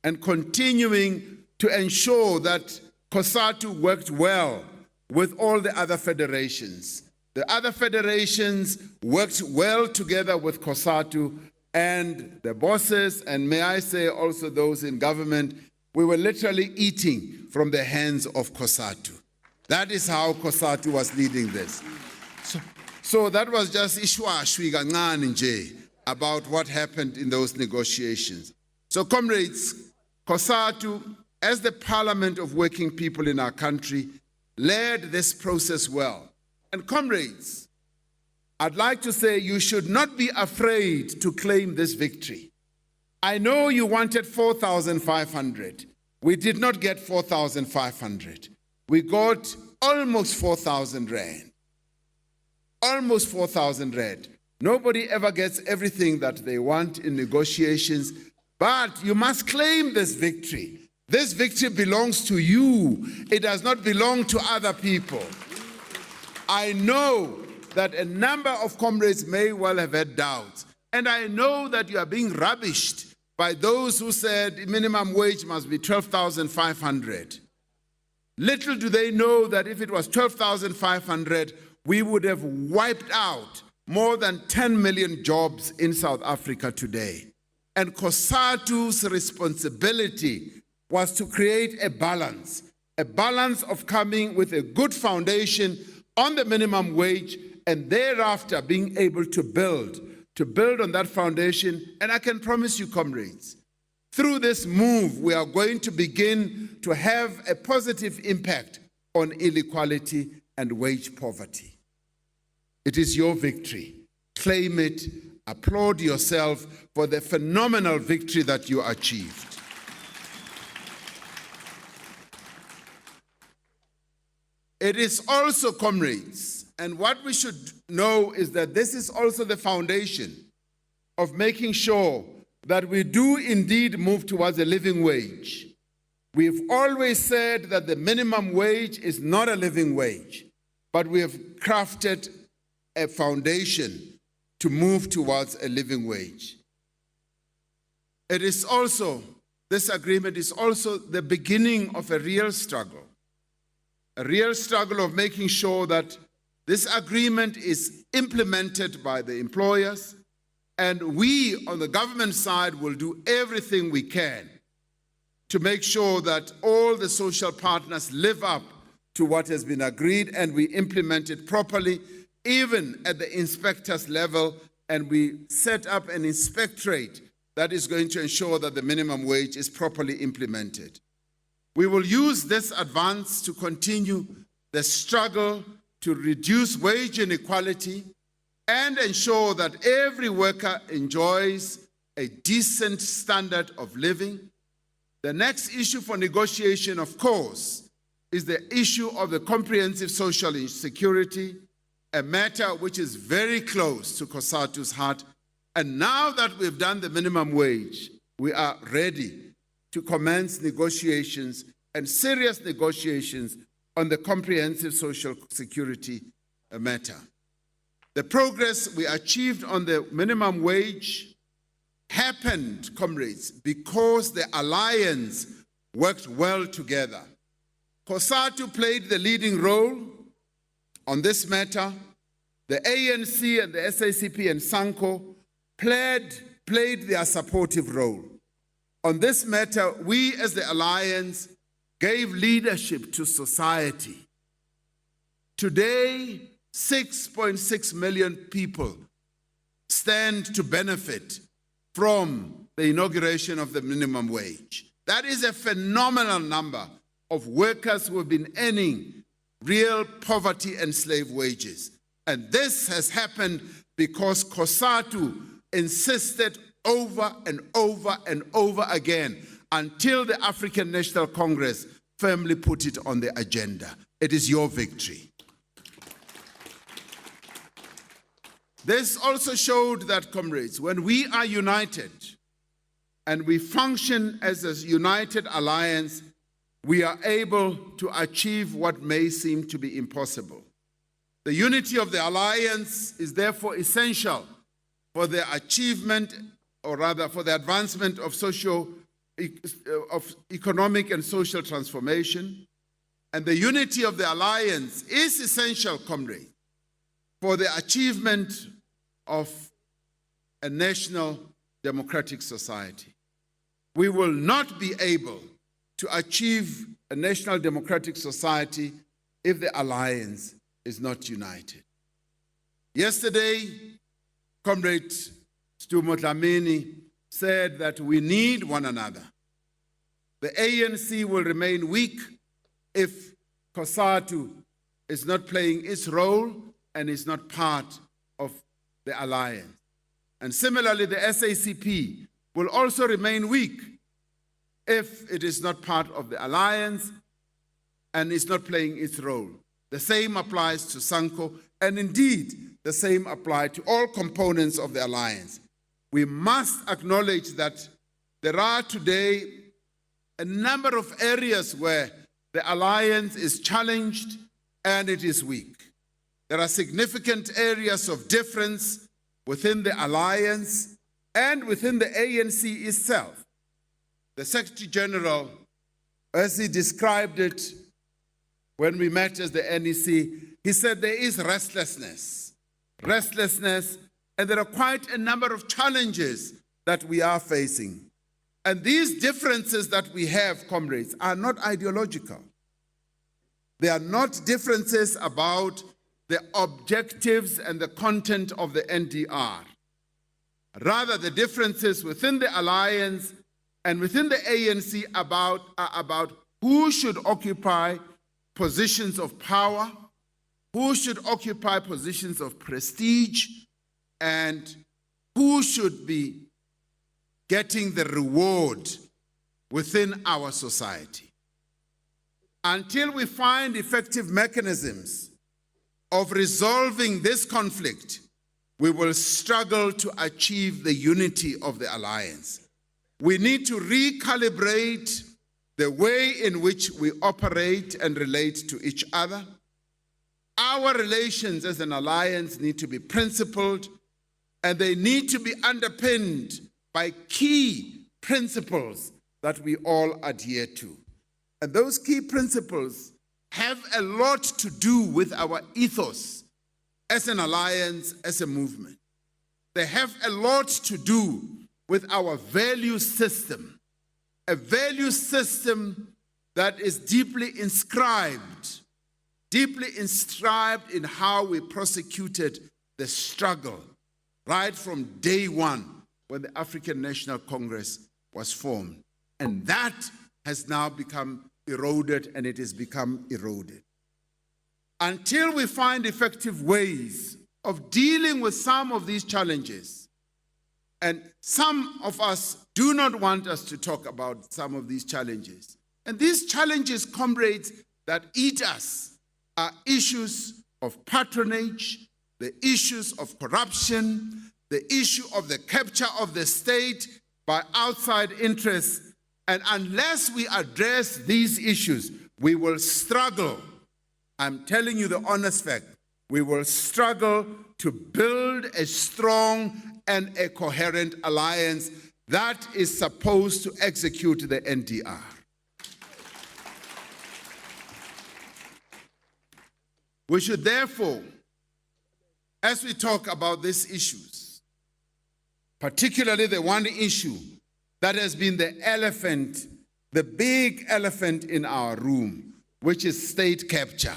and continuing to ensure that COSATU worked well with all the other federations. The other federations worked well together with COSATU, and the bosses, and may I say also those in government, we were literally eating from the hands of COSATU. That is how COSATU was leading this. So that was just ishwa kancane nje about what happened in those negotiations. So comrades, COSATU, as the parliament of working people in our country, led this process well. And comrades, I'd like to say you should not be afraid to claim this victory. I know you wanted 4,500. We did not get 4,500. We got almost 4,000 rand. Almost 4,000 rand. Nobody ever gets everything that they want in negotiations, but you must claim this victory. This victory belongs to you. It does not belong to other people. I know that a number of comrades may well have had doubts, and I know that you are being rubbished by those who said minimum wage must be 12,500. Little do they know that if it was 12,500, we would have wiped out more than 10 million jobs in South Africa today. And COSATU's responsibility was to create a balance of coming with a good foundation on the minimum wage and thereafter being able to build on that foundation. And I can promise you, comrades, through this move, we are going to begin to have a positive impact on inequality and wage poverty. It is your victory. Claim it. Applaud yourself for the phenomenal victory that you achieved. It is also, comrades, and what we should know is that this is also the foundation of making sure that we do indeed move towards a living wage. We've always said that the minimum wage is not a living wage, but we have crafted a foundation to move towards a living wage. It is also, this agreement is also the beginning of a real struggle of making sure that this agreement is implemented by the employers, and we on the government side will do everything we can to make sure that all the social partners live up to what has been agreed and we implement it properly, even at the inspectors level, and we set up an inspectorate that is going to ensure that the minimum wage is properly implemented. We will use this advance to continue the struggle to reduce wage inequality and ensure that every worker enjoys a decent standard of living. The next issue for negotiation, of course, is the issue of the comprehensive social security, a matter which is very close to COSATU's heart. And now that we've done the minimum wage, we are ready to commence negotiations and serious negotiations on the comprehensive social security matter. The progress we achieved on the minimum wage happened, comrades, because the alliance worked well together. COSATU played the leading role on this matter. The ANC and the SACP and SANCO played their supportive role. On this matter, we as the Alliance gave leadership to society. Today, 6.6 million people stand to benefit from the inauguration of the minimum wage. That is a phenomenal number of workers who have been earning real poverty and slave wages. And this has happened because COSATU insisted over and over and over again until the African National Congress firmly put it on the agenda. It is your victory. This also showed that, comrades, when we are united and we function as a united alliance, we are able to achieve what may seem to be impossible. The unity of the alliance is therefore essential for the achievement, or rather for the advancement of economic and social transformation. And the unity of the alliance is essential, comrades, for the achievement of a national democratic society. We will not be able to achieve a national democratic society if the alliance is not united. Yesterday, Comrade Stu Motlamini said that we need one another. The ANC will remain weak if COSATU is not playing its role and is not part of the alliance. And similarly, the SACP will also remain weak if it is not part of the alliance and is not playing its role. The same applies to SANCO, and indeed, the same applies to all components of the alliance. We must acknowledge that there are today a number of areas where the alliance is challenged and it is weak. There are significant areas of difference within the alliance and within the ANC itself. The Secretary General, as he described it when we met as the NEC, he said there is restlessness, and there are quite a number of challenges that we are facing. And these differences that we have, comrades, are not ideological. They are not differences about the objectives and the content of the NDR. Rather, the differences within the alliance and within the ANC are about who should occupy positions of power, who should occupy positions of prestige, and who should be getting the reward within our society. Until we find effective mechanisms of resolving this conflict, we will struggle to achieve the unity of the alliance. We need to recalibrate the way in which we operate and relate to each other. Our relations as an alliance need to be principled, and they need to be underpinned by key principles that we all adhere to. And those key principles have a lot to do with our ethos as an alliance, as a movement. They have a lot to do with our value system, a value system that is deeply inscribed in how we prosecuted the struggle right from day one when the African National Congress was formed. And that has now become eroded, and it has become eroded. Until we find effective ways of dealing with some of these challenges, and some of us do not want us to talk about some of these challenges. And these challenges, comrades, that eat us are issues of patronage, the issues of corruption, the issue of the capture of the state by outside interests. And unless we address these issues, we will struggle. I'm telling you the honest fact. We will struggle to build a strong and a coherent alliance that is supposed to execute the NDR. We should therefore, as we talk about these issues, particularly the one issue that has been the elephant, the big elephant in our room, which is state capture.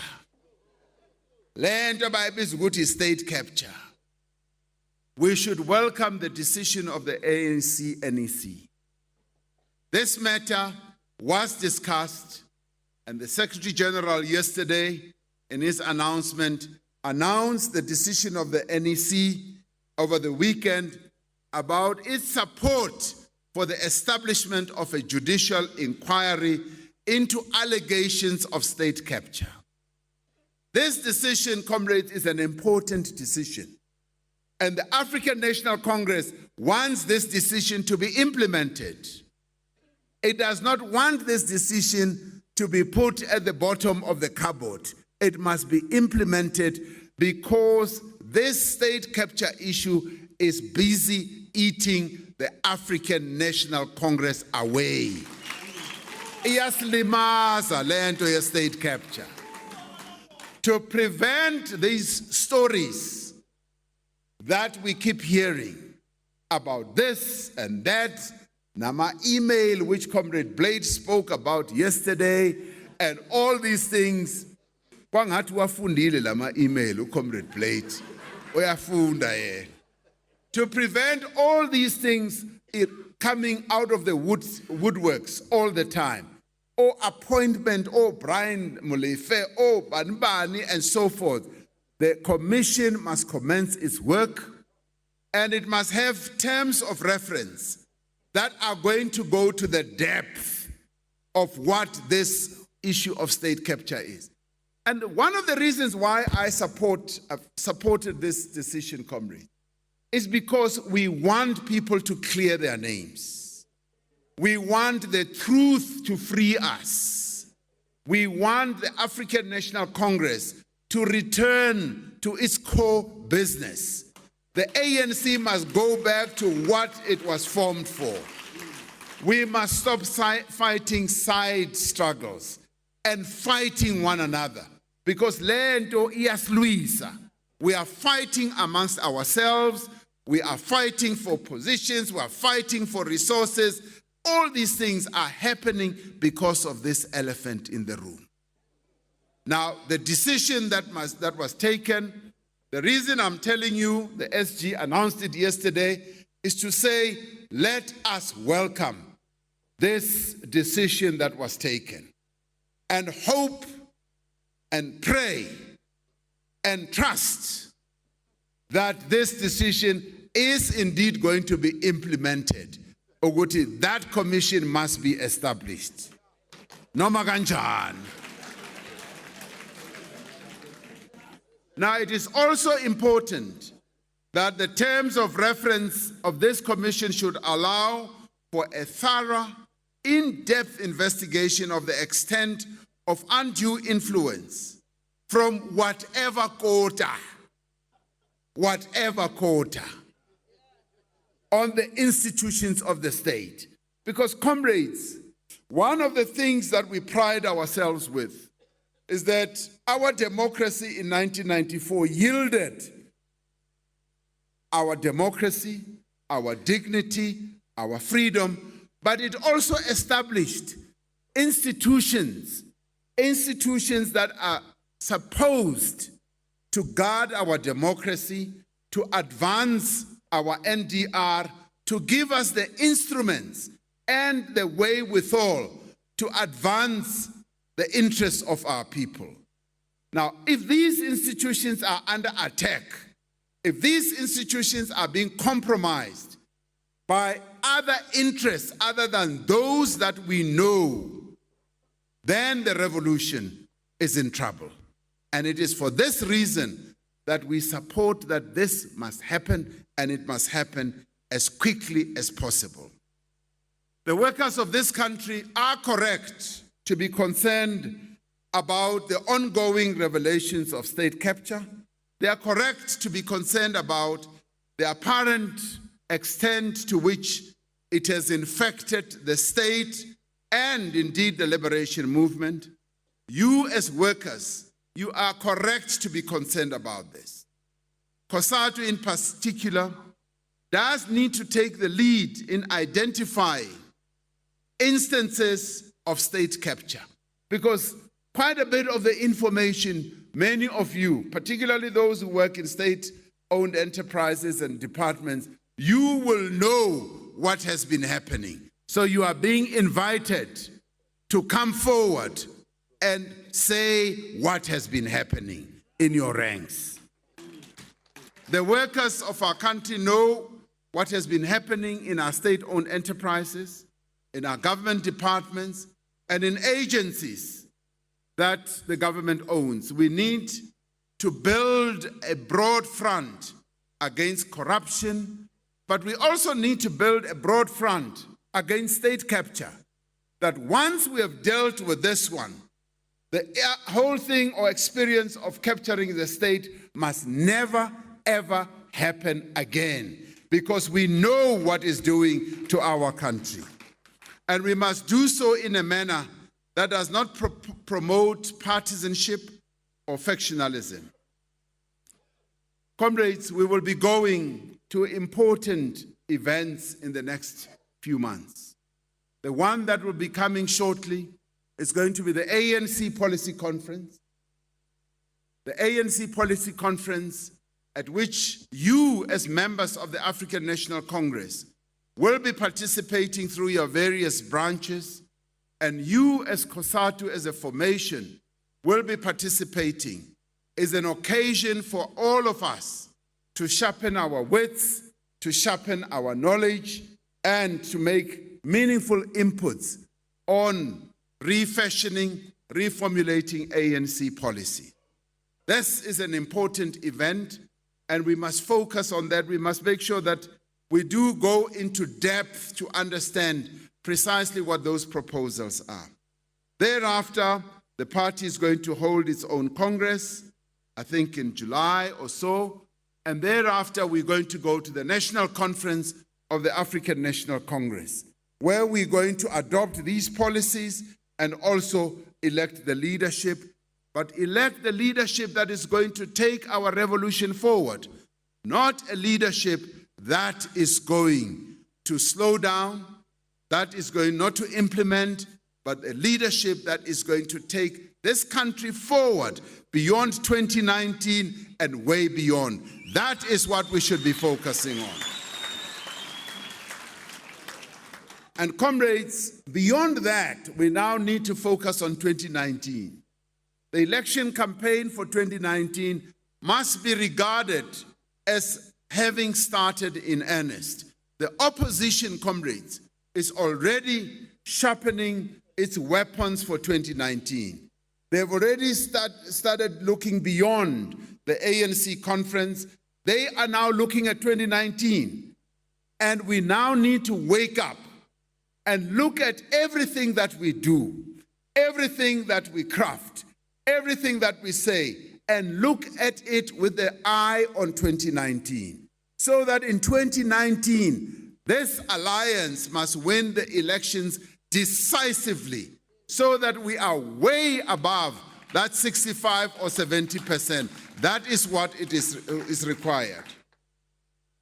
Lento bayibiza ukuthi state capture. We should welcome the decision of the ANC NEC. This matter was discussed, and the Secretary General yesterday, in his announcement, announced the decision of the NEC over the weekend about its support for the establishment of a judicial inquiry into allegations of state capture. This decision, comrades, is an important decision. And the African National Congress wants this decision to be implemented. It does not want this decision to be put at the bottom of the cupboard. It must be implemented because this state capture issue is busy eating the African National Congress away. Iyaslimaza lento ye state capture. To prevent these stories that we keep hearing about this and that, Nama email which Comrade Blade spoke about yesterday, and all these things, kwangathi wafundile lama email Comrade Blade, uyafunda yena. To prevent all these things coming out of the woodworks all the time, or appointment, or Brian Molefe, or Banbani, and so forth, the commission must commence its work, and it must have terms of reference that are going to go to the depth of what this issue of state capture is. And one of the reasons why I supported this decision, comrade, is because we want people to clear their names. We want the truth to free us. We want the African National Congress to return to its core business. The ANC must go back to what it was formed for. We must stop fighting side struggles and fighting one another, because lento iyasluisa. We are fighting amongst ourselves. We are fighting for positions. We are fighting for resources. All these things are happening because of this elephant in the room. Now, the decision that was taken, the reason I'm telling you, the SG announced it yesterday, is to say, let us welcome this decision that was taken, and hope and pray and trust that this decision is indeed going to be implemented. Ukuthi, that commission must be established. Noma kanjani. Now, it is also important that the terms of reference of this commission should allow for a thorough, in-depth investigation of the extent of undue influence from whatever quarter, on the institutions of the state. Because, comrades, one of the things that we pride ourselves with is that our democracy in 1994 yielded our democracy, our dignity, our freedom, but it also established institutions that are supposed to guard our democracy, to advance our NDR, to give us the instruments and the wherewithal to advance the interests of our people. Now, if these institutions are under attack, if these institutions are being compromised by other interests other than those that we know, then the revolution is in trouble. And it is for this reason that we support that this must happen, and it must happen as quickly as possible. The workers of this country are correct to be concerned about the ongoing revelations of state capture. They are correct to be concerned about the apparent extent to which it has infected the state and indeed the liberation movement. You as workers you are correct to be concerned about this. COSATU in particular does need to take the lead in identifying instances of state capture, because quite a bit of the information, many of you, particularly those who work in state-owned enterprises and departments, you will know what has been happening. So you are being invited to come forward and say what has been happening in your ranks. The workers of our country know what has been happening in our state-owned enterprises, in our government departments, and in agencies that the government owns. We need to build a broad front against corruption, but we also need to build a broad front against state capture, that once we have dealt with this one, the whole thing or experience of capturing the state must never, ever happen again, because we know what it's doing to our country. And we must do so in a manner that does not promote partisanship or factionalism. Comrades, we will be going to important events in the next few months. The one that will be coming shortly is going to be the ANC Policy Conference. The ANC Policy Conference, at which you, as members of the African National Congress, will be participating through your various branches, and you, as COSATU, as a formation, will be participating, is an occasion for all of us to sharpen our wits, to sharpen our knowledge, and to make meaningful inputs on refashioning, reformulating ANC policy. This is an important event, and we must focus on that. We must make sure that we do go into depth to understand precisely what those proposals are. Thereafter, the party is going to hold its own Congress, I think in July or so, and thereafter we're going to go to the National Conference of the African National Congress, where we're going to adopt these policies and also elect the leadership, but elect the leadership that is going to take our revolution forward, not a leadership that is going to slow down, that is going not to implement, but a leadership that is going to take this country forward beyond 2019 and way beyond. That is what we should be focusing on. And comrades, beyond that, we now need to focus on 2019. The election campaign for 2019 must be regarded as having started in earnest. The opposition, comrades, is already sharpening its weapons for 2019. They've already started looking beyond the ANC conference. They are now looking at 2019. And we now need to wake up and look at everything that we do, everything that we craft, everything that we say, and look at it with the eye on 2019. So that in 2019, this alliance must win the elections decisively, so that we are way above that 65 or 70%. That is what it is required.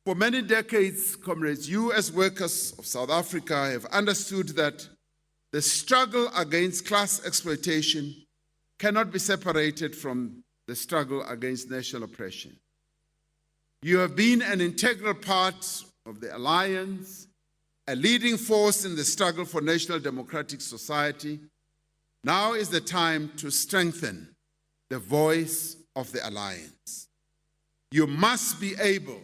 For many decades, comrades, you as workers of South Africa have understood that the struggle against class exploitation cannot be separated from the struggle against national oppression. You have been an integral part of the alliance, a leading force in the struggle for national democratic society. Now is the time to strengthen the voice of the alliance. You must be able,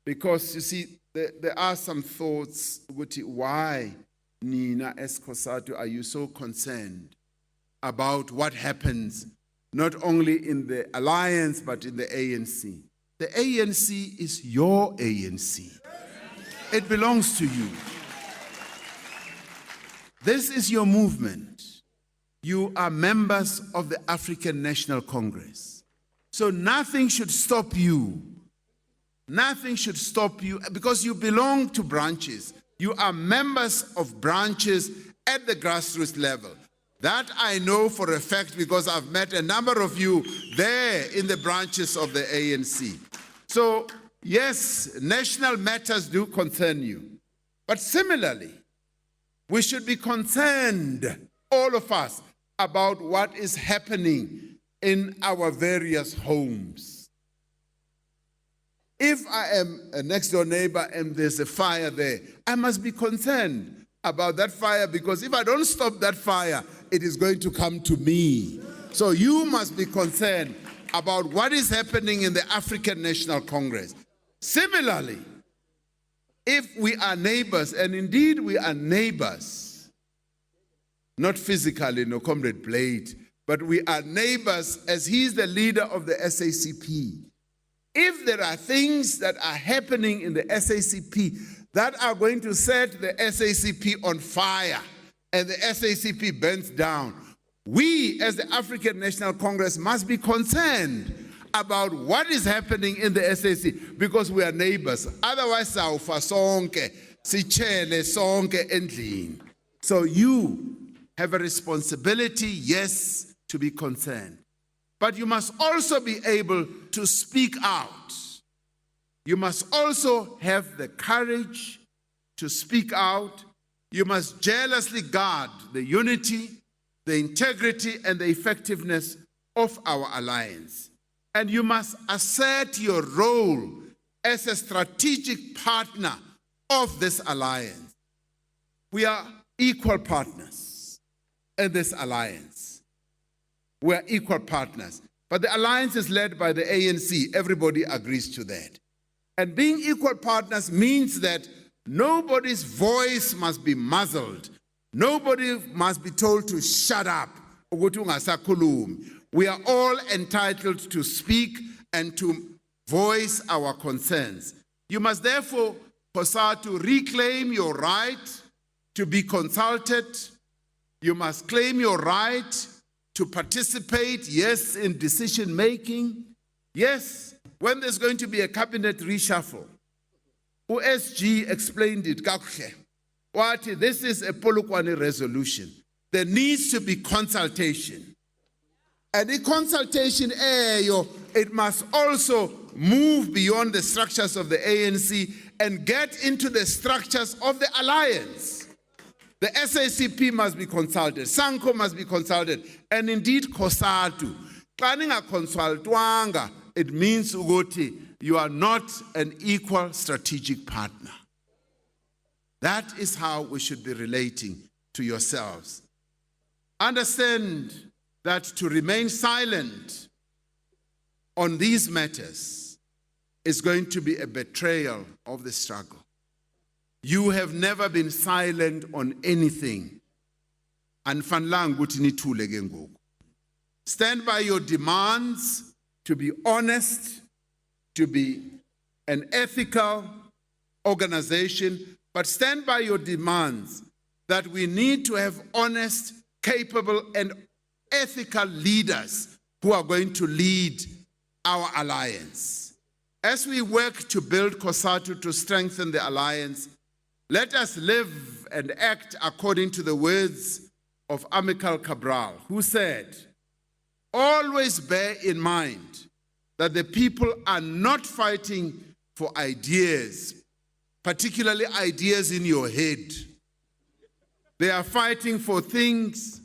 because you see, there are some thoughts, why, Nina, as COSATU, are you so concerned about what happens not only in the alliance, but in the ANC? The ANC is your ANC. It belongs to you. This is your movement. You are members of the African National Congress. So nothing should stop you. Nothing should stop you, because you belong to branches. You are members of branches at the grassroots level. That I know for a fact because I've met a number of you there in the branches of the ANC. So, yes, national matters do concern you. But similarly, we should be concerned, all of us, about what is happening in our various homes. If I am a next door neighbor and there's a fire there, I must be concerned about that fire, because if I don't stop that fire, it is going to come to me. So you must be concerned about what is happening in the African National Congress. Similarly, if we are neighbors, and indeed we are neighbors, not physically, no Comrade Blade, but we are neighbors as he's the leader of the SACP. If there are things that are happening in the SACP that are going to set the SACP on fire and the SACP burns down, we as the African National Congress must be concerned about what is happening in the SAC, because we are neighbors. Otherwise, sawufa sonke, sichele sonke endlini. So you have a responsibility, yes, to be concerned. But you must also be able to speak out. You must also have the courage to speak out. You must jealously guard the unity, the integrity, and the effectiveness of our alliance. And you must assert your role as a strategic partner of this alliance. We are equal partners in this alliance. We are equal partners. But the alliance is led by the ANC. Everybody agrees to that. And being equal partners means that nobody's voice must be muzzled. Nobody must be told to shut up. We are all entitled to speak and to voice our concerns. You must therefore, COSATU, reclaim your right to be consulted. You must claim your right to participate, yes, in decision making. Yes, when there's going to be a cabinet reshuffle. OSG explained it. This is a Polokwane resolution. There needs to be consultation. And the consultation, it must also move beyond the structures of the ANC and get into the structures of the alliance. The SACP must be consulted, SANCO must be consulted, and indeed COSATU. Planning a consultwanga, it means Ugoti, you are not an equal strategic partner. That is how we should be relating to yourselves. Understand that to remain silent on these matters is going to be a betrayal of the struggle. You have never been silent on anything. Stand by your demands to be honest, to be an ethical organization, but stand by your demands that we need to have honest, capable, and ethical leaders who are going to lead our alliance. As we work to build COSATU to strengthen the alliance, let us live and act according to the words of Amilcar Cabral, who said, always bear in mind that the people are not fighting for ideas, particularly ideas in your head. They are fighting for things.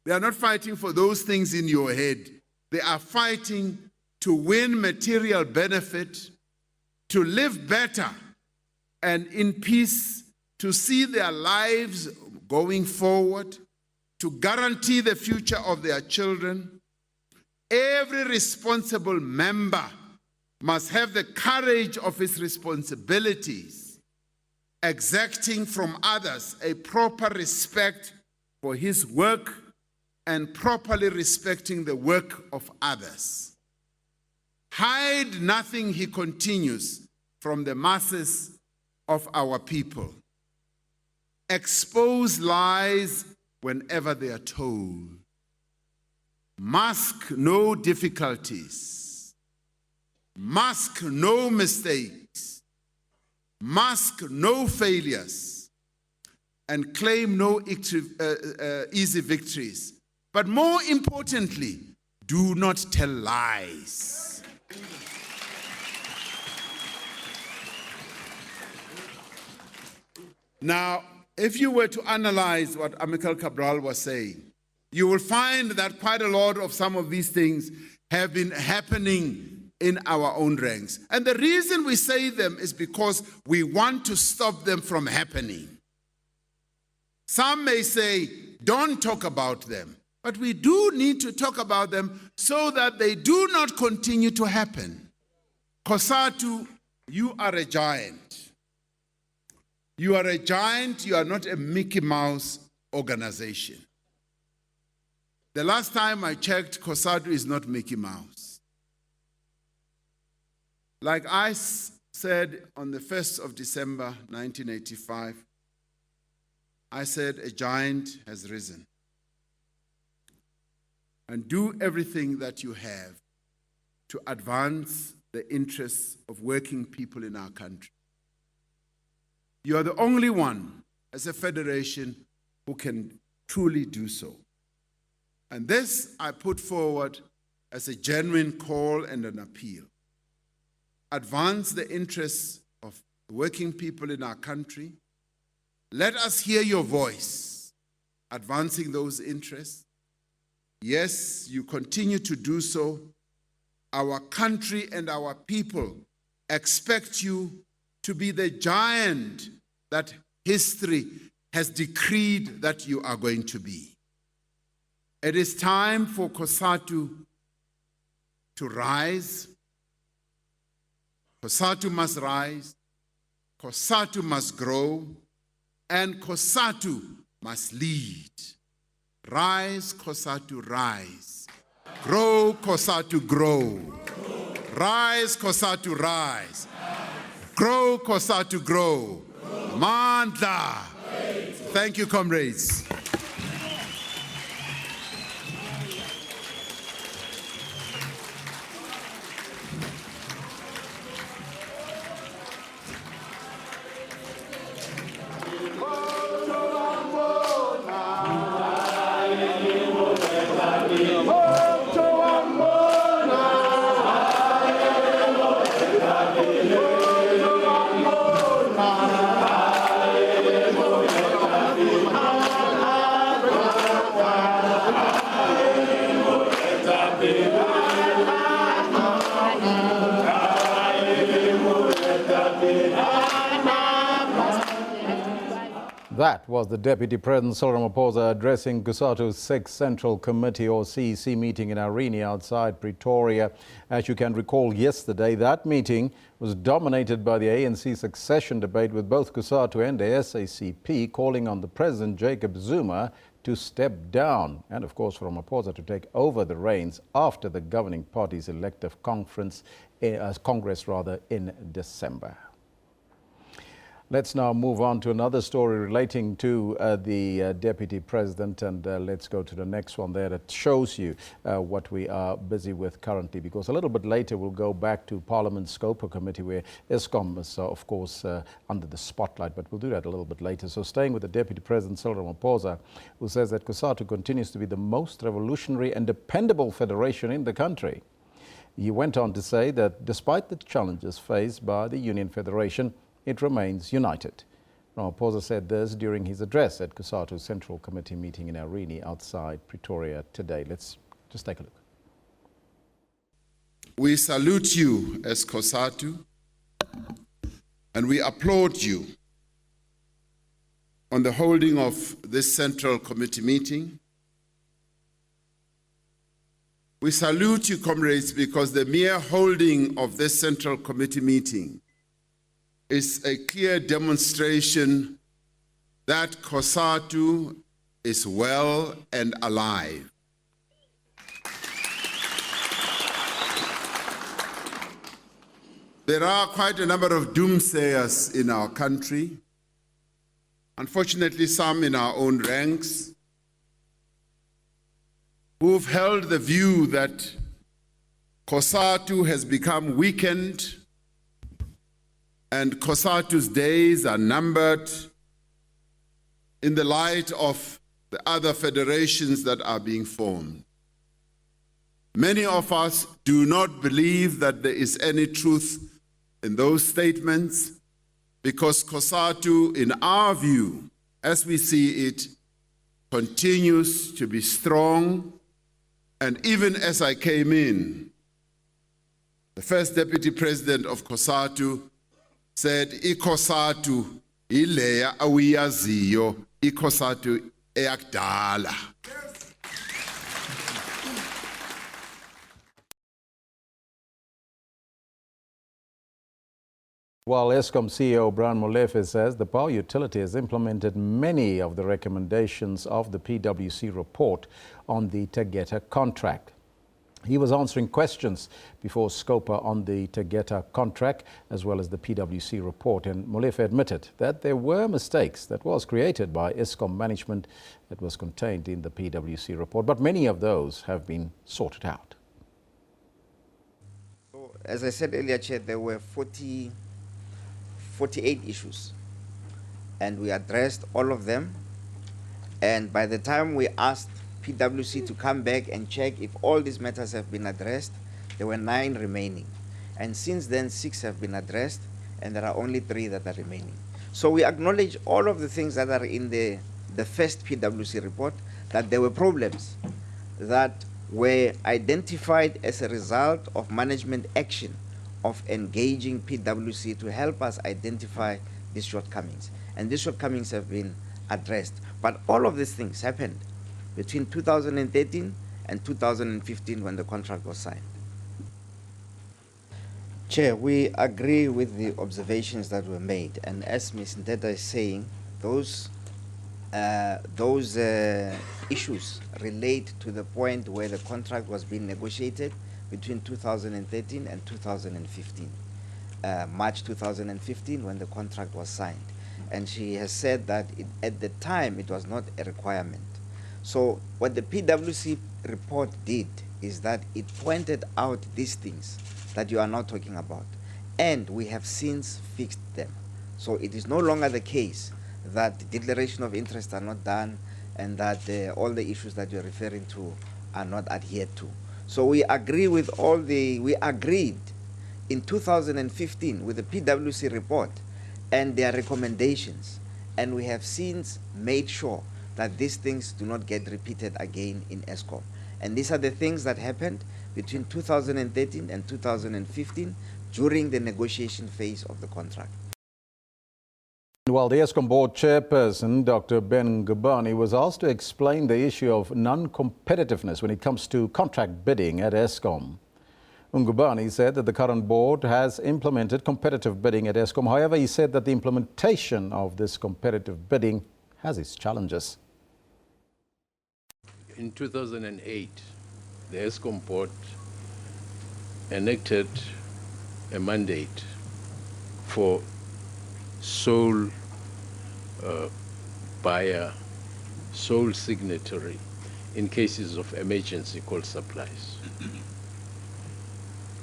They are not fighting for those things in your head. They are fighting to win material benefit, to live better and in peace, to see their lives going forward, to guarantee the future of their children. Every responsible member must have the courage of his responsibilities, exacting from others a proper respect for his work and properly respecting the work of others. Hide nothing, he continues, from the masses of our people. Expose lies whenever they are told. Mask no difficulties. Mask no mistakes. Mask no failures. and claim no easy victories. But more importantly, do not tell lies. Now, if you were to analyze what Amical Cabral was saying, you will find that quite a lot of some of these things have been happening in our own ranks. And the reason we say them is because we want to stop them from happening. Some may say, don't talk about them. But we do need to talk about them so that they do not continue to happen. COSATU, you are a giant. You are a giant, you are not a Mickey Mouse organization. The last time I checked, COSATU is not Mickey Mouse. Like I said on the 1st of December 1985, I said a giant has risen. And do everything that you have to advance the interests of working people in our country. You are the only one as a federation who can truly do so. And this I put forward as a genuine call and an appeal. Advance the interests of working people in our country. Let us hear your voice, advancing those interests. Yes, you continue to do so. Our country and our people expect you to be the giant that history has decreed that you are going to be. It is time for COSATU to rise. COSATU must rise. COSATU must grow. And COSATU must lead. Rise, COSATU, rise. Grow, COSATU, grow. Rise, COSATU, rise. Grow, COSATU, grow. Mandla. Thank you, comrades. That was the Deputy President Cyril Ramaphosa addressing COSATU's 6th Central Committee or CEC meeting in Irene outside Pretoria. As you can recall yesterday, that meeting was dominated by the ANC succession debate with both COSATU and the SACP calling on the President Jacob Zuma to step down and of course for Ramaphosa to take over the reins after the governing party's elective congress in December. Let's now move on to another story relating to the Deputy President, and let's go to the next one there that shows you what we are busy with currently, because a little bit later we'll go back to Parliament's Scopa committee where Escom is of course under the spotlight, but we'll do that a little bit later. So staying with the Deputy President Cyril Ramaphosa, who says that COSATU continues to be the most revolutionary and dependable federation in the country. He went on to say that despite the challenges faced by the Union Federation, it remains united. Ramaphosa said this during his address at COSATU's Central Committee meeting in Irene outside Pretoria today. Let's just take a look. We salute you as COSATU and we applaud you on the holding of this Central Committee meeting. We salute you, comrades, because the mere holding of this Central Committee meeting is a clear demonstration that COSATU is well and alive. There are quite a number of doomsayers in our country, unfortunately some in our own ranks, who've held the view that COSATU has become weakened and COSATU's days are numbered, in the light of the other federations that are being formed. Many of us do not believe that there is any truth in those statements because COSATU, in our view, as we see it, continues to be strong. And even as I came in, the first deputy president of COSATU said, "ICOSATU ileya awiyaziyo, ICOSATU eyakudala." While Escom CEO Brian Molefe says the power utility has implemented many of the recommendations of the PwC report on the Tegeta contract. He was answering questions before Scopa on the Tegeta contract as well as the PwC report, and Molefe admitted that there were mistakes that was created by Escom management that was contained in the PwC report, but many of those have been sorted out. So, as I said earlier, Chair, there were 48 issues, and we addressed all of them. And by the time we asked PwC to come back and check if all these matters have been addressed, there were 9 remaining. And since then, 6 have been addressed, and there are only 3 that are remaining. So we acknowledge all of the things that are in the first PwC report, that there were problems that were identified as a result of management action of engaging PwC to help us identify these shortcomings. And these shortcomings have been addressed. But all of these things happened between 2013 and 2015 when the contract was signed. Chair, we agree with the observations that were made. And as Ms. Ndeta is saying, those issues relate to the point where the contract was being negotiated between 2013 and 2015, March 2015 when the contract was signed. And she has said that at the time it was not a requirement. So what the PwC report did is that it pointed out these things that you are now talking about, and we have since fixed them. So it is no longer the case that the declaration of interest are not done and that all the issues that you're referring to are not adhered to. So we agree with we agreed in 2015 with the PwC report and their recommendations, and we have since made sure that these things do not get repeated again in Escom. And these are the things that happened between 2013 and 2015 during the negotiation phase of the contract. While the Escom board chairperson, Dr. Ben Ngubane, was asked to explain the issue of non-competitiveness when it comes to contract bidding at Escom. Ngubane said that the current board has implemented competitive bidding at Escom. However, he said that the implementation of this competitive bidding has its challenges. In 2008, the Escom board enacted a mandate for sole buyer, sole signatory in cases of emergency coal supplies.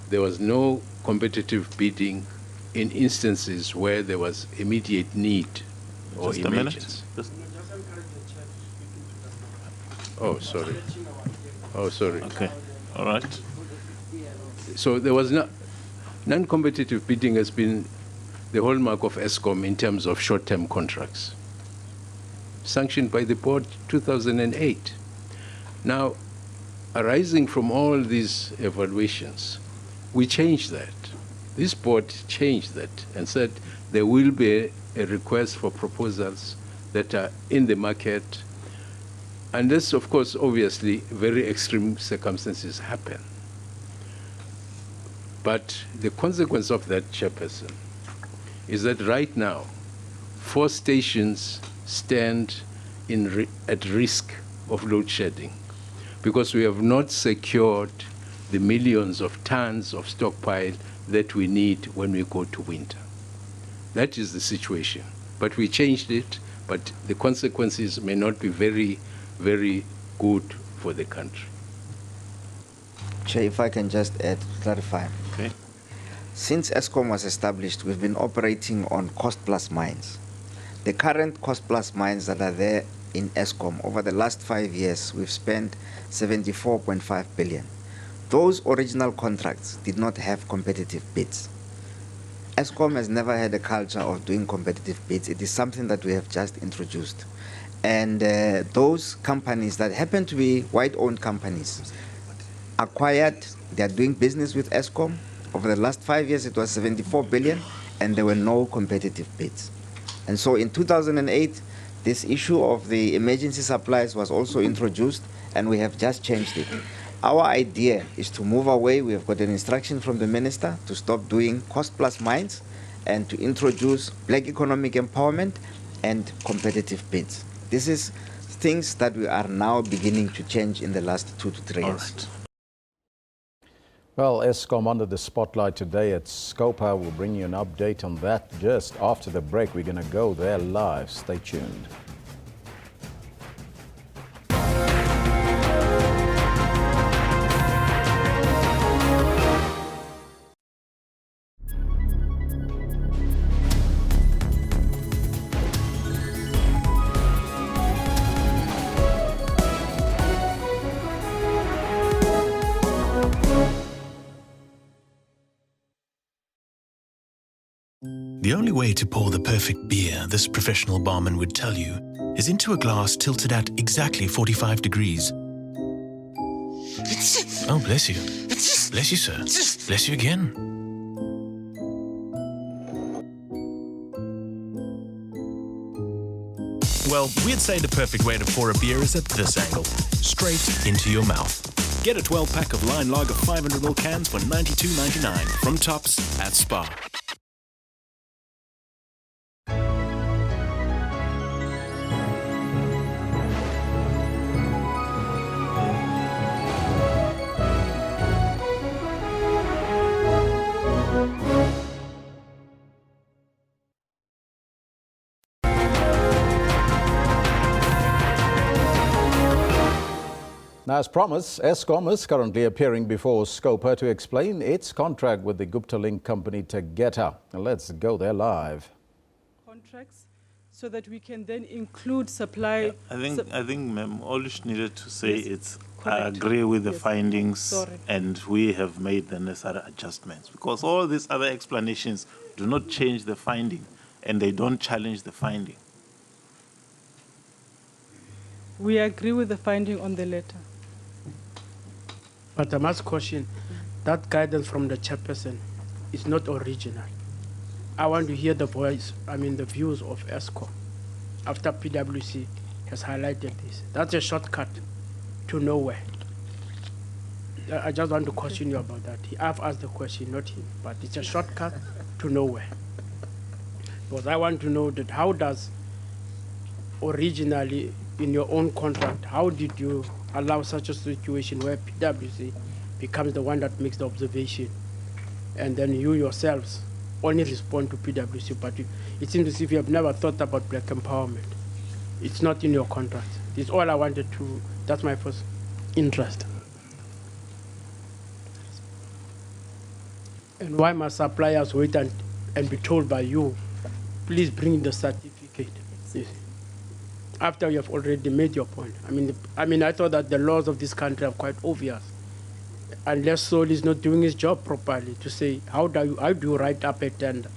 There was no competitive bidding in instances where there was immediate need or Just a emergency. minute. Oh, sorry. Oh, sorry. Okay. All right. So there was non-competitive bidding has been the hallmark of Escom in terms of short-term contracts, sanctioned by the board 2008. Now, arising from all these evaluations, we changed that. This board changed that and said there will be a request for proposals that are in the market. And this, of course, obviously, very extreme circumstances happen. But the consequence of that, Chairperson, is that right now, 4 stations stand at risk of load shedding because we have not secured the millions of tons of stockpile that we need when we go to winter. That is the situation. But we changed it, but the consequences may not be very, very good for the country. Chair, if I can just add, clarify. Okay. Since Escom was established, we've been operating on cost-plus mines. The current cost-plus mines that are there in Escom, over the last 5 years, we've spent 74.5 billion. Those original contracts did not have competitive bids. Escom has never had a culture of doing competitive bids. It is something that we have just introduced. And those companies that happen to be white-owned companies acquired, they are doing business with Escom. Over the last 5 years, it was 74 billion, and there were no competitive bids. And so in 2008, this issue of the emergency supplies was also introduced, and we have just changed it. Our idea is to move away. We have got an instruction from the minister to stop doing cost-plus mines and to introduce black economic empowerment and competitive bids. This is things that we are now beginning to change in the last 2 to 3 years. Well, Escom under the spotlight today at Scopa. We'll bring you an update on that just after the break. We're going to go there live. Stay tuned. The only way to pour the perfect beer, this professional barman would tell you, is into a glass tilted at exactly 45 degrees. Oh, bless you. Bless you, sir. Bless you again. Well, we'd say the perfect way to pour a beer is at this angle, straight into your mouth. Get a 12-pack of Line Lager 500ml cans for $92.99 from Tops at Spa. Now, as promised, Escom is currently appearing before Scopa to explain its contract with the Gupta link company Tegeta. Now, let's go there live. Contracts so that we can then include supply. I think, ma'am, all she needed to say is I correct. agree with the Yes. findings, Sorry. and we have made the necessary adjustments, because all these other explanations do not change the finding, and they don't challenge the finding. We agree with the finding on the letter. But I must caution, that guidance from the chairperson is not original. I want to hear the the views of Escom after PwC has highlighted this. That's a shortcut to nowhere. I just want to caution you about that. I've asked the question, not him, but it's a shortcut to nowhere. Because I want to know that how does originally in your own contract, how did you allow such a situation where PwC becomes the one that makes the observation, and then you yourselves only respond to PwC, but it seems as if you have never thought about black empowerment. It's not in your contract. It's all I wanted to, that's my first interest. And why must suppliers wait and be told by you, please bring the certificate? Yes. After you have already made your point. I thought that the laws of this country are quite obvious. Unless Sol is not doing his job properly, to say, how do you write up a tender?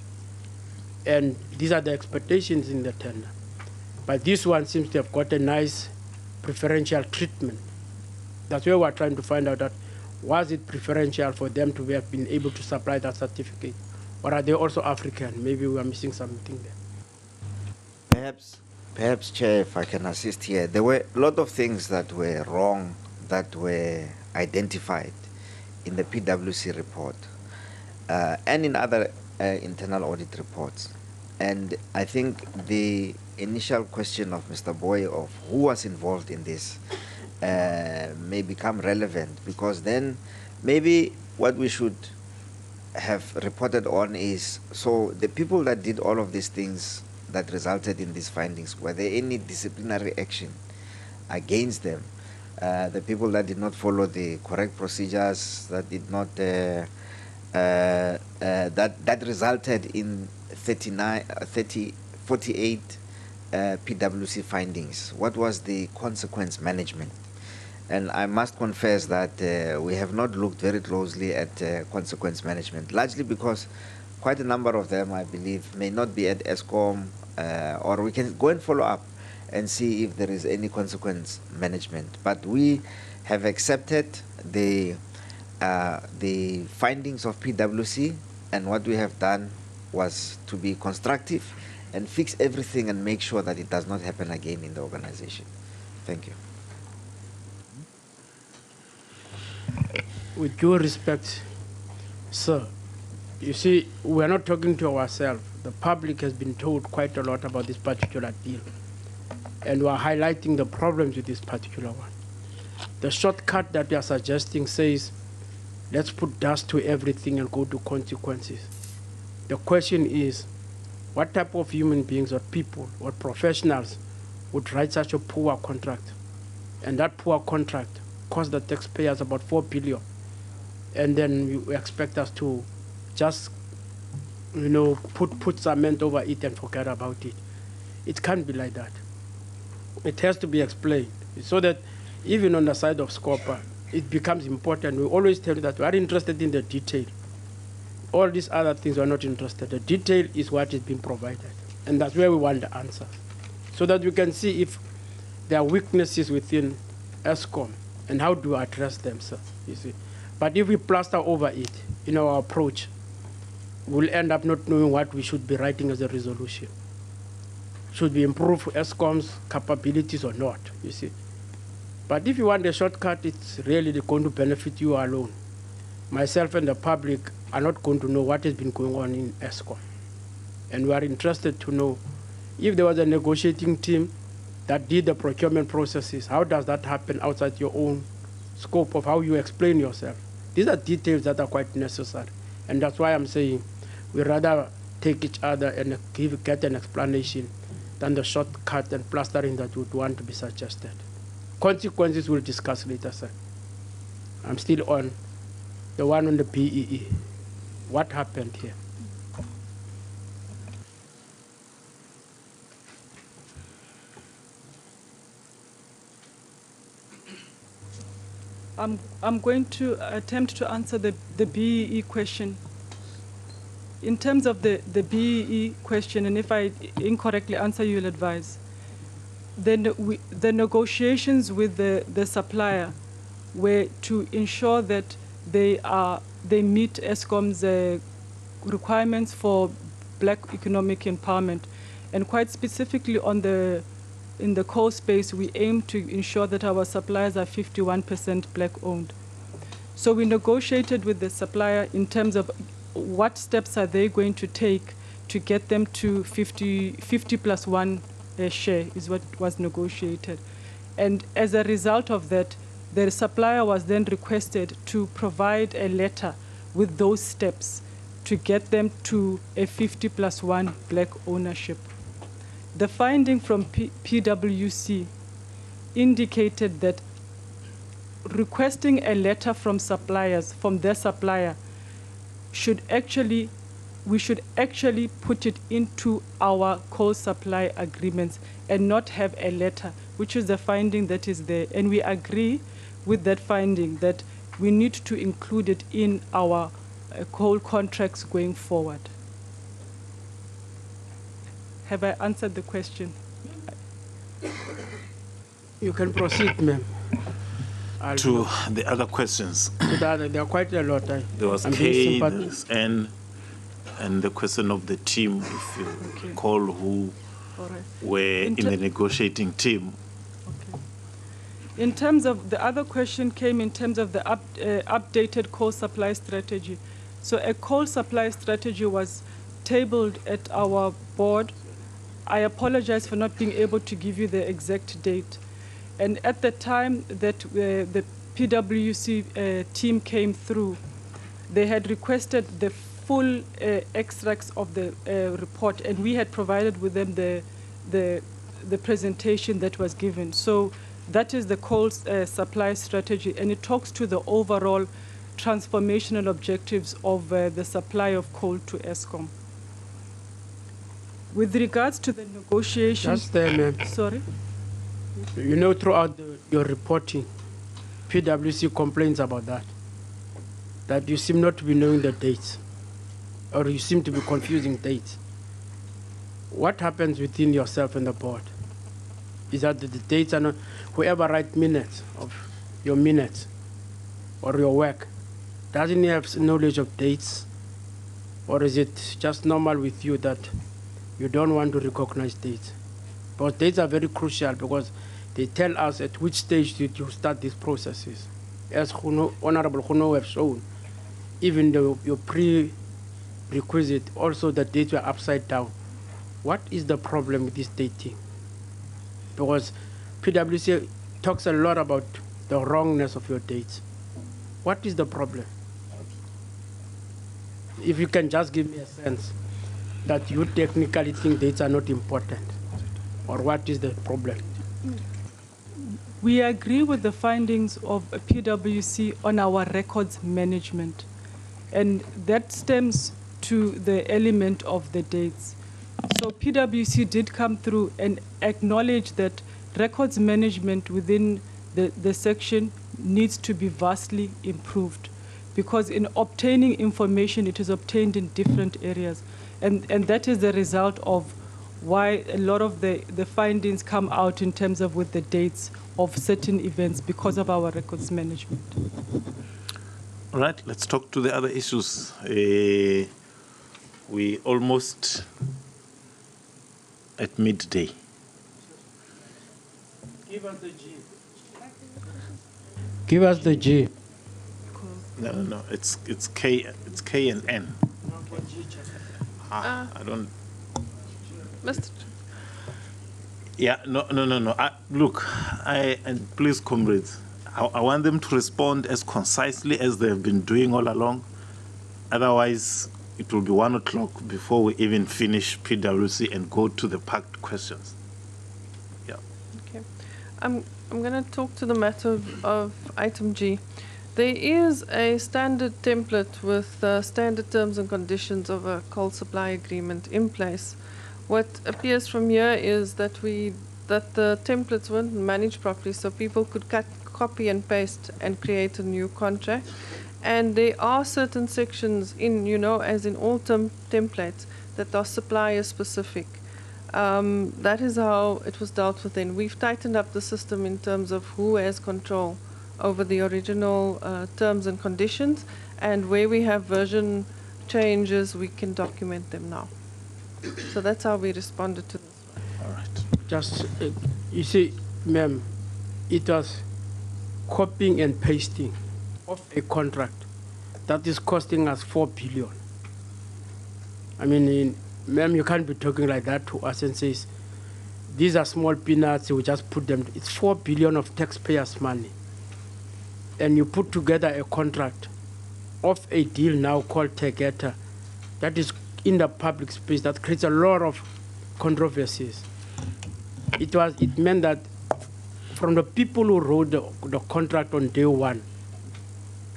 And these are the expectations in the tender. But this one seems to have got a nice preferential treatment. That's where we're trying to find out that, was it preferential for them to have been able to supply that certificate? Or are they also African? Maybe we are missing something there. Perhaps, Chair, if I can assist here, there were a lot of things that were wrong that were identified in the PwC report and in other internal audit reports. And I think the initial question of Mr. Boy of who was involved in this may become relevant, because then maybe what we should have reported on is, so the people that did all of these things that resulted in these findings, were there any disciplinary action against them? The people that did not follow the correct procedures, that did not, that resulted in 48 PwC findings? What was the consequence management? And I must confess that we have not looked very closely at consequence management, largely because quite a number of them, I believe, may not be at Escom, or we can go and follow up and see if there is any consequence management. But we have accepted the findings of PwC, and what we have done was to be constructive and fix everything and make sure that it does not happen again in the organization. Thank you. With due respect, sir, you see, we're not talking to ourselves. The public has been told quite a lot about this particular deal, and we're highlighting the problems with this particular one. The shortcut that we are suggesting says, let's put dust to everything and go to consequences. The question is, what type of human beings or people or professionals would write such a poor contract? And that poor contract cost the taxpayers about 4 billion. And then you expect us to just, put cement over it and forget about it. It can't be like that. It has to be explained so that even on the side of Scopa, it becomes important. We always tell you that we are interested in the detail. All these other things we are not interested. The detail is what is being provided. And that's where we want the answer. So that we can see if there are weaknesses within Escom and how do we address them, sir, you see. But if we plaster over it in our approach, we'll end up not knowing what we should be writing as a resolution. Should we improve Escom's capabilities or not, you see. But if you want a shortcut, it's really going to benefit you alone. Myself and the public are not going to know what has been going on in Escom. And we are interested to know if there was a negotiating team that did the procurement processes, how does that happen outside your own scope of how you explain yourself? These are details that are quite necessary. And that's why I'm saying we'd rather take each other and get an explanation than the shortcut and plastering that would want to be suggested. Consequences we'll discuss later, sir. I'm still on the one on the BEE. What happened here? I'm going to attempt to answer the BEE question. In terms of the BEE question, and if I incorrectly answer, you'll advise. Then the negotiations with the supplier were to ensure that they meet Escom's requirements for black economic empowerment, and quite specifically in the coal space, we aim to ensure that our suppliers are 51% black owned. So we negotiated with the supplier in terms of what steps are they going to take to get them to 50+1 share is what was negotiated. And as a result of that, the supplier was then requested to provide a letter with those steps to get them to a 50+1 black ownership. The finding from PwC indicated that requesting a letter from suppliers, from their supplier, we should actually put it into our coal supply agreements and not have a letter, which is the finding that is there. And we agree with that finding that we need to include it in our coal contracts going forward. Have I answered the question? You can proceed, ma'am. To the other questions. There are quite a lot. There was K, there's N, and the question of the team, if you recall, who were in the negotiating team. In terms of the other question came in terms of the updated coal supply strategy. So a coal supply strategy was tabled at our board. I apologize for not being able to give you the exact date. And at the time that the PwC team came through, they had requested the full extracts of the report, and we had provided with them the presentation that was given. So that is the coal supply strategy, and it talks to the overall transformational objectives of the supply of coal to Escom. With regards to the negotiations... Just there, ma'am. Sorry? You know, throughout your reporting, PwC complains about that you seem not to be knowing the dates, or you seem to be confusing dates. What happens within yourself and the board? Is that the dates are not, whoever writes minutes of your minutes or your work, doesn't he have knowledge of dates? Or is it just normal with you that you don't want to recognize dates? Because dates are very crucial because they tell us at which stage did you start these processes. As Honorable Khuno have shown, even though your prerequisite, also the dates were upside down. What is the problem with this dating? Because PwC talks a lot about the wrongness of your dates. What is the problem? If you can just give me a sense that you technically think dates are not important, or what is the problem? We agree with the findings of PwC on our records management, and that stems to the element of the dates. So PwC did come through and acknowledge that records management within the section needs to be vastly improved, because in obtaining information, it is obtained in different areas. And that is the result of why a lot of the findings come out in terms of with the dates of certain events because of our records management. All right, let's talk to the other issues. We almost at midday. Give us the G. Give us the G. No, it's K and N. I don't. Mr. Yeah, no. Look, and please, comrades, I want them to respond as concisely as they have been doing all along. Otherwise, it will be 1 o'clock before we even finish PwC and go to the packed questions. Yeah. Okay. I'm going to talk to the matter of item G. There is a standard template with standard terms and conditions of a coal supply agreement in place. What appears from here is that the templates weren't managed properly, so people could copy and paste and create a new contract. And there are certain sections in, as in all templates, that are supplier specific. That is how it was dealt with then. We've tightened up the system in terms of who has control over the original terms and conditions, and where we have version changes, we can document them now. So that's how we responded to this. All right. Just, you see, ma'am, it was copying and pasting of a contract that is costing us 4 billion. I mean, ma'am, you can't be talking like that to us and say, these are small peanuts, we just put them. It's 4 billion of taxpayers' money. And you put together a contract of a deal now called Tegeta that is in the public space that creates a lot of controversies. It meant that from the people who wrote the contract on day one,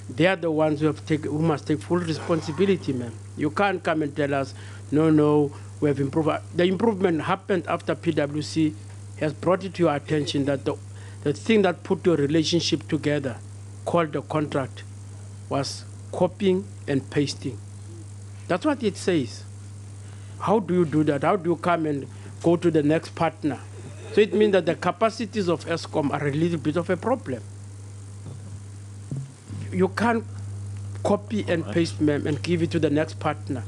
they are the ones who must take full responsibility, ma'am. You can't come and tell us, no, we have improved. The improvement happened after PwC has brought it to your attention that the thing that put your relationship together, called the contract, was copying and pasting. That's what it says. How do you do that? How do you come and go to the next partner? So it means that the capacities of Escom are a little bit of a problem. You can't copy and paste, ma'am, and give it to the next partner.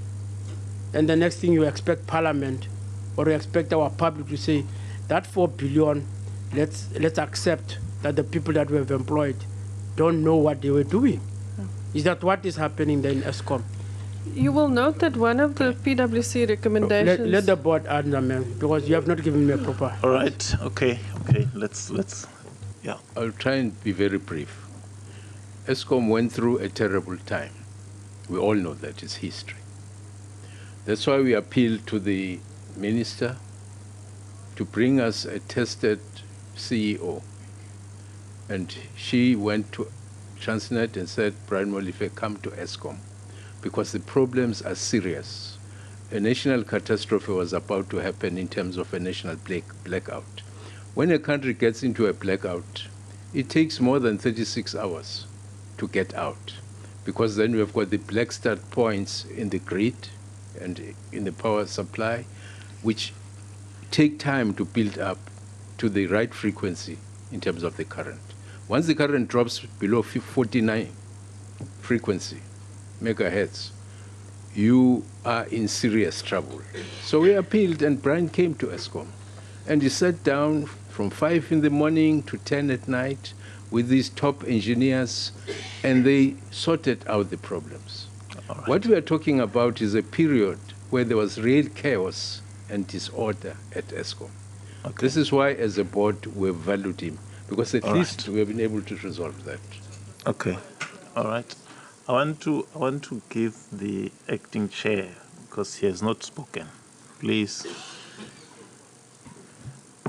And the next thing you expect Parliament or you expect our public to say, that 4 billion, let's accept that the people that we have employed don't know what they were doing. Is that what is happening there in Escom? You will note that one of the PwC recommendations... Let the board answer, ma'am, because you have not given me a proper... All right, okay, let's, yeah. I'll try and be very brief. Escom went through a terrible time. We all know that, it's history. That's why we appealed to the minister to bring us a tested CEO. And she went to Transnet and said, Brian Molife, come to Escom, because the problems are serious a national catastrophe was about to happen in terms of a national blackout. When a country gets into a blackout, it takes more than 36 hours to get out, because then we've got the black start points in the grid and in the power supply, which take time to build up to the right frequency in terms of the current. Once the current drops below 49 frequency, megahertz, you are in serious trouble. So we appealed, and Brian came to Escom, and he sat down from 5 in the morning to 10 at night with these top engineers, and they sorted out the problems. Right. What we are talking about is a period where there was real chaos and disorder at Escom. Okay. This is why, as a board, we've valued him, because at least we have been able to resolve that. Okay, all right. I want to give the acting chair, because he has not spoken, please,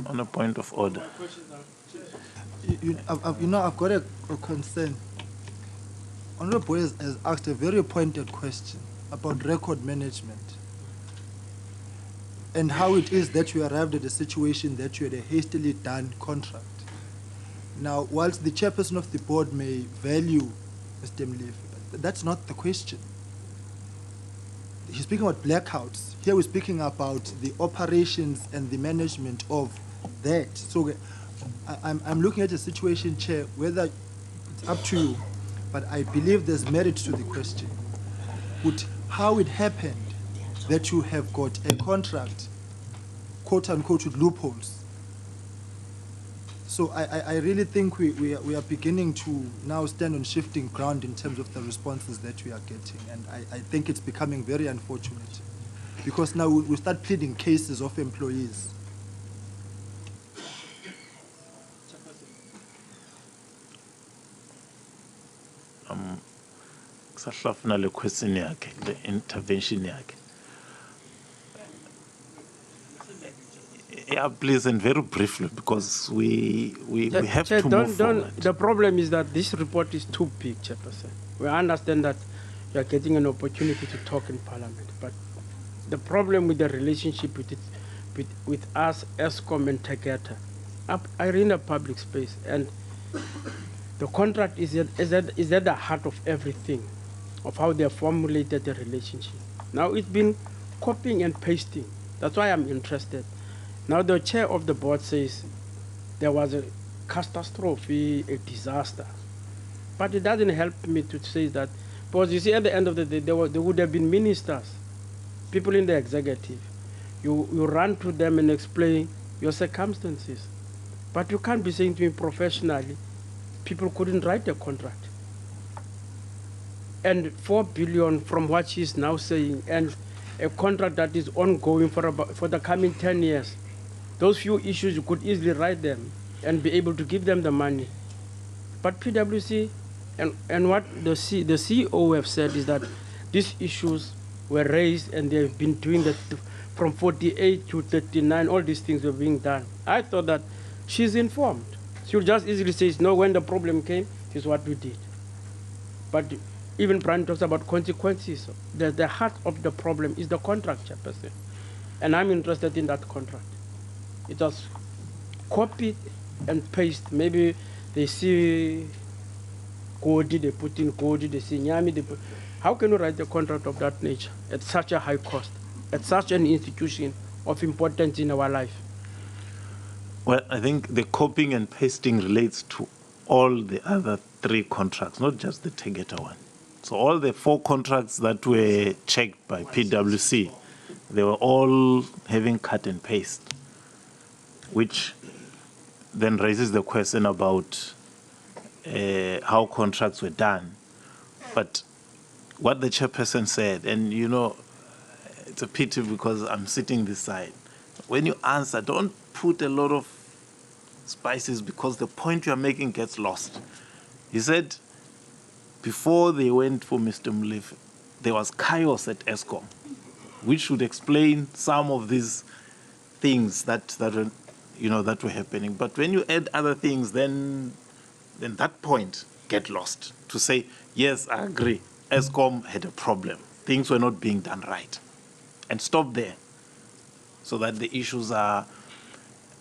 on a point of order. I've got a concern. Honorable Boy has asked a very pointed question about record management and how it is that you arrived at a situation that you had a hastily done contract. Now, whilst the chairperson of the board may value Mr. Mlefi, that's not the question. He's speaking about blackouts. Here we're speaking about the operations and the management of that. So I'm looking at a situation, Chair, whether it's up to you, but I believe there's merit to the question. How it happened that you have got a contract, quote unquote, with loopholes. So I really think we are beginning to now stand on shifting ground in terms of the responses that we are getting. And I think it's becoming very unfortunate, because now we start pleading cases of employees. Kusafuna le question yakhe, the intervention yakhe. Yeah, please, and very briefly, because we have Chair, to move forward. The problem is that this report is too big, Chairperson. We understand that you are getting an opportunity to talk in Parliament, but the problem with the relationship with us, Escom and Tegeta, I are in a public space, and the contract is at the heart of everything, of how they have formulated the relationship. Now it's been copying and pasting. That's why I'm interested. Now the chair of the board says there was a catastrophe, a disaster. But it doesn't help me to say that, because you see, at the end of the day, there would have been ministers, people in the executive. You run to them and explain your circumstances. But you can't be saying to me professionally, people couldn't write a contract. And 4 billion from what she's now saying, and a contract that is ongoing for the coming 10 years. Those few issues, you could easily write them and be able to give them the money. But PwC and what the CEO have said is that these issues were raised and they've been doing that from 48 to 39, all these things were being done. I thought that she's informed. She'll just easily say, no, when the problem came, this is what we did. But even Brian talks about consequences. The heart of the problem is the contract, Chairperson. And I'm interested in that contract. It was copied and pasted. Maybe they see Kodi, they put in Kodi, they see Nyami, they put. How can you write a contract of that nature at such a high cost, at such an institution of importance in our life? Well, I think the copying and pasting relates to all the other 3 contracts, not just the Tegeta one. So all the 4 contracts that were checked by PwC, they were all having cut and paste, which then raises the question about how contracts were done. But what the chairperson said, and you know, it's a pity because I'm sitting this side. When you answer, don't put a lot of spices because the point you're making gets lost. He said, before they went for Mr. Mlefi, there was chaos at Escom, which would explain some of these things that were happening. But when you add other things, then that point get lost. To say, yes, I agree, Escom had a problem. Things were not being done right. and stop there, so that the issues are,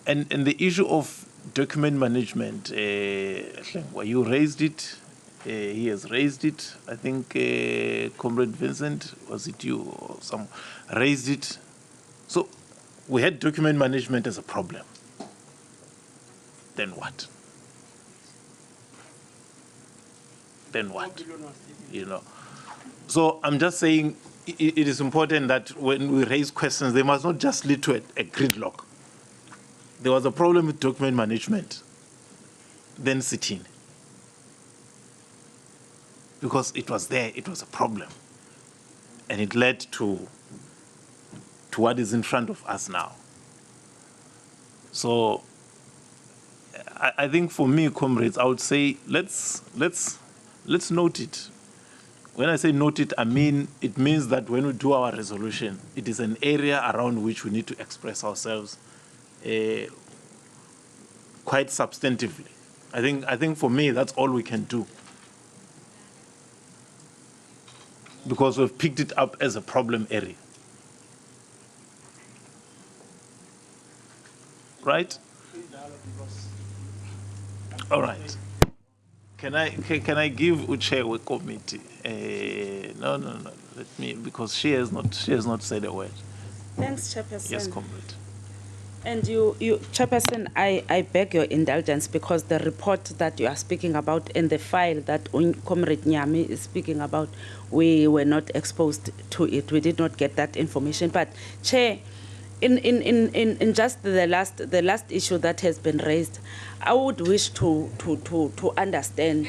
and the issue of document management, well, you raised it, he has raised it, I think Comrade Vincent, was it you or some, raised it. So we had document management as a problem. Then what? Then what? You know. So I'm just saying it is important that when we raise questions, they must not just lead to a gridlock. There was a problem with document management, then sit in. Because it was there, it was a problem. And it led to what is in front of us now. So I think for me, comrades, I would say let's note it. When I say note it, I mean it means that when we do our resolution, it is an area around which we need to express ourselves quite substantively. I think for me that's all we can do, because we've picked it up as a problem area. Right? All right. Can I give Uche a committee? No. Let me, because she has not said a word. Thanks, Chairperson. Yes, comrade. And you, Chairperson, I beg your indulgence, because the report that you are speaking about and the file that Comrade Nyami is speaking about, we were not exposed to it. We did not get that information. But Chair, in just the last issue that has been raised, I would wish to understand